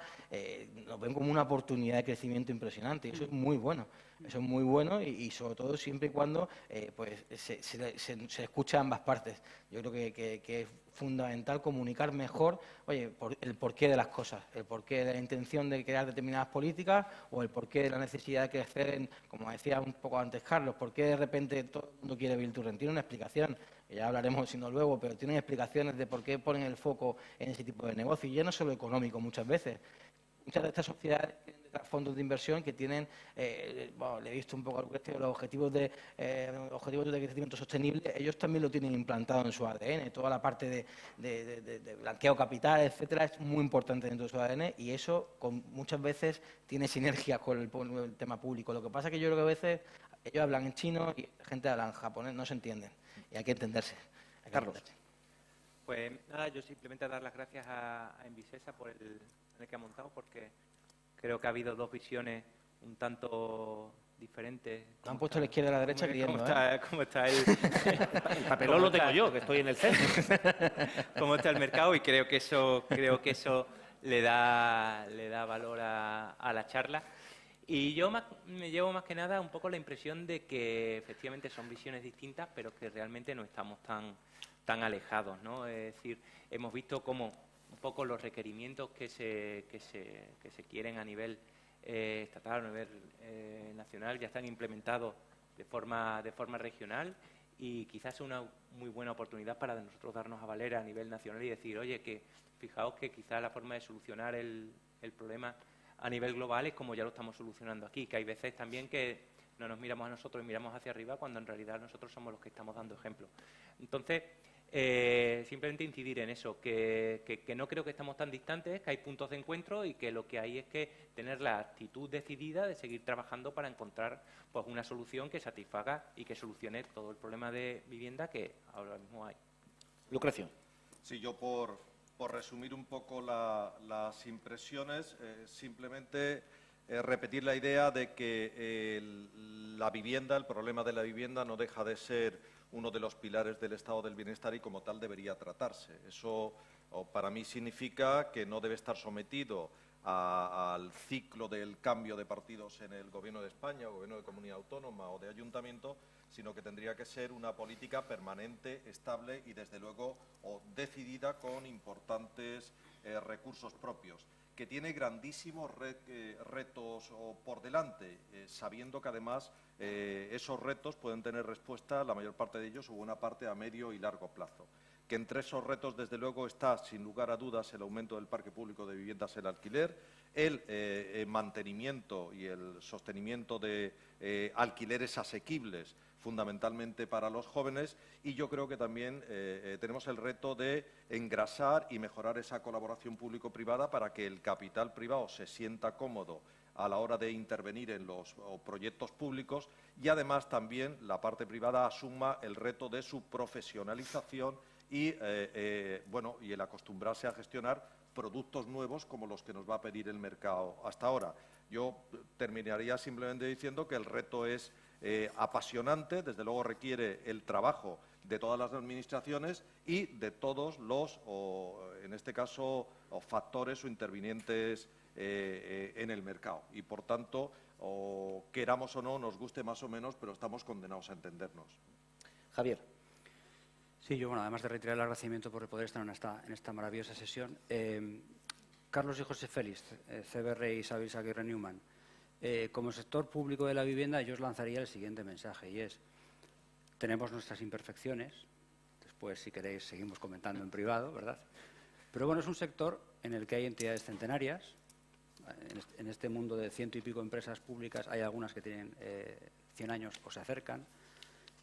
nos ven como una oportunidad de crecimiento impresionante, y eso es muy bueno. Eso es muy bueno y sobre todo siempre y cuando pues se escucha ambas partes. Yo creo que es fundamental comunicar mejor, el porqué de las cosas, el porqué de la intención de crear determinadas políticas o el porqué de la necesidad de crecer, como decía un poco antes Carlos, por qué de repente todo el mundo quiere Build to Rent. Tiene una explicación, que ya hablaremos si no luego, pero tiene explicaciones de por qué ponen el foco en ese tipo de negocio, y ya no solo económico muchas veces. Muchas de estas sociedades tienen detrás fondos de inversión que tienen, le he visto un poco los objetivos de crecimiento sostenible, ellos también lo tienen implantado en su ADN. Toda la parte de blanqueo capital, etcétera, es muy importante dentro de su ADN, y eso muchas veces tiene sinergia con el tema público. Lo que pasa es que yo creo que a veces ellos hablan en chino y la gente habla en japonés, no se entienden, y hay que entenderse. Carlos. Pues nada, yo simplemente dar las gracias a Envisesa por el que ha montado, porque creo que ha habido dos visiones un tanto diferentes. Han puesto a la izquierda y a la derecha queriendo, ¿Cómo está el papelón lo tengo yo, que estoy en el centro. cómo está el mercado, y creo que eso le da valor a la charla. Y yo me llevo más que nada un poco la impresión de que efectivamente son visiones distintas, pero que realmente no estamos tan alejados, ¿no? Es decir, hemos visto cómo un poco los requerimientos que se quieren a nivel estatal, a nivel nacional, ya están implementados de forma regional, y quizás es una muy buena oportunidad para nosotros darnos a valer a nivel nacional y decir, oye, que fijaos que quizás la forma de solucionar el problema a nivel global es como ya lo estamos solucionando aquí, que hay veces también que no nos miramos a nosotros y miramos hacia arriba cuando en realidad nosotros somos los que estamos dando ejemplo. Entonces, simplemente incidir en eso, que no creo que estamos tan distantes, que hay puntos de encuentro y que lo que hay es que tener la actitud decidida de seguir trabajando para encontrar pues una solución que satisfaga y que solucione todo el problema de vivienda que ahora mismo hay. Lucrecio. Sí, yo por resumir un poco las impresiones, simplemente repetir la idea de que la vivienda, el problema de la vivienda no deja de ser uno de los pilares del estado del bienestar y como tal debería tratarse. Eso para mí significa que no debe estar sometido al ciclo del cambio de partidos en el Gobierno de España, o Gobierno de Comunidad Autónoma o de Ayuntamiento, sino que tendría que ser una política permanente, estable y, desde luego, decidida con importantes recursos propios, que tiene grandísimos retos por delante, sabiendo que además esos retos pueden tener respuesta, la mayor parte de ellos, o buena parte, a medio y largo plazo. Que entre esos retos, desde luego, está, sin lugar a dudas, el aumento del parque público de viviendas en alquiler, el mantenimiento y el sostenimiento de alquileres asequibles, fundamentalmente para los jóvenes, y yo creo que también tenemos el reto de engrasar y mejorar esa colaboración público-privada para que el capital privado se sienta cómodo a la hora de intervenir en los proyectos públicos y además también la parte privada asuma el reto de su profesionalización y el acostumbrarse a gestionar productos nuevos como los que nos va a pedir el mercado hasta ahora. Yo terminaría simplemente diciendo que el reto es apasionante, desde luego requiere el trabajo de todas las administraciones y de todos los, en este caso, factores o intervinientes en el mercado. Y, por tanto, queramos o no, nos guste más o menos, pero estamos condenados a entendernos. Javier. Sí, yo, además de reiterar el agradecimiento por poder estar en esta maravillosa sesión, Carlos y José Félix, CBR y Isabel Aguirre Newman, como sector público de la vivienda, yo os lanzaría el siguiente mensaje, y es: tenemos nuestras imperfecciones, después, si queréis, seguimos comentando en privado, ¿verdad? Pero bueno, es un sector en el que hay entidades centenarias. En este mundo de 100 y pico empresas públicas hay algunas que tienen 100 años o se acercan.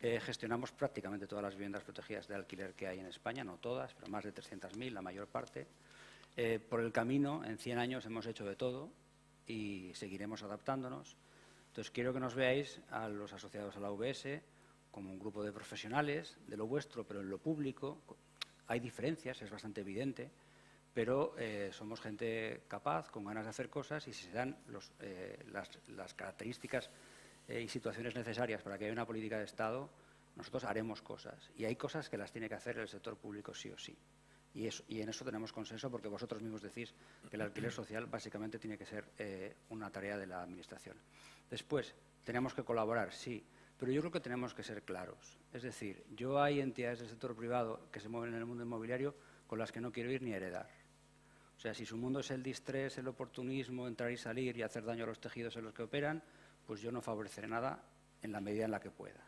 Gestionamos prácticamente todas las viviendas protegidas de alquiler que hay en España, no todas, pero más de 300.000, la mayor parte. Por el camino, en 100 años hemos hecho de todo y seguiremos adaptándonos. Entonces, quiero que nos veáis a los asociados a la UBS como un grupo de profesionales de lo vuestro, pero en lo público. Hay diferencias, es bastante evidente, pero somos gente capaz, con ganas de hacer cosas, y si se dan las características y situaciones necesarias para que haya una política de Estado, nosotros haremos cosas. Y hay cosas que las tiene que hacer el sector público sí o sí. Y en eso tenemos consenso, porque vosotros mismos decís que el alquiler social básicamente tiene que ser una tarea de la Administración. Después, tenemos que colaborar, sí, pero yo creo que tenemos que ser claros. Es decir, hay entidades del sector privado que se mueven en el mundo inmobiliario con las que no quiero ir ni heredar. O sea, si su mundo es el distrés, el oportunismo, entrar y salir y hacer daño a los tejidos en los que operan, pues yo no favoreceré nada en la medida en la que pueda.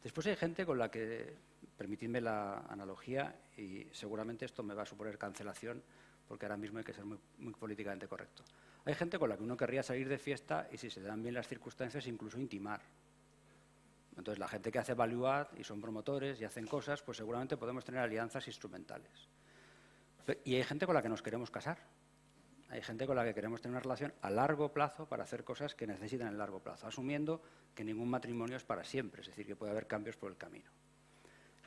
Después hay gente con la que, permitidme la analogía, y seguramente esto me va a suponer cancelación, porque ahora mismo hay que ser muy, muy políticamente correcto. Hay gente con la que uno querría salir de fiesta y, si se dan bien las circunstancias, incluso intimar. Entonces, la gente que hace value add y son promotores y hacen cosas, pues seguramente podemos tener alianzas instrumentales. Y hay gente con la que nos queremos casar. Hay gente con la que queremos tener una relación a largo plazo para hacer cosas que necesitan el largo plazo, asumiendo que ningún matrimonio es para siempre, es decir, que puede haber cambios por el camino.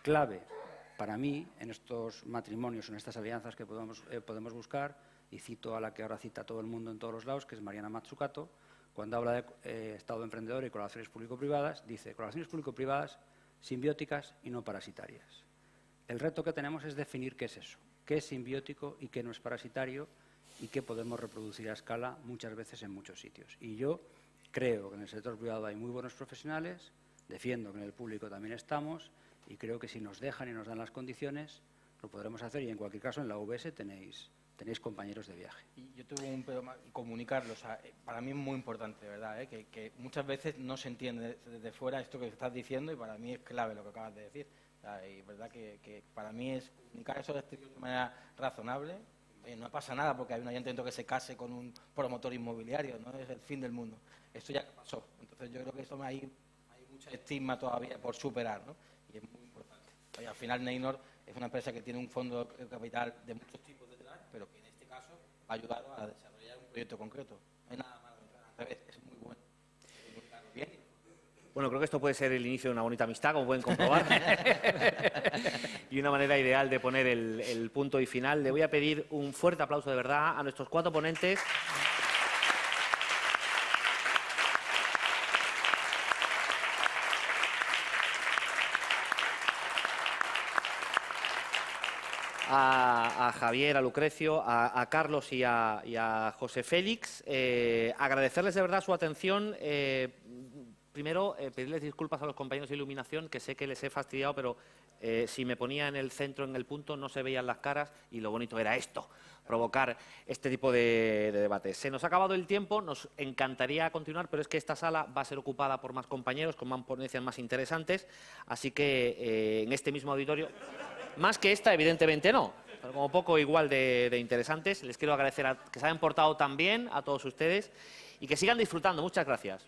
Clave para mí en estos matrimonios, en estas alianzas que podemos buscar, y cito a la que ahora cita todo el mundo en todos los lados, que es Mariana Mazzucato, cuando habla de Estado emprendedor y colaboraciones público-privadas, dice: colaboraciones público-privadas simbióticas y no parasitarias. El reto que tenemos es definir qué es eso, qué es simbiótico y qué no es parasitario, y qué podemos reproducir a escala muchas veces en muchos sitios. Y yo creo que en el sector privado hay muy buenos profesionales, defiendo que en el público también estamos, y creo que si nos dejan y nos dan las condiciones, lo podremos hacer, y en cualquier caso en la UBS tenéis compañeros de viaje. Y yo tengo un problema, comunicarlo, o sea, para mí es muy importante, ¿verdad? Que muchas veces no se entiende desde fuera esto que estás diciendo, y para mí es clave lo que acabas de decir. O sea, y verdad que para mí es comunicar eso de manera razonable. No pasa nada porque hay un ayuntamiento que se case con un promotor inmobiliario, no es el fin del mundo. Esto ya pasó. Entonces yo creo que esto hay mucho estigma todavía por superar, ¿no? Y es muy importante. Y al final Neynor es una empresa que tiene un fondo de capital de muchos tipos detrás, pero que en este caso ha ayudado a desarrollar un proyecto concreto. No hay nada malo detrás, al revés, es muy bueno. Bien. Bueno, creo que esto puede ser el inicio de una bonita amistad, como pueden comprobar. Y una manera ideal de poner el punto y final. Le voy a pedir un fuerte aplauso de verdad a nuestros 4 ponentes. A Javier, a Lucrecio, a Carlos y a José Félix. Agradecerles de verdad su atención. Primero, pedirles disculpas a los compañeros de iluminación, que sé que les he fastidiado, pero si me ponía en el centro, en el punto, no se veían las caras, y lo bonito era esto, provocar este tipo de debates. Se nos ha acabado el tiempo, nos encantaría continuar, pero es que esta sala va a ser ocupada por más compañeros, con más ponencias más interesantes, así que en este mismo auditorio, más que esta, evidentemente no, pero como poco igual de interesantes. Les quiero agradecer que se hayan portado tan bien a todos ustedes y que sigan disfrutando. Muchas gracias.